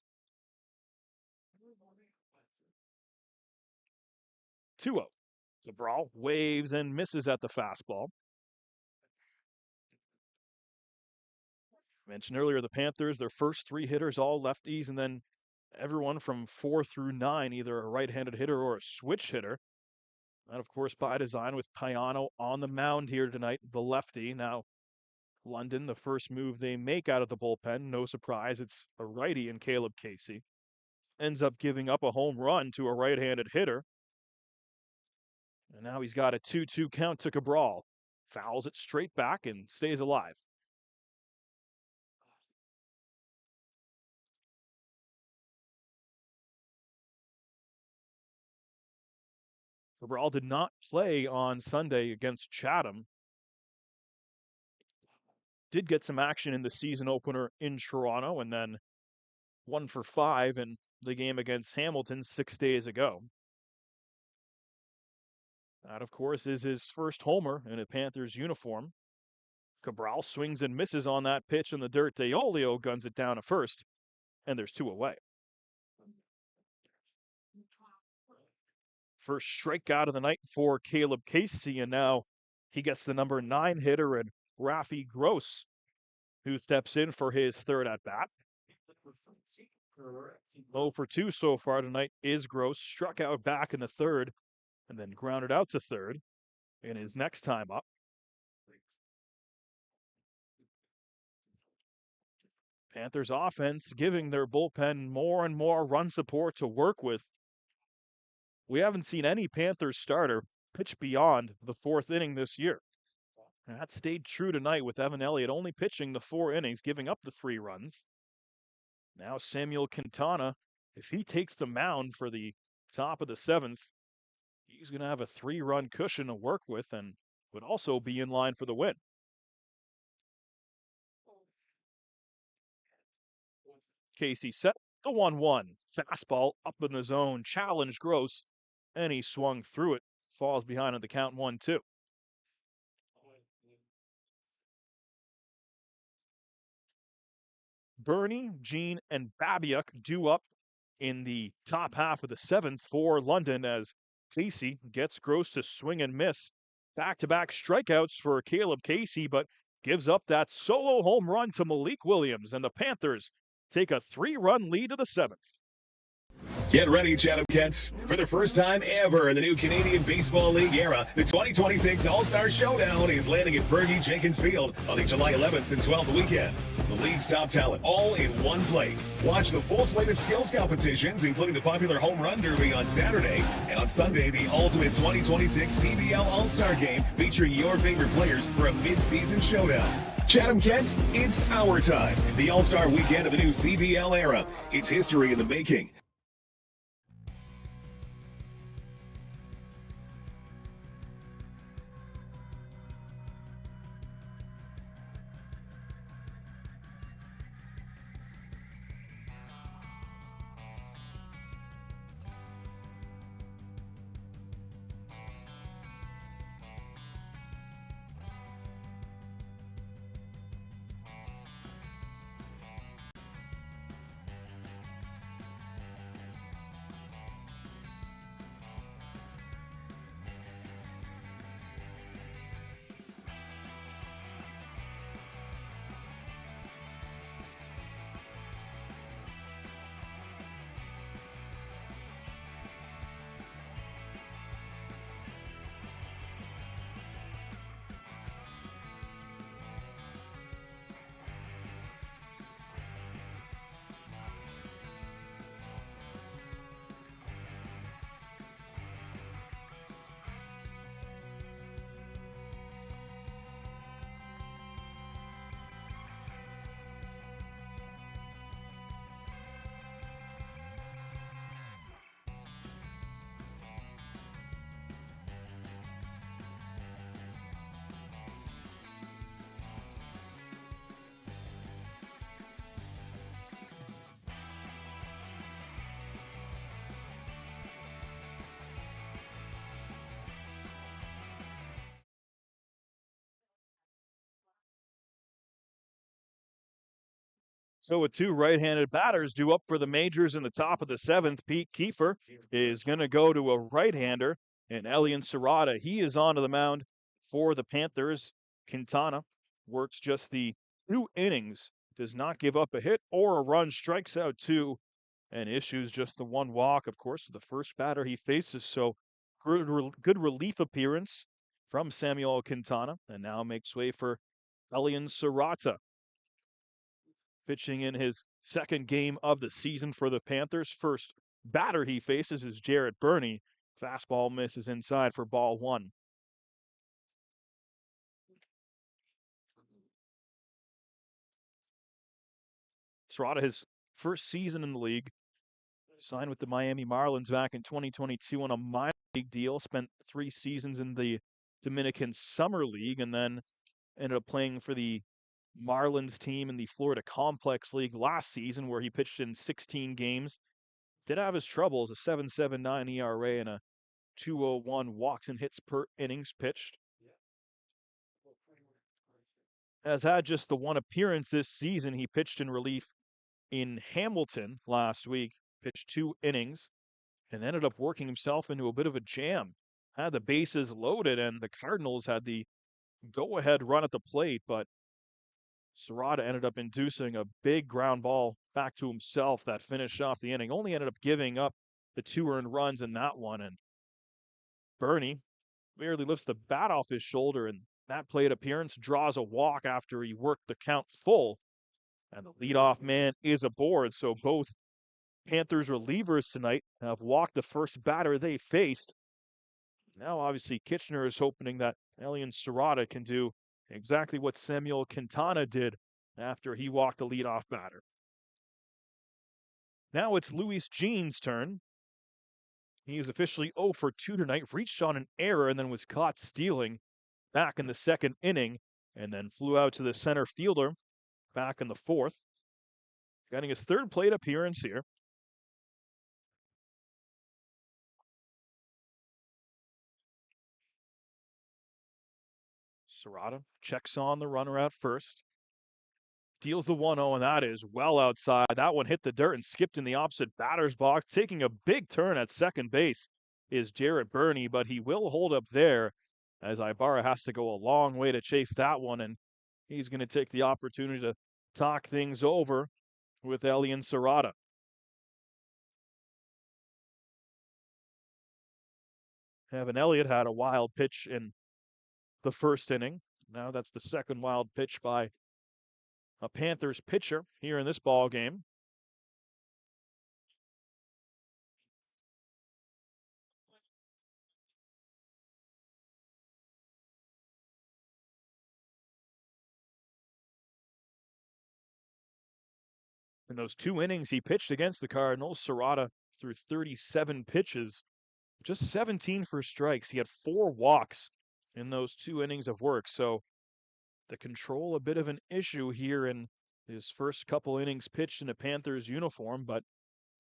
2-0. Cabral waves and misses at the fastball. Mentioned earlier, the Panthers, their first 3 hitters all lefties, and then everyone from 4 through 9, either a right-handed hitter or a switch hitter. That, of course, by design with Payano on the mound here tonight, the lefty. Now, London, the first move they make out of the bullpen, no surprise, it's a righty in Caleb Casey. Ends up giving up a home run to a right-handed hitter. And now he's got a 2-2 count to Cabral. Fouls it straight back and stays alive. Cabral did not play on Sunday against Chatham. Did get some action in the season opener in Toronto, and then 1 for 5 in the game against Hamilton 6 days ago. That, of course, is his first homer in a Panthers uniform. Cabral swings and misses on that pitch in the dirt. Deolio guns it down to first, and there's 2 away. First strikeout of the night for Caleb Casey, and now he gets the number 9 hitter and Rafi Gross, who steps in for his third at-bat. 0 for 2 so far tonight is Gross. Struck out back in the third and then grounded out to third in his next time up. Panthers offense giving their bullpen more and more run support to work with. We haven't seen any Panthers starter pitch beyond the 4th inning this year. And that stayed true tonight with Evan Elliott only pitching the 4 innings, giving up the 3 runs. Now Samuel Quintana, if he takes the mound for the top of the 7th, he's going to have a 3-run cushion to work with and would also be in line for the win. Casey set the 1-1. Fastball up in the zone, challenged Gross, and he swung through it. Falls behind on the count 1-2. Bernie, Jean, and Babiuk due up in the top half of the 7th for London as Casey gets Gross to swing and miss. Back-to-back strikeouts for Caleb Casey, but gives up that solo home run to Malik Williams, and the Panthers take a 3-run lead to the 7th. Get ready, Chatham Kents. For the first time ever in the new Canadian Baseball League era, the 2026 All-Star Showdown is landing at Fergie Jenkins Field on the July 11th and 12th weekend. The league's top talent all in one place. Watch the full slate of skills competitions, including the popular Home Run Derby on Saturday, and on Sunday, the ultimate 2026 CBL All-Star Game featuring your favorite players for a mid-season showdown. Chatham Kent, it's our time. The All-Star Weekend of the new CBL era. It's history in the making. So with 2 right-handed batters due up for the majors in the top of the 7th, Pete Kiefer is going to go to a right-hander And Elian Serrata, he is onto the mound for the Panthers. Quintana works just the 2 innings, does not give up a hit or a run, strikes out 2, and issues just the 1 walk, of course, the first batter he faces. So good relief appearance from Samuel Quintana, and now makes way for Elian Serrata. Pitching in his second game of the season for the Panthers. First batter he faces is Jarrett Burney. Fastball misses inside for ball 1. Serrata, his first season in the league, signed with the Miami Marlins back in 2022 on a minor league deal, spent 3 seasons in the Dominican Summer League, and then ended up playing for the Marlins team in the Florida Complex League last season, where he pitched in 16 games. Did have his troubles, a 7.79 ERA and a 2.01 walks and hits per innings pitched. Has had just the 1 appearance this season. He pitched in relief in Hamilton last week, pitched 2 innings, and ended up working himself into a bit of a jam. Had the bases loaded, and the Cardinals had the go-ahead run at the plate, but Serrata ended up inducing a big ground ball back to himself that finished off the inning. Only ended up giving up the 2 earned runs in that one, and Burney barely lifts the bat off his shoulder, and that plate appearance draws a walk after he worked the count full, and the leadoff man is aboard. So both Panthers relievers tonight have walked the first batter they faced. Now, obviously, Kitchener is hoping that Elian Serrata can do exactly what Samuel Quintana did after he walked the leadoff batter. Now it's Luis Jean's turn. He is officially 0 for 2 tonight, reached on an error and then was caught stealing back in the second inning, and then flew out to the center fielder back in the 4th. Getting his 3rd plate appearance here. Serrata checks on the runner at first. Deals the 1-0, and that is well outside. That one hit the dirt and skipped in the opposite batter's box. Taking a big turn at second base is Jarrett Burney, but he will hold up there as Ibarra has to go a long way to chase that one, and he's going to take the opportunity to talk things over with Elian Serrata. Evan Elliott had a wild pitch in the first inning. Now that's the second wild pitch by a Panthers pitcher here in this ball game. In those 2 innings he pitched against the Cardinals, Serrata threw 37 pitches, just 17 for strikes. He had 4 walks in those 2 innings of work. So the control a bit of an issue here in his first couple innings pitched in a Panthers uniform, but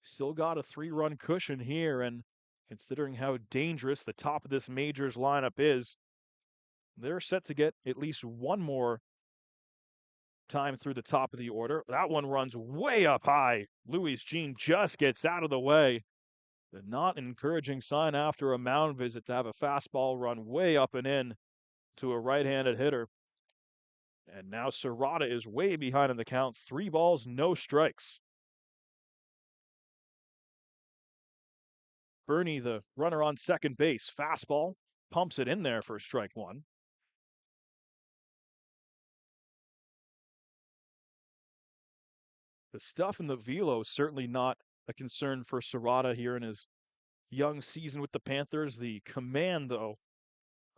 still got a 3-run cushion here. And considering how dangerous the top of this majors lineup is, they're set to get at least 1 more time through the top of the order. That one runs way up high. Luis Jean just gets out of the way. The not encouraging sign after a mound visit to have a fastball run way up and in to a right-handed hitter. And now Serrata is way behind in the count. 3 balls, no strikes. Burney, the runner on second base, fastball, pumps it in there for strike 1. The stuff in the velo is certainly not a concern for Serrata here in his young season with the Panthers. The command, though,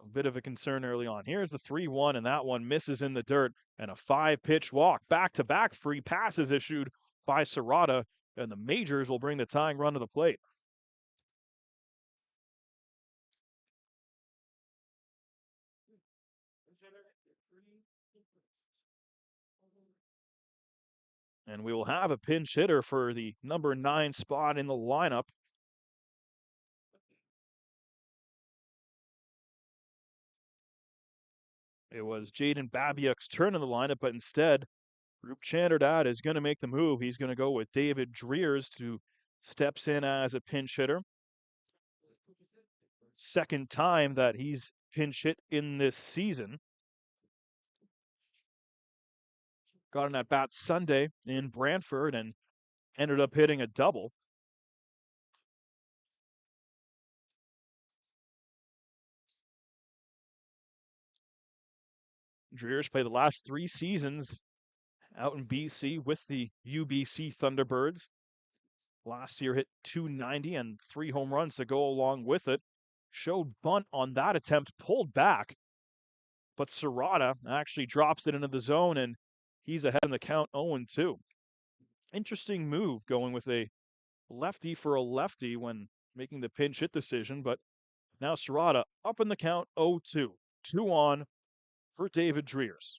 a bit of a concern early on. Here's the 3-1, and that one misses in the dirt. And a 5-pitch walk. Back-to-back free passes issued by Serrata, and the majors will bring the tying run to the plate. And we will have a pinch hitter for the number 9 spot in the lineup. It was Jaden Babiak's turn in the lineup, but instead, Roop Chanderdad is going to make the move. He's going to go with David Dreers, who steps in as a pinch hitter. second time that he's pinch hit in this season. Got an at-bat Sunday in Brantford and ended up hitting a double. Dreer's played the last 3 seasons out in BC with the UBC Thunderbirds. Last year hit .290 and 3 home runs to go along with it. Showed bunt on that attempt, pulled back, but Serrata actually drops it into the zone and he's ahead in the count 0-2. Interesting move going with a lefty for a lefty when making the pinch hit decision, but now Serrata up in the count 0-2. 2 on for David Dreers.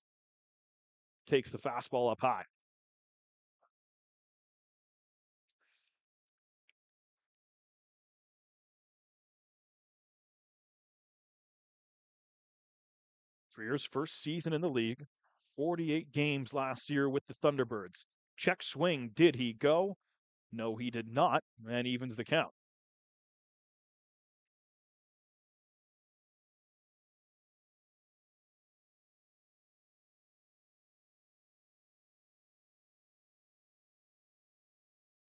Takes the fastball up high. Dreer's first season in the league, 48 games last year with the Thunderbirds. Check swing, did he go? No, he did not, and evens the count.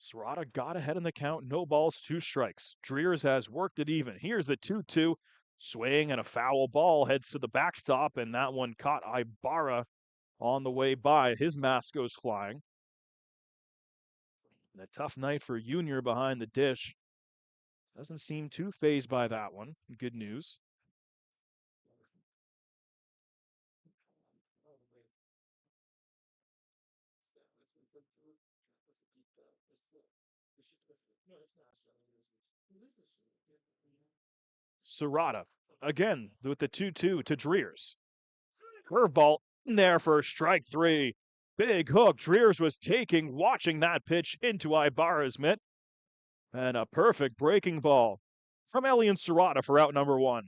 Serrata got ahead in the count, no balls, 2 strikes. Dreers has worked it even. Here's the 2-2. Swing and a foul ball heads to the backstop, and that one caught Ibarra on the way by. His mask goes flying. And a tough night for Junior behind the dish. Doesn't seem too fazed by that one. Good news. Serrata again with the 2-2 to Dreers. Curveball in there for strike 3. Big hook. Dreers was watching that pitch into Ibarra's mitt. And a perfect breaking ball from Elian Serrata for out number 1.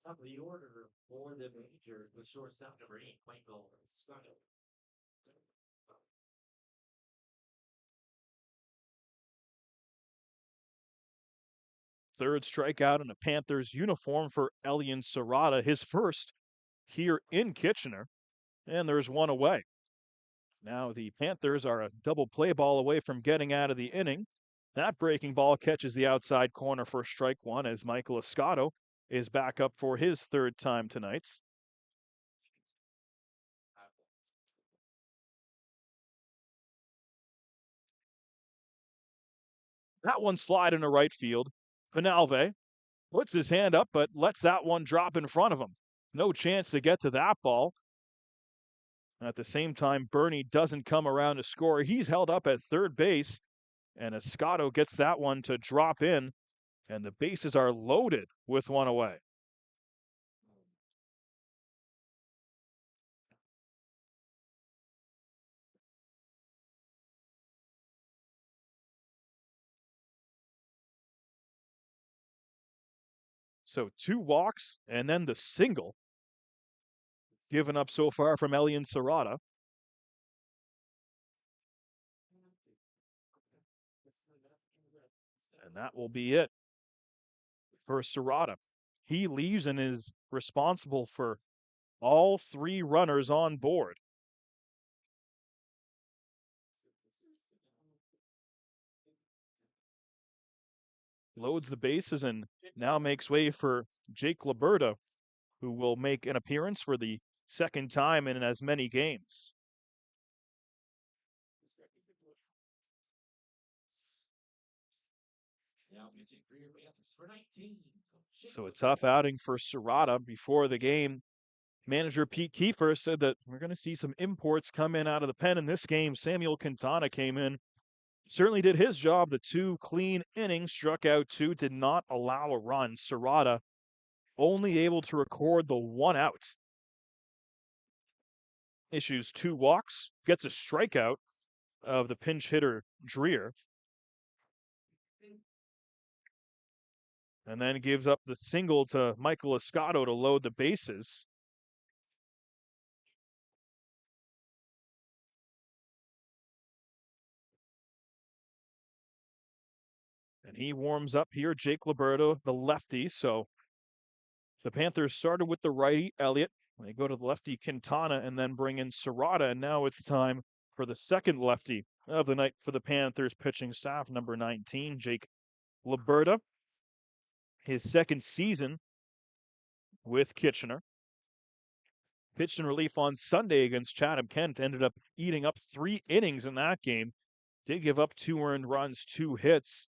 Top of the order for the major with shortstop number 8, Michael Scott. Third strikeout in a Panthers uniform for Elian Serrata, his first here in Kitchener, and there's 1 away. Now the Panthers are a double play ball away from getting out of the inning. That breaking ball catches the outside corner for strike 1 as Michael Escato is back up for his 3rd time tonight. That one's flied into right field. Penalve puts his hand up, but lets that one drop in front of him. No chance to get to that ball. At the same time, Bernie doesn't come around to score. He's held up at third base, and Escato gets that one to drop in, and the bases are loaded with 1 away. So 2 walks, and then the single given up so far from Elian Serrata. And that will be it for Serrata. He leaves and is responsible for all 3 runners on board. Loads the bases and now makes way for Jake Liberta, who will make an appearance for the 2nd time in as many games. So a tough outing for Serrata before the game. Manager Pete Kiefer said that we're going to see some imports come in out of the pen in this game. Samuel Quintana came in, certainly did his job. The 2 clean innings, struck out 2, did not allow a run. Serrata only able to record the 1 out. Issues 2 walks, gets a strikeout of the pinch hitter Dreer, and then gives up the single to Michael Escato to load the bases. And And he warms up here, Jake Liberto, the lefty. So the Panthers started with the righty, Elliott. They go to the lefty, Quintana, and then bring in Serrata. And now it's time for the second lefty of the night for the Panthers pitching staff, number 19, Jake Liberto. His second season with Kitchener. Pitched in relief on Sunday against Chatham-Kent. Ended up eating up 3 innings in that game. Did give up 2 earned runs, 2 hits.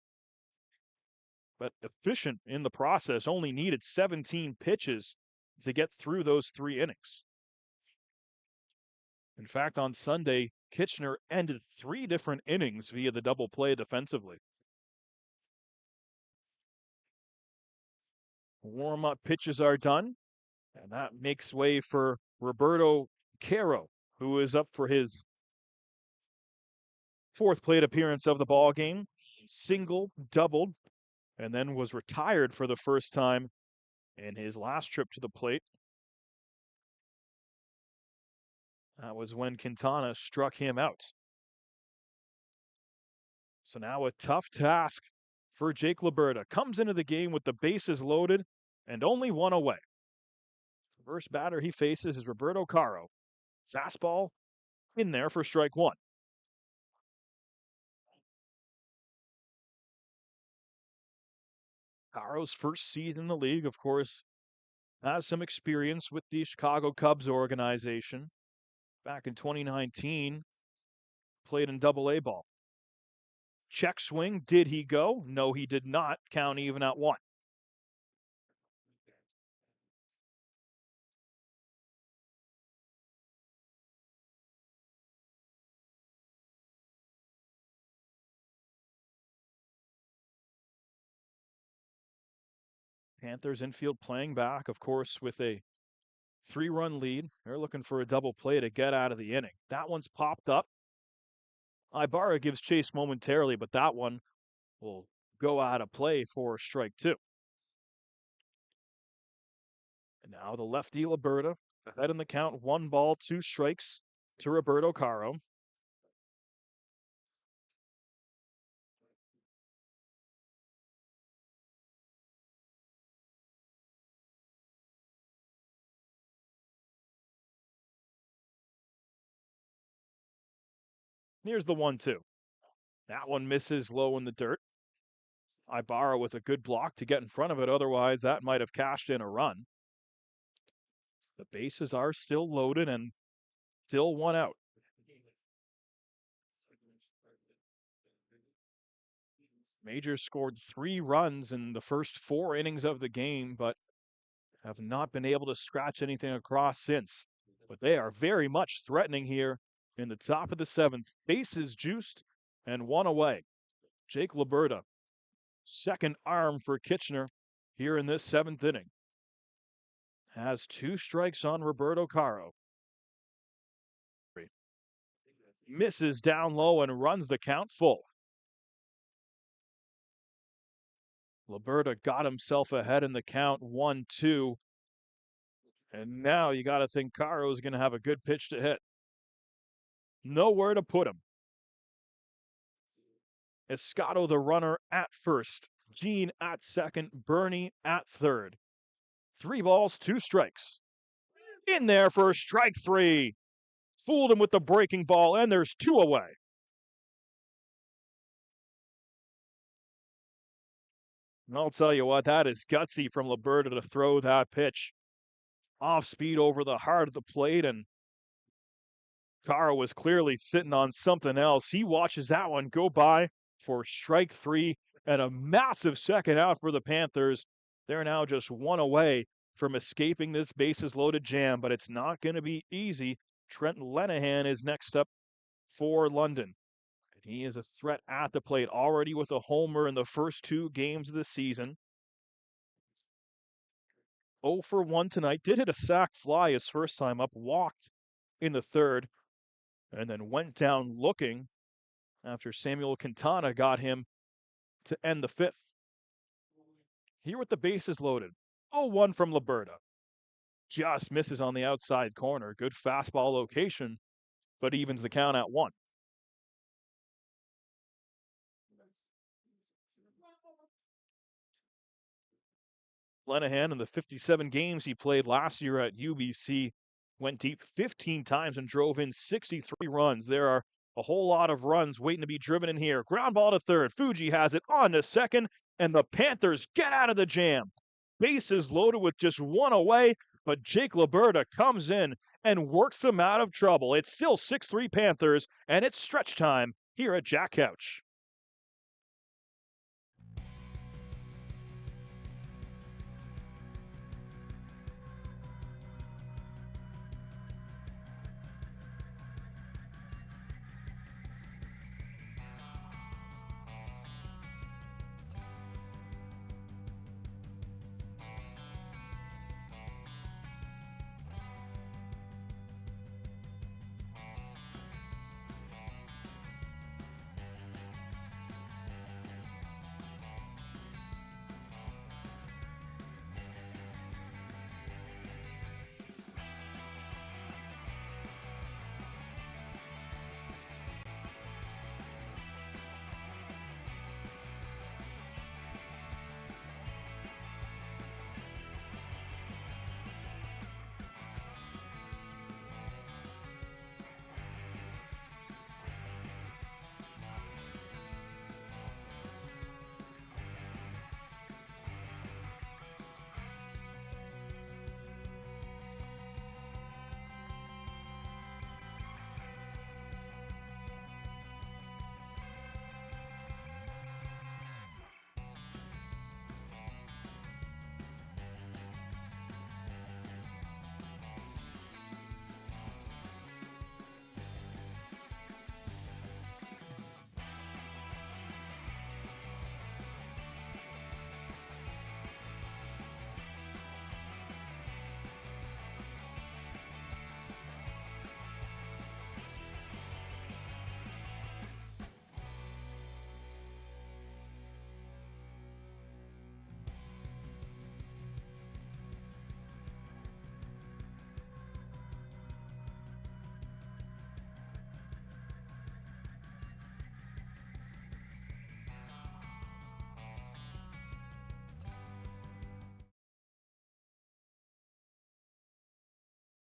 But efficient in the process. Only needed 17 pitches to get through those 3 innings. In fact, on Sunday, Kitchener ended 3 different innings via the double play defensively. Warm-up pitches are done, and that makes way for Roberto Caro, who is up for his 4th plate appearance of the ball game. Single, doubled, and then was retired for the first time in his last trip to the plate. That was when Quintana struck him out. So now a tough task for Jake Liberto. Comes into the game with the bases loaded and only 1 away. First batter he faces is Roberto Caro. Fastball in there for strike 1. Caro's first season in the league, of course, has some experience with the Chicago Cubs organization. Back in 2019, played in Double-A ball. Check swing, did he go? No, he did not. Count even at 1. Panthers infield playing back, of course, with a 3-run lead. They're looking for a double play to get out of the inning. That one's popped up. Ibarra gives chase momentarily, but that one will go out of play for strike 2. And now the lefty Liberto ahead in the count. 1 ball, 2 strikes to Roberto Caro. Here's the 1-2. That one misses low in the dirt. Ibarra with a good block to get in front of it. Otherwise, that might have cashed in a run. The bases are still loaded and still 1 out. Majors scored 3 runs in the first 4 innings of the game, but have not been able to scratch anything across since. But they are very much threatening here in the top of the 7th. Bases juiced and 1 away. Jake Liberto, second arm for Kitchener here in this 7th inning. Has 2 strikes on Roberto Caro. Misses down low and runs the count full. Liberto got himself ahead in the count, 1-2. And now you got to think Caro is going to have a good pitch to hit. Nowhere to put him. Escato, the runner, at first. Gene at second. Bernie at third. 3 balls, 2 strikes. In there for strike 3. Fooled him with the breaking ball, and there's 2 away. And I'll tell you what, that is gutsy from Liberto to throw that pitch. Off speed over the heart of the plate, and Caro was clearly sitting on something else. He watches that one go by for strike 3 and a massive second out for the Panthers. They're now just 1 away from escaping this bases loaded jam, but it's not going to be easy. Trent Lenahan is next up for London. And he is a threat at the plate, already with a homer in the first 2 games of the season. 0 for 1 tonight. Did hit a sac fly his first time up, walked in the 3rd, and then went down looking after Samuel Quintana got him to end the 5th. Here with the bases loaded. 0-1 from Liberto. Just misses on the outside corner. Good fastball location, but evens the count at 1. Lenahan, in the 57 games he played last year at UBC, went deep 15 times and drove in 63 runs. There are a whole lot of runs waiting to be driven in here. Ground ball to third. Fuji has it on to second, and the Panthers get out of the jam. Bases loaded with just one away, but Jake Liberta comes in and works them out of trouble. It's still 6-3 Panthers, and it's stretch time here at Jack Couch.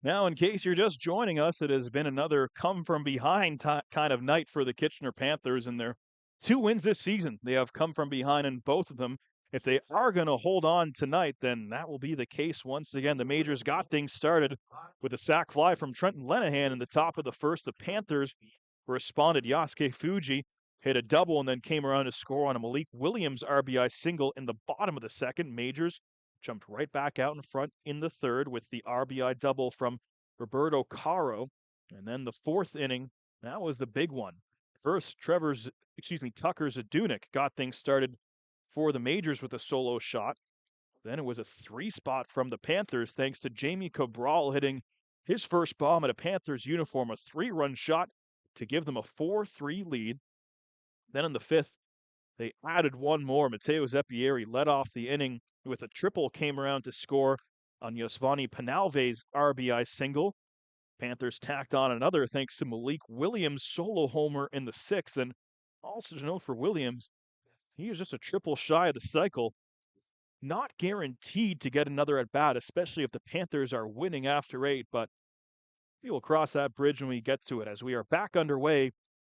Now, in case you're just joining us, it has been another come-from-behind kind of night for the Kitchener Panthers in their 2 wins this season. They have come from behind in both of them. If they are going to hold on tonight, then that will be the case once again. The Majors got things started with a sac fly from Trenton Lenahan in the top of the first. The Panthers responded. Yasuke Fuji hit a double and then came around to score on a Malik Williams RBI single in the bottom of the second. Majors jumped right back out in front in the third with the RBI double from Roberto Caro. And then the fourth inning, that was the big one. First, Tucker Zadunik got things started for the Majors with a solo shot. Then it was a 3-spot from the Panthers thanks to Jamie Cabral hitting his first bomb at a Panthers uniform, a 3-run shot to give them a 4-3 lead. Then in the fifth, they added one more. Matteo Zeppieri led off the inning with a triple, came around to score on Yosvani Penalve's RBI single. Panthers tacked on another thanks to Malik Williams' solo homer in the sixth. And also to note for Williams, he is just a triple shy of the cycle. Not guaranteed to get another at bat, especially if the Panthers are winning after 8, but we will cross that bridge when we get to it as we are back underway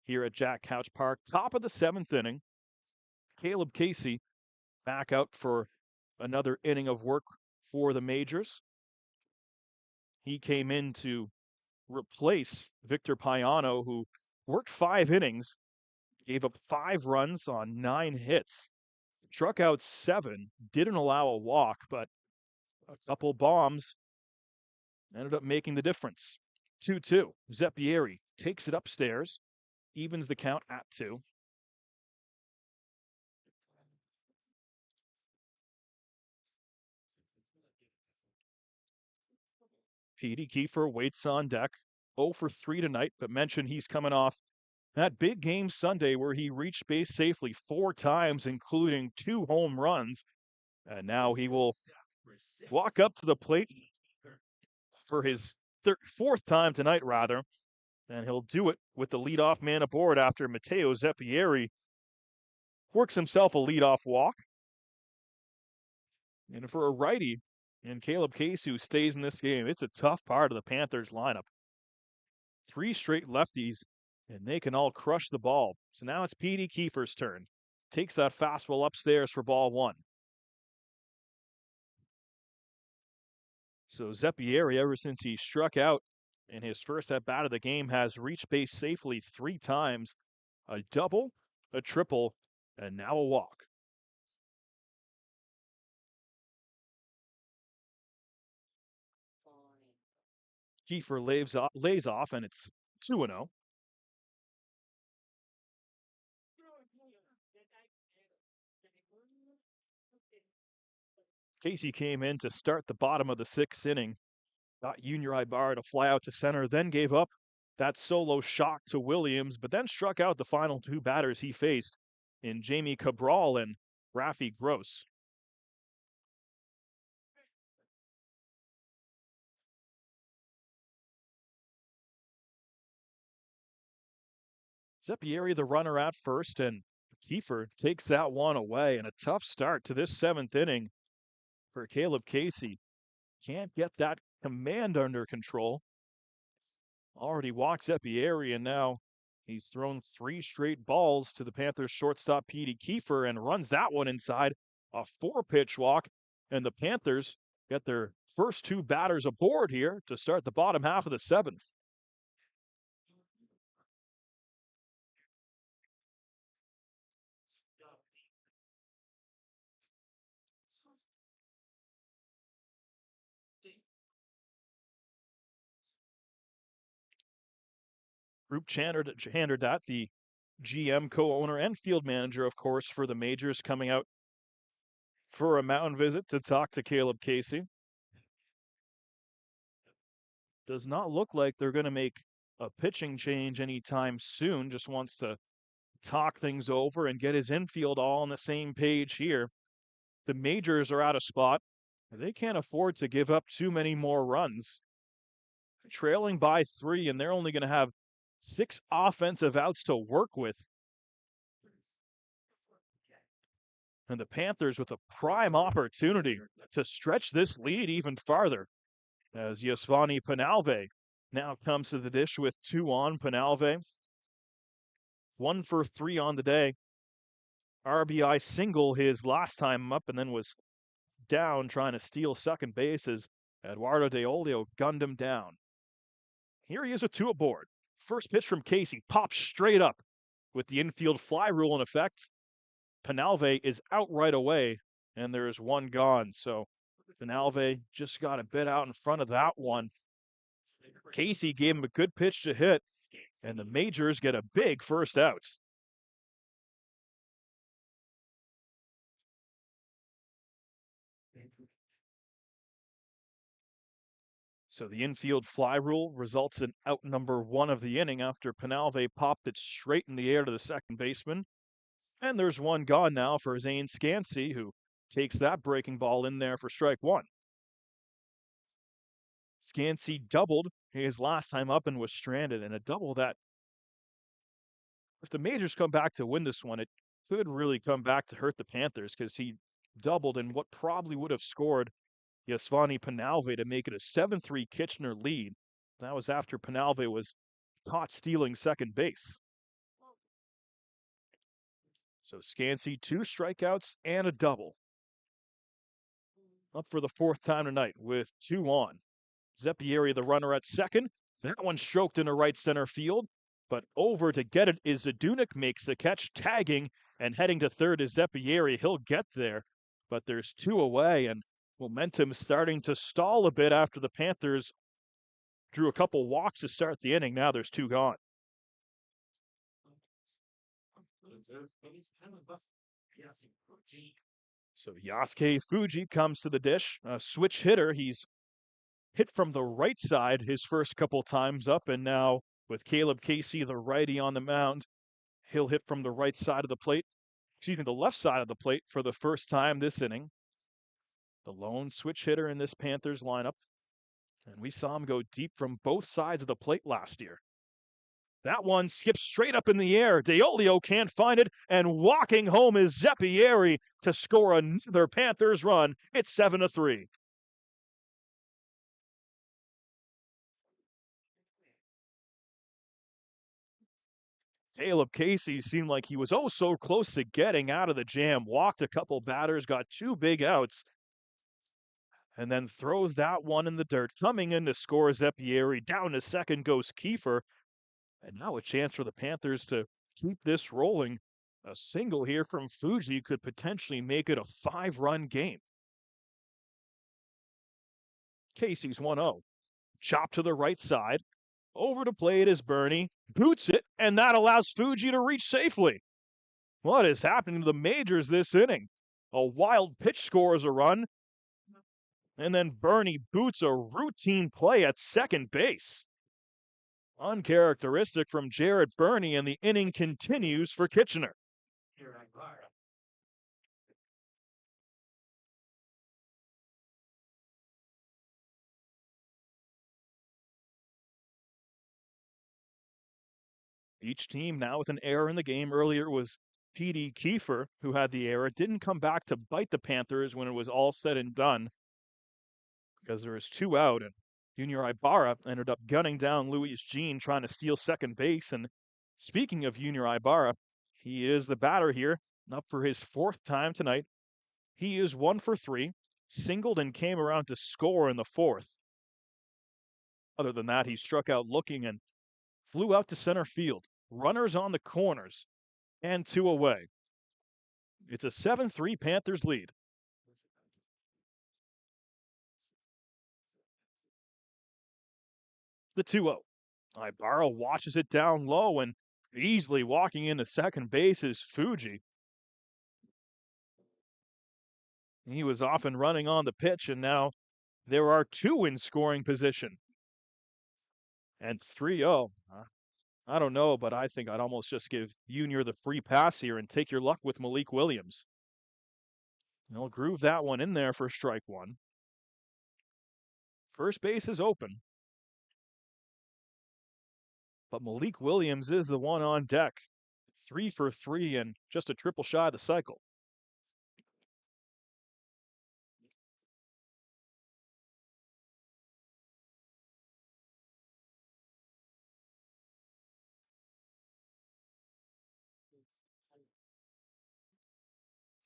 here at Jack Couch Park. Top of the 7th inning. Caleb Casey back out for another inning of work for the Majors. He came in to replace Victor Payano, who worked 5 innings, gave up 5 runs on 9 hits, struck out 7, didn't allow a walk, but a couple bombs ended up making the difference. 2-2. Zeppieri takes it upstairs, evens the count at 2. Pete Kiefer waits on deck. 0 for 3 tonight, but mentioned he's coming off that big game Sunday where he reached base safely 4 times, including 2 home runs. And now he will walk up to the plate for his 4th time tonight, rather. And he'll do it with the leadoff man aboard after Matteo Zeppieri works himself a leadoff walk. And for a righty, and Caleb Case, who stays in this game, it's a tough part of the Panthers lineup. 3 straight lefties, and they can all crush the ball. So now it's Pete Kiefer's turn. Takes that fastball upstairs for ball 1. So Zeppieri, ever since he struck out in his first at bat of the game, has reached base safely 3 times. A double, a triple, and now a walk. Kiefer lays off, and it's 2-0. Casey came in to start the bottom of the 6th inning. Got Junior Ibarra to fly out to center, then gave up that solo shot to Williams, but then struck out the final 2 batters he faced in Jamie Cabral and Rafi Gross. Zeppieri the runner at first, and Kiefer takes that one away, and a tough start to this 7th inning for Caleb Casey. Can't get that command under control. Already walked Zeppieri, and now he's thrown 3 straight balls to the Panthers shortstop Pete Kiefer and runs that one inside. A 4-pitch walk, and the Panthers get their first 2 batters aboard here to start the bottom half of the 7th. Group Chanderdat, the GM, co-owner, and field manager, of course, for the Majors, coming out for a mountain visit to talk to Caleb Casey. Does not look like they're going to make a pitching change anytime soon. Just wants to talk things over and get his infield all on the same page here. The Majors are out of spot. They can't afford to give up too many more runs. Trailing by 3, and they're only going to have 6 offensive outs to work with. And the Panthers with a prime opportunity to stretch this lead even farther, as Yosvani Penalve now comes to the dish with 2 on. Penalve 1 for 3 on the day. RBI single his last time up, and then was down trying to steal second base as Eduardo De Olio gunned him down. Here he is with 2 aboard. First pitch from Casey pops straight up with the infield fly rule in effect. Penalve is out right away, and there is 1 gone. So Penalve just got a bit out in front of that one. Casey gave him a good pitch to hit, and the Majors get a big first out. So the infield fly rule results in out number 1 of the inning after Penalve popped it straight in the air to the second baseman. And there's 1 gone now for Zane Scansey, who takes that breaking ball in there for strike 1. Scansey doubled his last time up and was stranded, and a double that, if the Majors come back to win this one, it could really come back to hurt the Panthers, because he doubled in what probably would have scored Yosvani Penalve to make it a 7-3 Kitchener lead. That was after Penalve was caught stealing second base. So Scansey, 2 strikeouts and a double. Up for the 4th time tonight with 2 on. Zeppieri, the runner at second. That one stroked into right center field, but over to get it is Zadunik, makes the catch, tagging, and heading to third is Zeppieri. He'll get there, but there's 2 away, and momentum starting to stall a bit after the Panthers drew a couple walks to start the inning. Now there's 2 gone. So Yasuke Fuji comes to the dish, a switch hitter. He's hit from the right side his first couple times up, and now with Caleb Casey, the righty, on the mound, he'll hit from the right side of the plate, the left side of the plate for the first time this inning. The lone switch hitter in this Panthers lineup, and we saw him go deep from both sides of the plate last year. That one skips straight up in the air. Deolio can't find it, and walking home is Zeppieri to score another Panthers run. It's 7-3. Caleb Casey seemed like he was oh so close to getting out of the jam, walked a couple batters, got 2 big outs, and then throws that one in the dirt. Coming in to score Zeppieri. Down to second goes Kiefer. And now a chance for the Panthers to keep this rolling. A single here from Fuji could potentially make it a 5-run game. Casey's 1-0. Chop to the right side. Over to plate is Bernie. Boots it, and that allows Fuji to reach safely. What is happening to the majors this inning? A wild pitch scores a run. And then Bernie boots a routine play at second base. Uncharacteristic from Jared Bernie, and the inning continues for Kitchener. Each team now with an error in the game. Earlier it was Pete Kiefer who had the error. It didn't come back to bite the Panthers when it was all said and done, because there was 2 out, and Junior Ibarra ended up gunning down Luis Jean trying to steal second base. And speaking of Junior Ibarra, he is the batter here, up for his 4th time tonight. He is 1 for 3, singled and came around to score in the 4th. Other than that, he struck out looking and flew out to center field. Runners on the corners, and 2 away. It's a 7-3 Panthers lead. The 2-0. Ibarra watches it down low, and easily walking into second base is Fuji. He was off and running on the pitch, and now there are 2 in scoring position. And 3-0. I don't know, but I think I'd almost just give Junior the free pass here and take your luck with Malik Williams. They'll groove that one in there for strike 1. First base is open. But Malik Williams is the one on deck. 3 for 3 and just a triple shy of the cycle.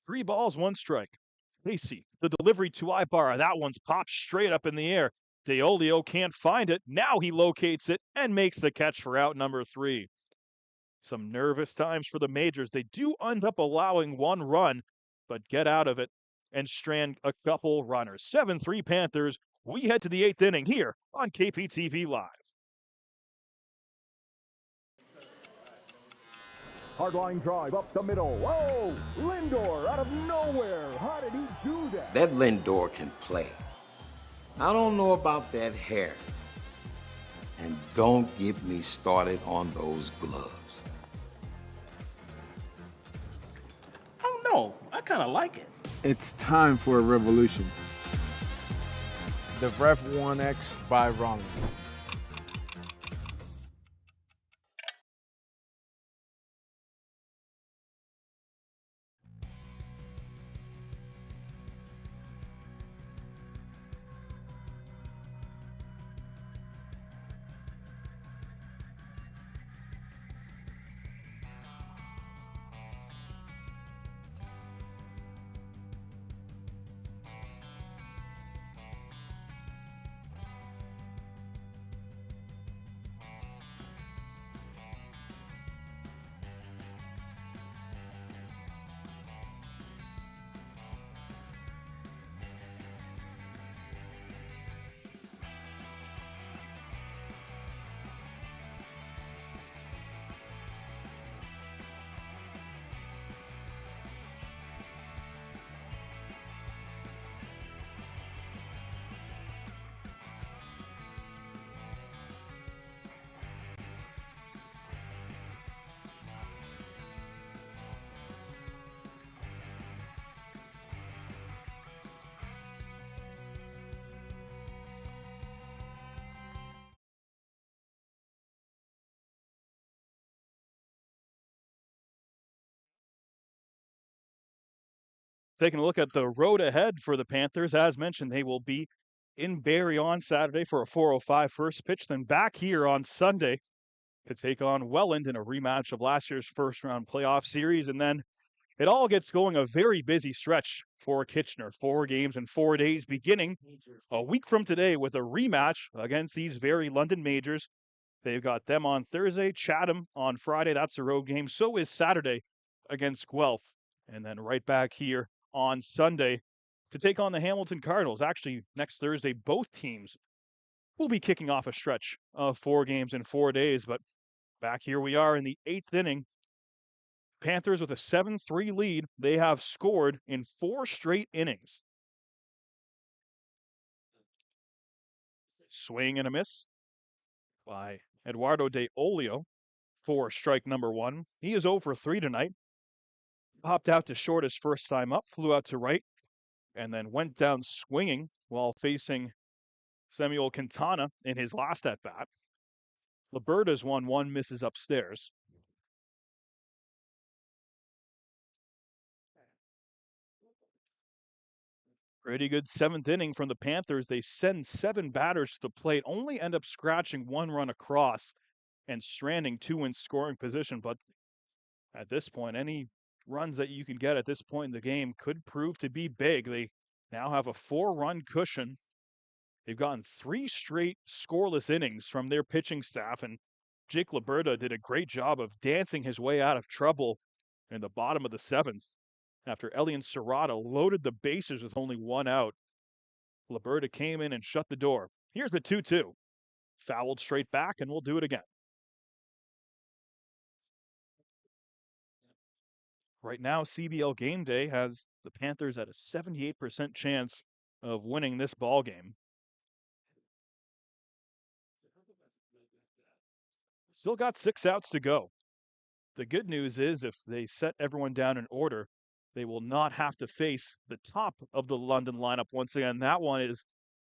Three balls, 1 strike. Casey, the delivery to Ibarra. That one's popped straight up in the air. Deolio can't find it. Now he locates it and makes the catch for out number 3. Some nervous times for the majors. They do end up allowing 1 run, but get out of it and strand a couple runners. 7-3 Panthers. We head to the 8th inning here on KPTV Live. Hardline drive up the middle. Whoa! Lindor out of nowhere. How did he do that? That Lindor can play. I don't know about that hair. And don't get me started on those gloves. I don't know. I kind of like it. It's time for a revolution. The Ref 1X by Rollins. Taking a look at the road ahead for the Panthers, as mentioned, they will be in Barrie on Saturday for a 4:05 first pitch, then back here on Sunday to take on Welland in a rematch of last year's first-round playoff series, and then it all gets going a very busy stretch for Kitchener. 4 games in 4 days, beginning a week from today with a rematch against these very London Majors. They've got them on Thursday, Chatham on Friday. That's a road game. So is Saturday against Guelph. And then right back here on Sunday to take on the Hamilton Cardinals. Actually, next Thursday, both teams will be kicking off a stretch of 4 games in 4 days. But back here we are in the 8th inning. Panthers with a 7-3 lead. They have scored in 4 straight innings. Swing and a miss by Eduardo De Olio for strike number 1. He is 0 for 3 tonight. Popped out to short his first time up, flew out to right, and then went down swinging while facing Samuel Quintana in his last at-bat. Liberta's 1-1 misses upstairs. Pretty good 7th inning from the Panthers. They send 7 batters to the plate, only end up scratching 1 run across and stranding 2 in scoring position. But at this point, any runs that you can get at this point in the game could prove to be big. They now have a 4-run cushion. They've gotten 3 straight scoreless innings from their pitching staff, and Jake Liberta did a great job of dancing his way out of trouble in the bottom of the 7th. After Elian Serrata loaded the bases with only 1 out, Liberta came in and shut the door. Here's the 2-2. Fouled straight back, and we'll do it again. Right now, CBL Game Day has the Panthers at a 78% chance of winning this ball game. Still got 6 outs to go. The good news is if they set everyone down in order, they will not have to face the top of the London lineup once again. That one is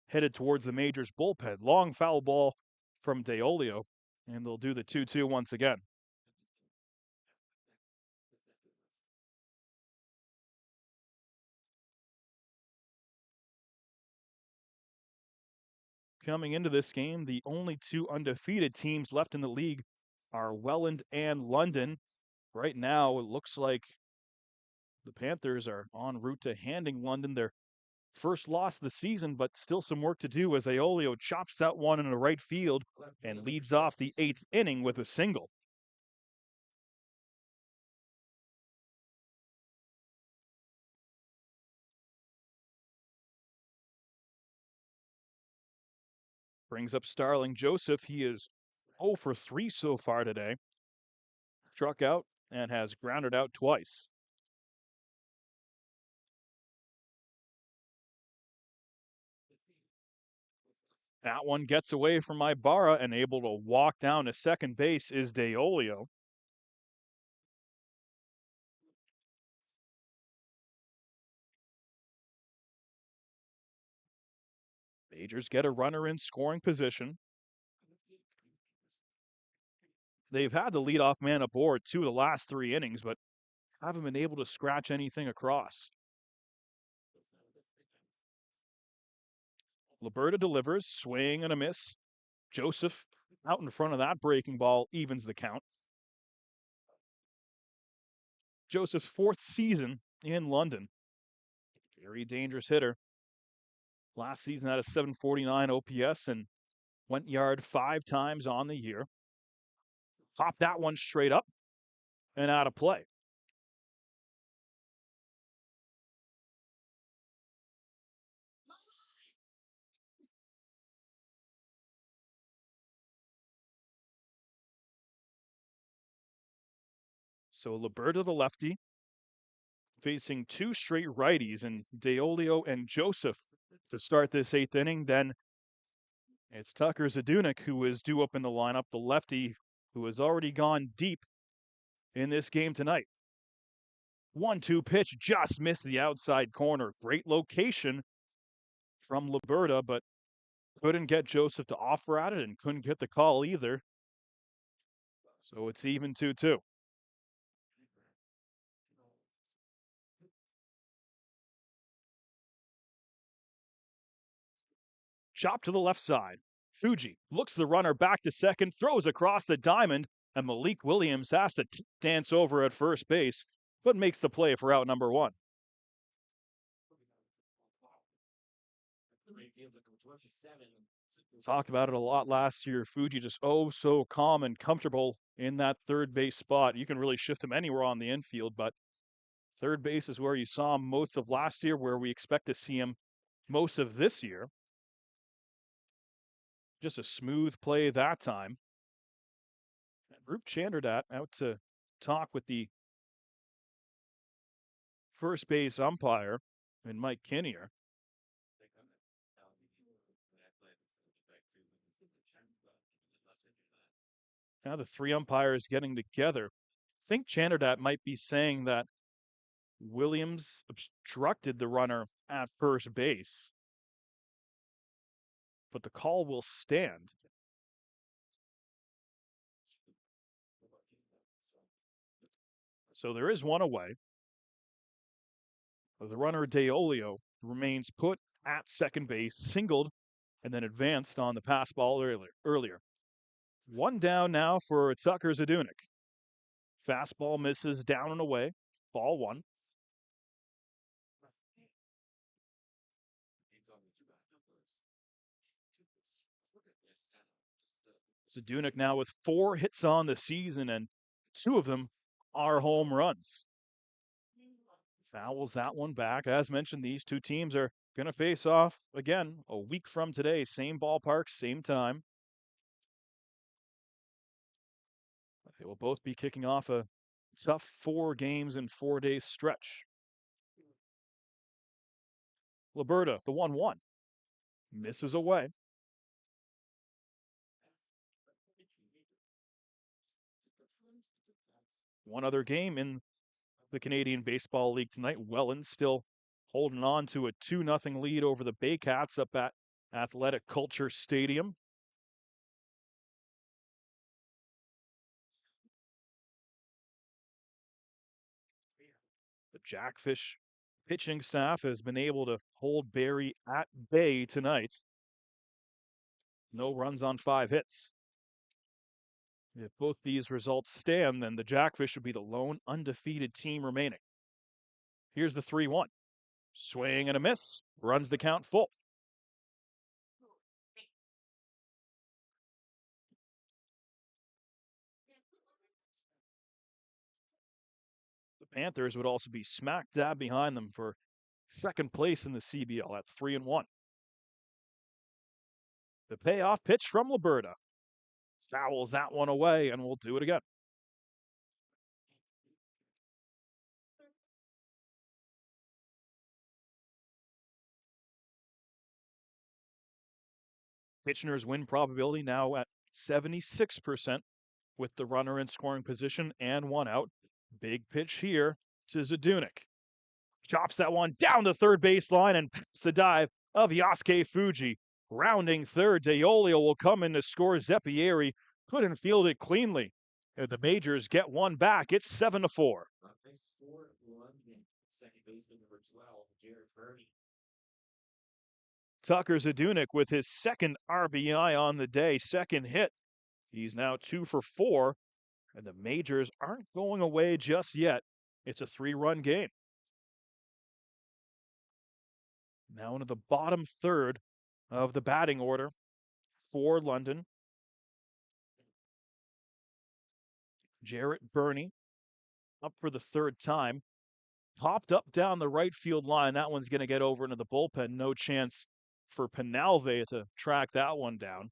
headed towards the Majors bullpen. Long foul ball from De Olio, and they'll do the 2-2 once again. Coming into this game, the only 2 undefeated teams left in the league are Welland and London. Right now, it looks like the Panthers are en route to handing London their first loss of the season, but still some work to do as Aolio chops that one in the right field and leads off the 8th inning with a single. Brings up Starling Joseph. He is 0 for 3 so far today. Struck out and has grounded out twice. That one gets away from Ibarra, and able to walk down to second base is De Olio. Majors get a runner in scoring position. They've had the leadoff man aboard 2 of the last 3 innings, but haven't been able to scratch anything across. Liberta delivers, swing and a miss. Joseph out in front of that breaking ball evens the count. Joseph's 4th season in London. Very dangerous hitter. Last season had a 749 OPS and went yard 5 times on the year. Popped that one straight up and out of play. So Liberta, the lefty, facing 2 straight righties in De Olio and Joseph to start this 8th inning. Then it's Tucker Zadunik who is due up in the lineup, the lefty who has already gone deep in this game tonight. 1-2 pitch just missed the outside corner. Great location from Liberta, but couldn't get Joseph to offer at it and couldn't get the call either. So it's even 2-2. Chop to the left side. Fuji looks the runner back to second, throws across the diamond, and Malik Williams has to dance over at first base, but makes the play for out number one. Talked about it a lot last year. Fuji just so calm and comfortable in that third base spot. You can really shift him anywhere on the infield, but third base is where you saw him most of last year, where we expect to see him most of this year. Just a smooth play that time. Roop Chanderdat out to talk with the first base umpire and Mike Kinnear. Now the three umpires getting together. I think Chanderdat might be saying that Williams obstructed the runner at first base, but the call will stand. So there is one away. The runner Deolio remains put at second base, singled, and then advanced on the pass ball earlier. One down now for Tucker Zadunik. Fastball misses down and away. Ball one. Zadunik now with 4 hits on the season, and 2 of them are home runs. Fouls that one back. As mentioned, these two teams are going to face off again a week from today. Same ballpark, same time. They will both be kicking off a tough 4 games in 4 days stretch. Liberta, the 1-1. Misses away. One other game in the Canadian Baseball League tonight. Welland still holding on to a 2-0 lead over the Baycats up at Athletic Culture Stadium. The Jackfish pitching staff has been able to hold Barrie at bay tonight. No runs on 5 hits. If both these results stand, then the Jackfish would be the lone undefeated team remaining. Here's the 3-1. Swing and a miss. Runs the count full. The Panthers would also be smack dab behind them for second place in the CBL at 3-1. The payoff pitch from Liberta. Fouls that one away, and we'll do it again. Kitchener's win probability now at 76% with the runner in scoring position and 1 out. Big pitch here to Zadunik. Chops that one down the third baseline and past the dive of Yasuke Fuji. Rounding third, Deolio will come in to score. Zeppieri couldn't field it cleanly. And the Majors get one back. It's 7-4. Nice 4-1 game. Second baseman number 12, Jared Burney. Tucker Zadunik with his second RBI on the day, second hit. He's now 2 for 4, and the Majors aren't going away just yet. It's a 3-run game. Now into the bottom third of the batting order for London. Jarrett Burney up for the third time. Popped up down the right field line. That one's going to get over into the bullpen. No chance for Penalve to track that one down.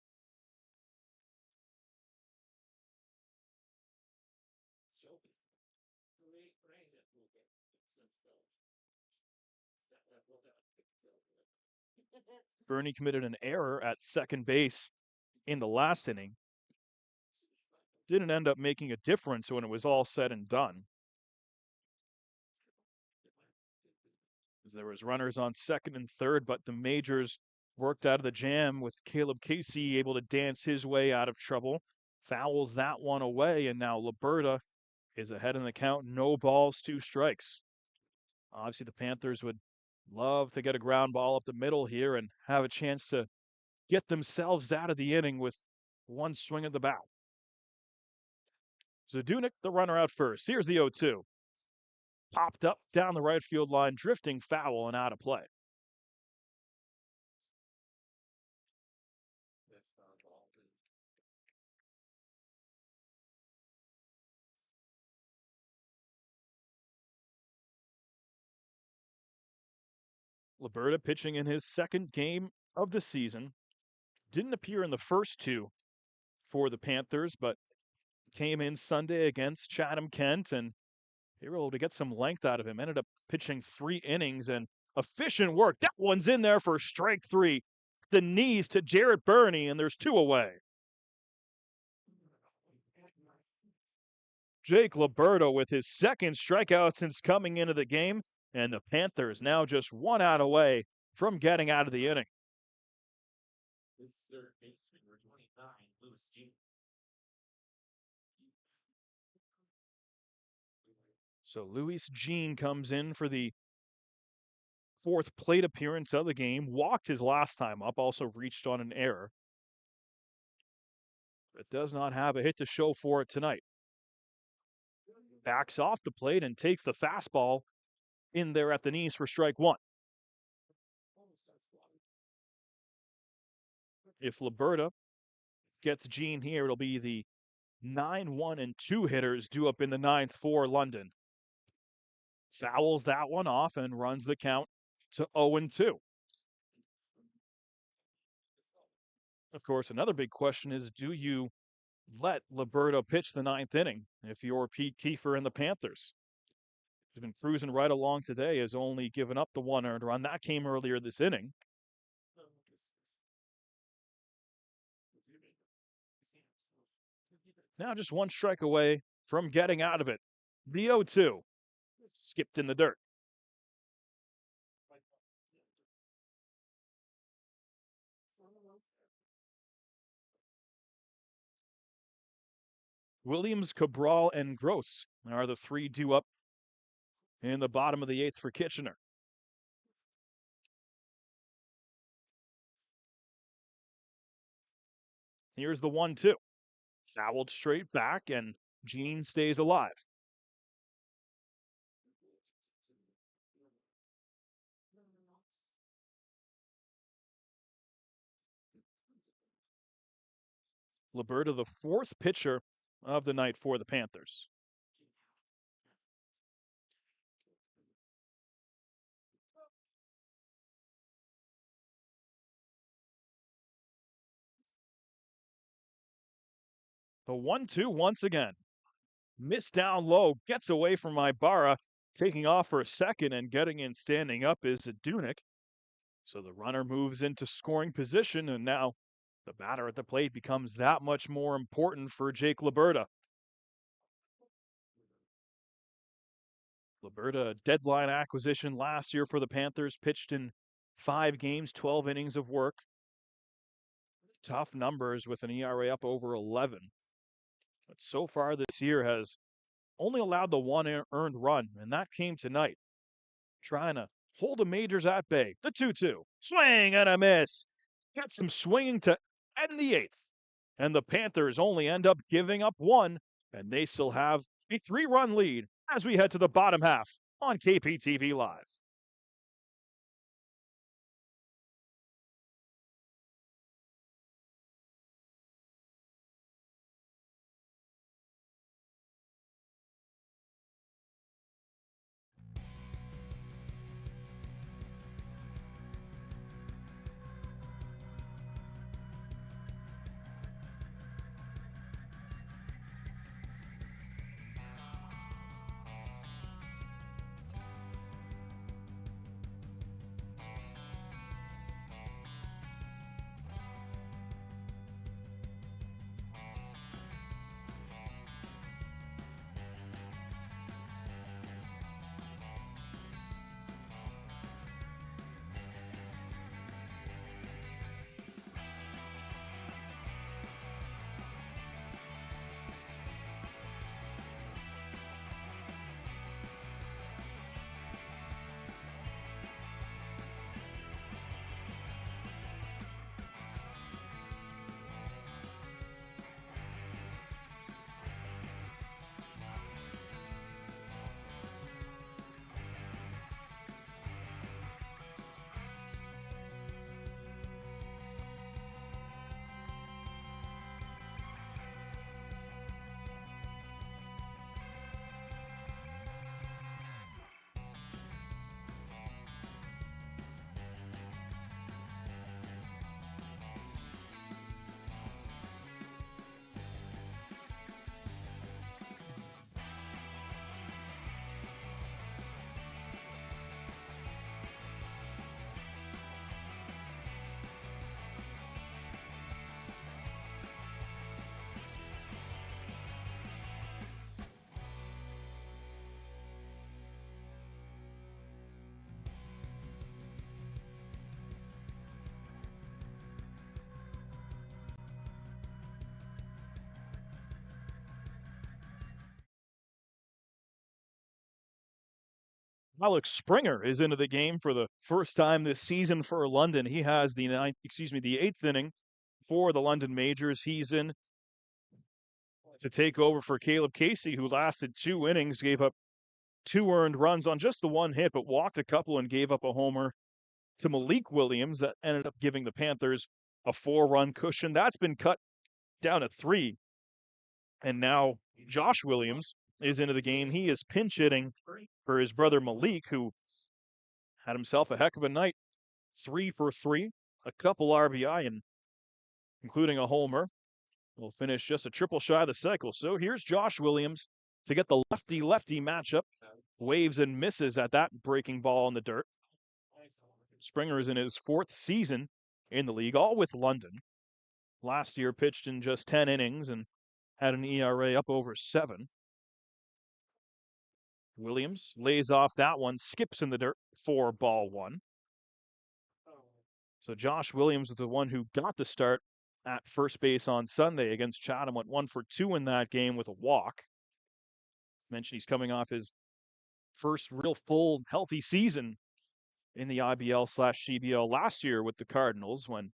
Burney committed an error at second base in the last inning. Didn't end up making a difference when it was all said and done. There was runners on second and third, but the Majors worked out of the jam with Caleb Casey able to dance his way out of trouble. Fouls that one away, and now Liberta is ahead in the count. No balls, 2 strikes. Obviously, the Panthers would love to get a ground ball up the middle here and have a chance to get themselves out of the inning with one swing at the bat. Zadunik, the runner out first. Here's the 0-2. Popped up down the right field line, drifting foul and out of play. Liberta pitching in his second game of the season. Didn't appear in the first two for the Panthers, but came in Sunday against Chatham-Kent, and they were able to get some length out of him. Ended up pitching 3 innings and efficient work. That one's in there for strike 3. The knees to Jarrett Burney, and there's 2 away. Jake Liberta with his second strikeout since coming into the game, and the Panthers now just 1 out away from getting out of the inning. This third baseman, number 29, Lewis G. So Luis Jean comes in for the 4th plate appearance of the game. Walked his last time up, also reached on an error. But does not have a hit to show for it tonight. Backs off the plate and takes the fastball in there at the knees for strike 1. If Liberta gets Jean here, it'll be the 9-1-2 hitters due up in the 9th for London. Fouls that one off and runs the count to 0-2. Of course, another big question is, do you let Liberta pitch the 9th inning if you're Pete Kiefer and the Panthers? He's been cruising right along today, has only given up the 1 earned run. That came earlier this inning. Now just 1 strike away from getting out of it. The 0-2. Skipped in the dirt. Williams, Cabral, and Gross are the 3 due up in the bottom of the 8th for Kitchener. Here's the 1-2. Fouled straight back, and Jean stays alive. Liberta, the 4th pitcher of the night for the Panthers. The 1-2 once again. Missed down low, gets away from Ibarra, taking off for a second and getting in standing up is Zadunik. So the runner moves into scoring position, and now the batter at the plate becomes that much more important for Jake Liberta. Liberta, a deadline acquisition last year for the Panthers, pitched in 5 games, 12 innings of work. Tough numbers with an ERA up over 11. But so far this year has only allowed the 1 earned run, and that came tonight. Trying to hold the majors at bay. The 2-2. Swing and a miss. Gets some swinging to end the 8th. And the Panthers only end up giving up 1, and they still have a 3-run lead as we head to the bottom half on KPTV Live. Alex Springer is into the game for the first time this season for London. He has the 8th inning for the London Majors. He's in to take over for Caleb Casey, who lasted 2 innings, gave up 2 earned runs on just the 1 hit, but walked a couple and gave up a homer to Malik Williams that ended up giving the Panthers a 4-run cushion. That's been cut down to 3. And now Josh Williams is into the game. He is pinch hitting for his brother Malik, who had himself a heck of a night. 3 for 3, a couple RBI, and including a homer. Will finish just a triple shy of the cycle. So here's Josh Williams to get the lefty-lefty matchup. Waves and misses at that breaking ball in the dirt. Springer is in his 4th season in the league, all with London. Last year pitched in just 10 innings and had an ERA up over 7. Williams lays off that one, skips in the dirt for ball 1. So Josh Williams is the one who got the start at first base on Sunday against Chatham, went 1 for 2 in that game with a walk. Mentioned he's coming off his first real full healthy season in the IBL/CBL last year with the Cardinals when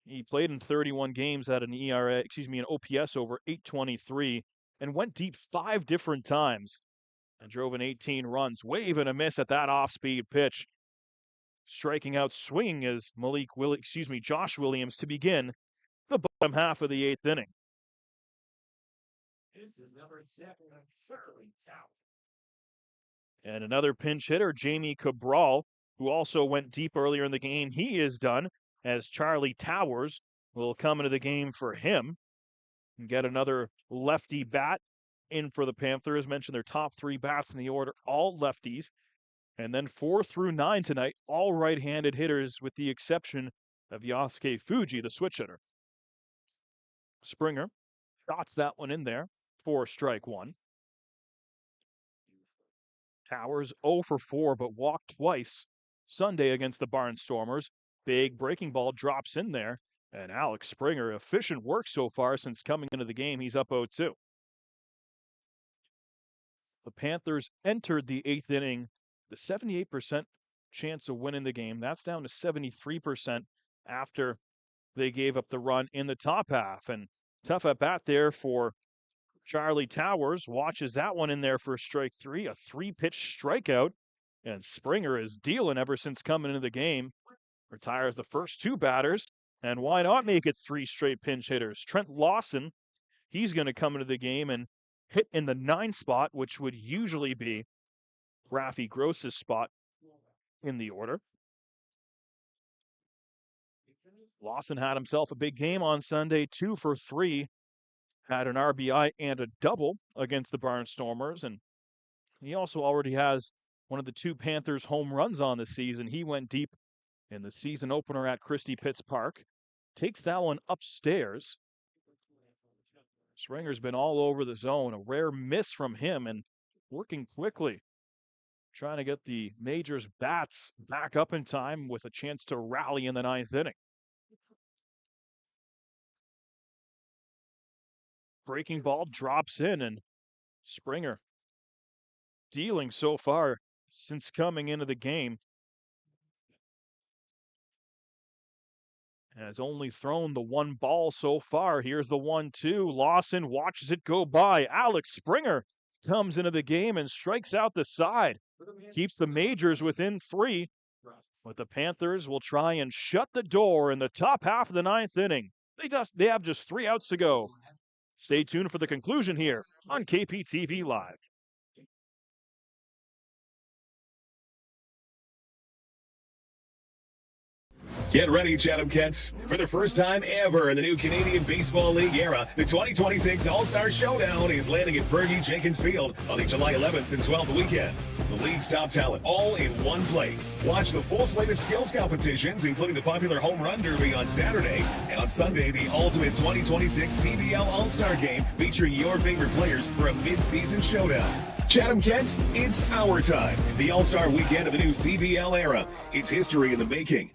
he played in 31 games, had an an OPS over 823, and went deep 5 different times and drove in 18 runs. Wave and a miss at that off-speed pitch. Striking out swinging is Josh Williams to begin the bottom half of the 8th inning. This is number 7, Sterling South. And another pinch hitter, Jamie Cabral, who also went deep earlier in the game. He is done as Charlie Towers will come into the game for him and get another lefty bat in for the Panthers. Mentioned their top 3 bats in the order, all lefties. And then 4 through 9 tonight, all right-handed hitters with the exception of Yasuke Fuji, the switch hitter. Springer shots that one in there for strike 1. Towers 0 for 4, but walked twice Sunday against the Barnstormers. Big breaking ball drops in there, and Alex Springer, efficient work so far since coming into the game. He's up 0-2. The Panthers entered the 8th inning, the 78% chance of winning the game. That's down to 73% after they gave up the run in the top half. And tough at bat there for Charlie Towers. Watches that one in there for strike 3, a 3-pitch strikeout. And Springer is dealing ever since coming into the game. Retires the first 2 batters. And why not make it 3 straight pinch hitters? Trent Lawson, he's going to come into the game and hit in the 9 spot, which would usually be Rafi Gross's spot in the order. Lawson had himself a big game on Sunday, 2 for 3. Had an RBI and a double against the Barnstormers. And he also already has one of the 2 Panthers home runs on the season. He went deep in the season opener at Christie Pitts Park. Takes that one upstairs. Springer's been all over the zone. A rare miss from him and working quickly. Trying to get the Majors bats back up in time with a chance to rally in the 9th inning. Breaking ball drops in, and Springer dealing so far since coming into the game. Has only thrown the 1 ball so far. Here's the 1-2. Lawson watches it go by. Alex Springer comes into the game and strikes out the side. Keeps the Majors within 3. But the Panthers will try and shut the door in the top half of the 9th inning. They have just 3 outs to go. Stay tuned for the conclusion here on KPTV Live. Get ready, Chatham Kents. For the first time ever in the new Canadian Baseball League era, the 2026 All-Star Showdown is landing at Fergie Jenkins Field on the July 11th and 12th weekend. The league's top talent all in one place. Watch the full slate of skills competitions, including the popular Home Run Derby on Saturday, and on Sunday, the ultimate 2026 CBL All-Star Game featuring your favorite players for a mid-season showdown. Chatham Kents, it's our time. The All-Star Weekend of the new CBL era. It's history in the making.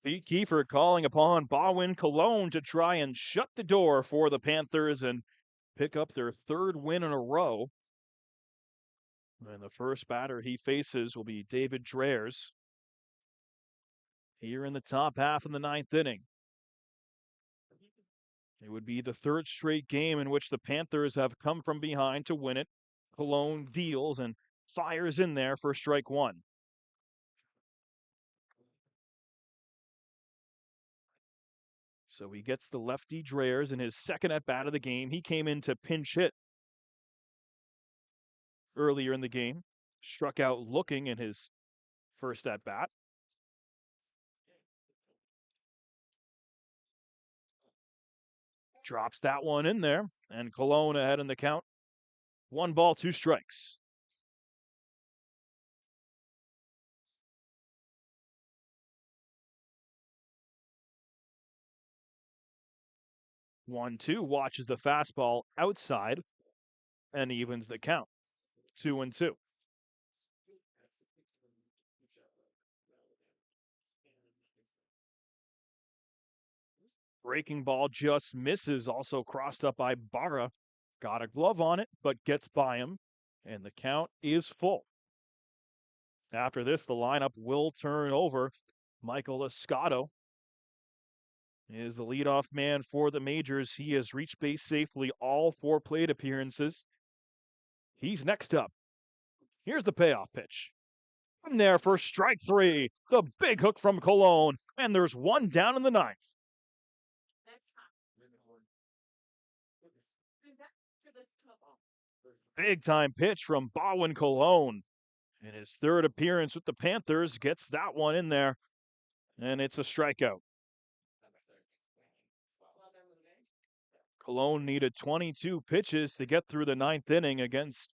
Pete Kiefer calling upon Baldwin Cologne to try and shut the door for the Panthers and pick up their third win in a row. And the first batter he faces will be David Dreers here in the top half of the ninth inning. It would be the third straight game in which the Panthers have come from behind to win it. Cologne deals and fires in there for strike one. So he gets the lefty Dreers in his second at-bat of the game. He came in to pinch hit earlier in the game. Struck out looking in his first at-bat. Drops that one in there, and Cologne ahead in the count. 1 ball, 2 strikes. One, two, watches the fastball outside and evens the count. 2-2. Breaking ball just misses, also crossed up by Barra. Got a glove on it, but gets by him, and the count is full. After this, the lineup will turn over. Michael Escato is the leadoff man for the Majors. He has reached base safely all 4 plate appearances. He's next up. Here's the payoff pitch. In there for strike 3. The big hook from Cologne, and there's one down in the ninth. Big time pitch from Baldwin Cologne. In his third appearance with the Panthers, gets that one in there, and it's a strikeout. Cologne needed 22 pitches to get through the ninth inning against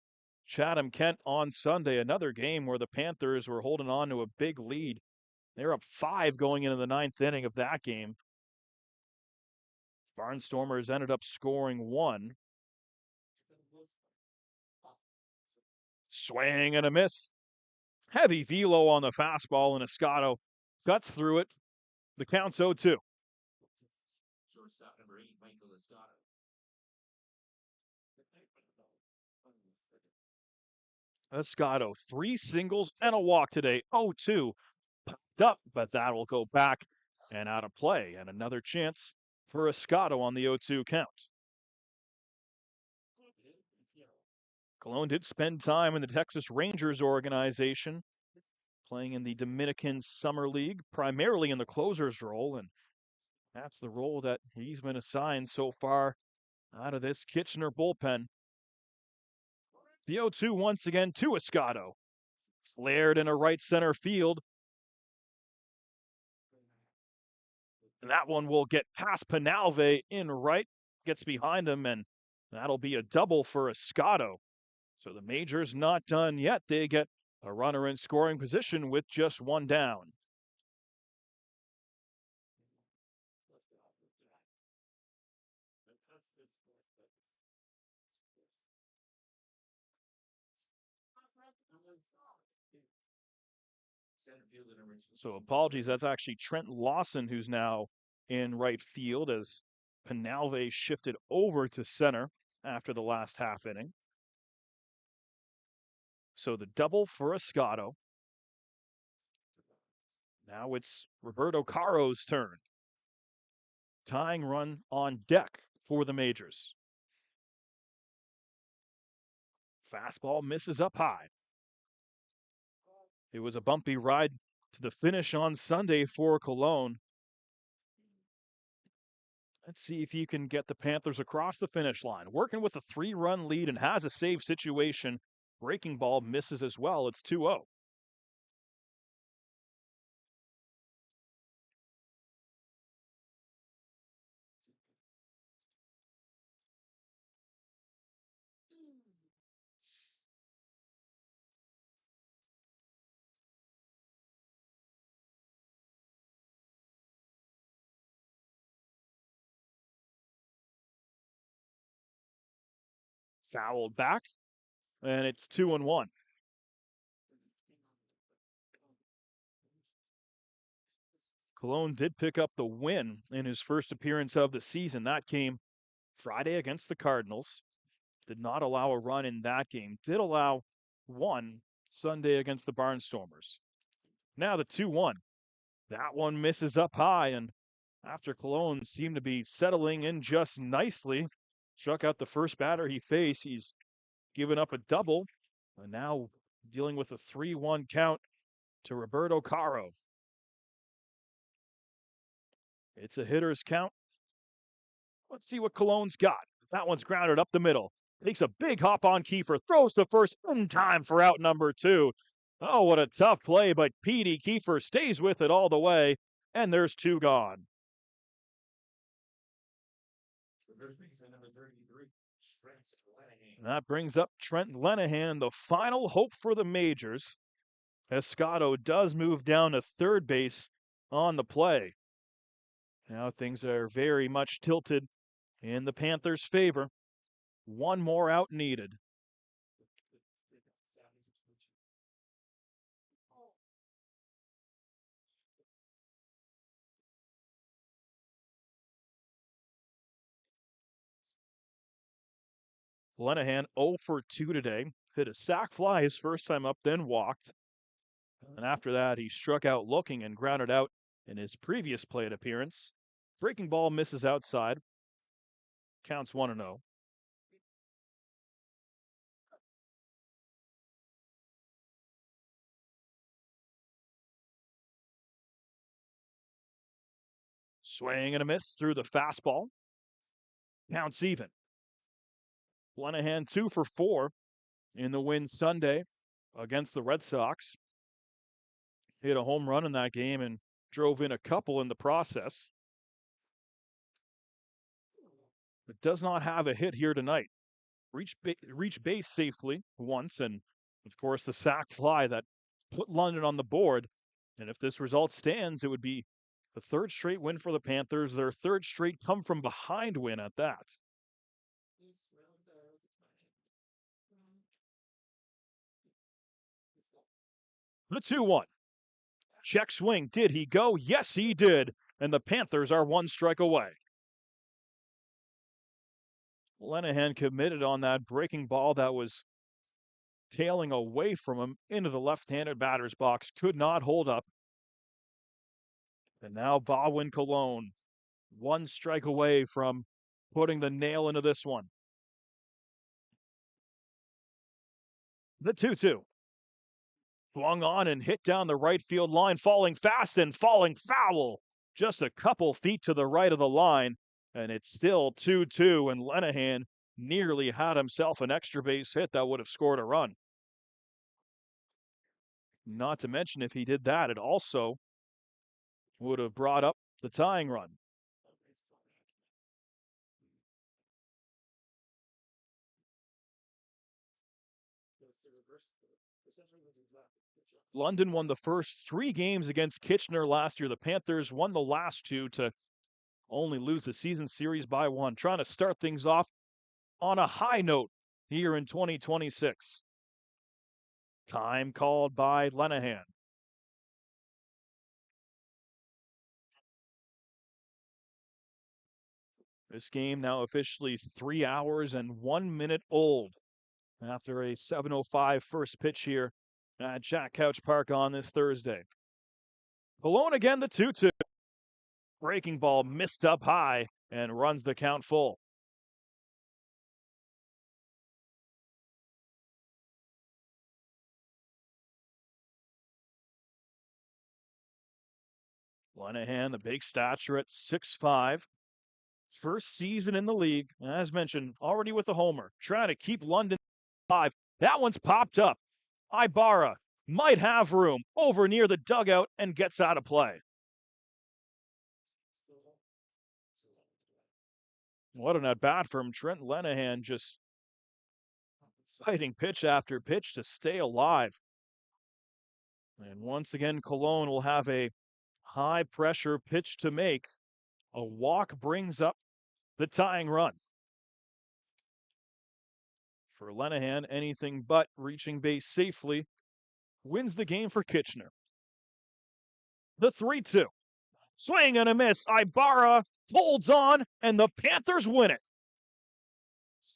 Chatham-Kent on Sunday. Another game where the Panthers were holding on to a big lead. They're up 5 going into the ninth inning of that game. Barnstormers ended up scoring 1. Swing and a miss. Heavy velo on the fastball, and Escato cuts through it. The count's 0-2. Shortstop number 8, Michael Escato. Escato, 3 singles and a walk today. 0-2. Popped up, but that will go back and out of play. And another chance for Escato on the 0-2 count. Cologne did spend time in the Texas Rangers organization, playing in the Dominican Summer League, primarily in the closer's role, and that's the role that he's been assigned so far out of this Kitchener bullpen. The 0-2 once again to Escato. Flared in a right center field. And that one will get past Penalve in right, gets behind him, and that'll be a double for Escato. So the Majors not done yet. They get a runner in scoring position with just 1 down. So apologies, that's actually Trent Lawson who's now in right field as Penalve shifted over to center after the last half inning. So the double for Escato. Now it's Roberto Caro's turn. Tying run on deck for the Majors. Fastball misses up high. It was a bumpy ride to the finish on Sunday for Cologne. Let's see if you can get the Panthers across the finish line. Working with a 3-run lead and has a save situation. Breaking ball misses as well. It's 2-0. Fouled back, and it's 2-1. Cologne did pick up the win in his first appearance of the season. That came Friday against the Cardinals. Did not allow a run in that game. Did allow one Sunday against the Barnstormers. Now the 2-1. That one misses up high, and after Cologne seemed to be settling in just nicely, struck out the first batter he faced. He's given up a double, and now dealing with a 3-1 count to Roberto Caro. It's a hitter's count. Let's see what Cologne's got. That one's grounded up the middle. Takes a big hop on Kiefer, throws to first in time for out number 2. Oh, what a tough play, but Pete Kiefer stays with it all the way, and there's 2 gone. That brings up Trent Lenahan, the final hope for the majors. Escato does move down to third base on the play. Now things are very much tilted in the Panthers' favor. One more out needed. Lenahan 0 for 2 today. Hit a sac fly his first time up, then walked. And after that, he struck out looking and grounded out in his previous plate appearance. Breaking ball misses outside. Counts 1-0. Swing and a miss through the fastball. Counts even. Lenahan 2 for 4 in the win Sunday against the Red Sox. Hit a home run in that game and drove in a couple in the process. But does not have a hit here tonight. Reached base safely once, and of course the sac fly that put London on the board. And if this result stands, it would be the 3rd straight win for the Panthers, their 3rd straight come from behind win at that. The 2-1. Check swing. Did he go? Yes, he did. And the Panthers are 1 strike away. Lenahan committed on that breaking ball that was tailing away from him into the left-handed batter's box. Could not hold up. And now Baldwin Cologne, 1 strike away from putting the nail into this one. The 2-2. Swung on and hit down the right field line, falling fast and falling foul. Just a couple feet to the right of the line, and it's still 2-2, and Lenahan nearly had himself an extra base hit that would have scored a run. Not to mention, if he did that, it also would have brought up the tying run. London won the first 3 games against Kitchener last year. The Panthers won the last 2 to only lose the season series by 1. Trying to start things off on a high note here in 2026. Time called by Lenahan. This game now officially 3 hours and 1 minute old after a 7:05 first pitch here at Jack Couch Park on this Thursday. Cologne again, the 2-2. Breaking ball missed up high and runs the count full. Lenahan, the big stature at 6'5". First season in the league, as mentioned, already with a homer. Trying to keep London alive. That one's popped up. Ibarra might have room over near the dugout and gets out of play. What an at-bat from Trent Lenahan, just fighting pitch after pitch to stay alive. And once again, Cologne will have a high-pressure pitch to make. A walk brings up the tying run. For Lenahan, anything but reaching base safely wins the game for Kitchener. The 3-2. Swing and a miss. Ibarra holds on, and the Panthers win it.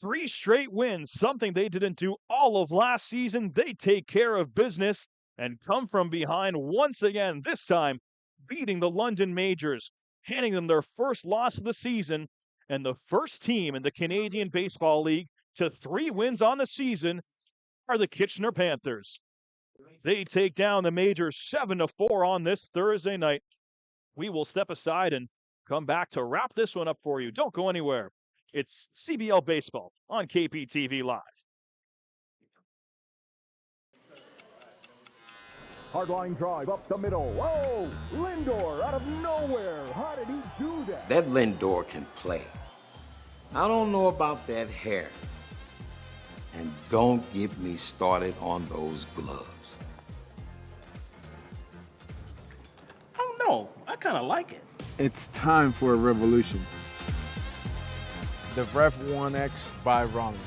3 straight wins, something they didn't do all of last season. They take care of business and come from behind once again, this time beating the London Majors, handing them their first loss of the season and the first team in the Canadian Baseball League to 3 wins on the season are the Kitchener Panthers. They take down the Majors 7-4 on this Thursday night. We will step aside and come back to wrap this one up for you. Don't go anywhere. It's CBL Baseball on KPTV Live. Hardline drive up the middle. Whoa! Lindor out of nowhere. How did he do that? That Lindor can play. I don't know about that hair. And don't get me started on those gloves. I don't know. I kind of like it. It's time for a revolution. The Ref 1X by Rollins.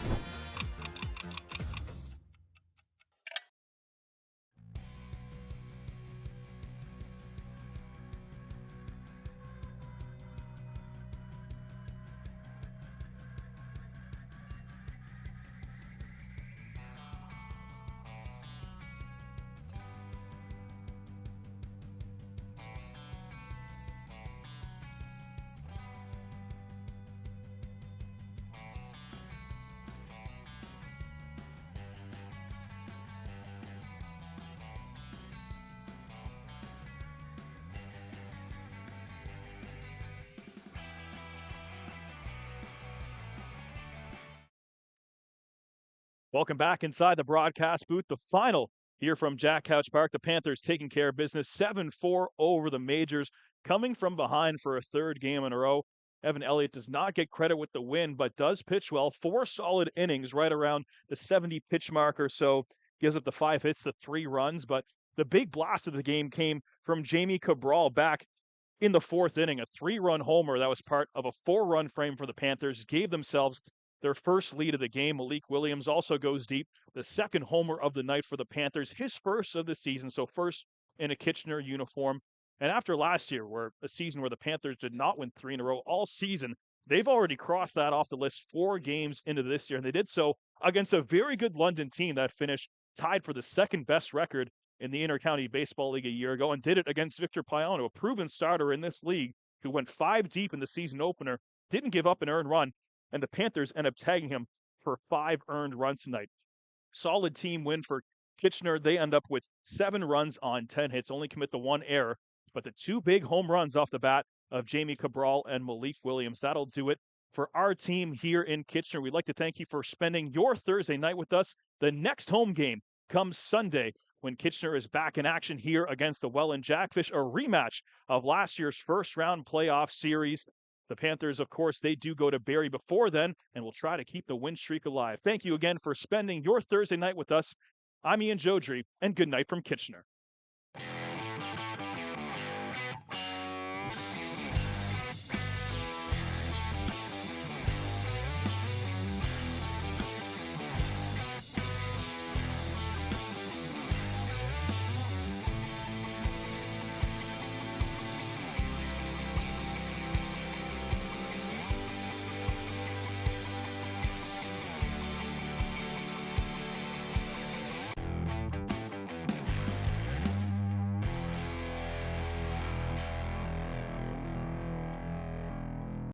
Welcome back inside the broadcast booth. The final here from Jack Couch Park. The Panthers taking care of business 7-4 over the Majors, coming from behind for a 3rd game in a row. Evan Elliott does not get credit with the win, but does pitch well. 4 solid innings, right around the 70 pitch mark or so. Gives up the 5 hits, the 3 runs. But the big blast of the game came from Jamie Cabral back in the 4th inning. A 3-run homer that was part of a 4-run frame for the Panthers. Gave themselves their first lead of the game. Malik Williams also goes deep. The 2nd homer of the night for the Panthers, his first of the season, so first in a Kitchener uniform. And after last year, where a season where the Panthers did not win 3 in a row all season, they've already crossed that off the list 4 games into this year. And they did so against a very good London team that finished tied for the 2nd best record in the Intercounty Baseball League a year ago, and did it against Victor Payano, a proven starter in this league who went 5 deep in the season opener, didn't give up an earned run, and the Panthers end up tagging him for 5 earned runs tonight. Solid team win for Kitchener. They end up with 7 runs on 10 hits, only commit the 1 error, but the 2 big home runs off the bat of Jamie Cabral and Malik Williams. That'll do it for our team here in Kitchener. We'd like to thank you for spending your Thursday night with us. The next home game comes Sunday when Kitchener is back in action here against the Welland Jackfish, a rematch of last year's first-round playoff series. The Panthers, of course, they do go to Barrie before then, and will try to keep the win streak alive. Thank you again for spending your Thursday night with us. I'm Ian Jodry, and good night from Kitchener.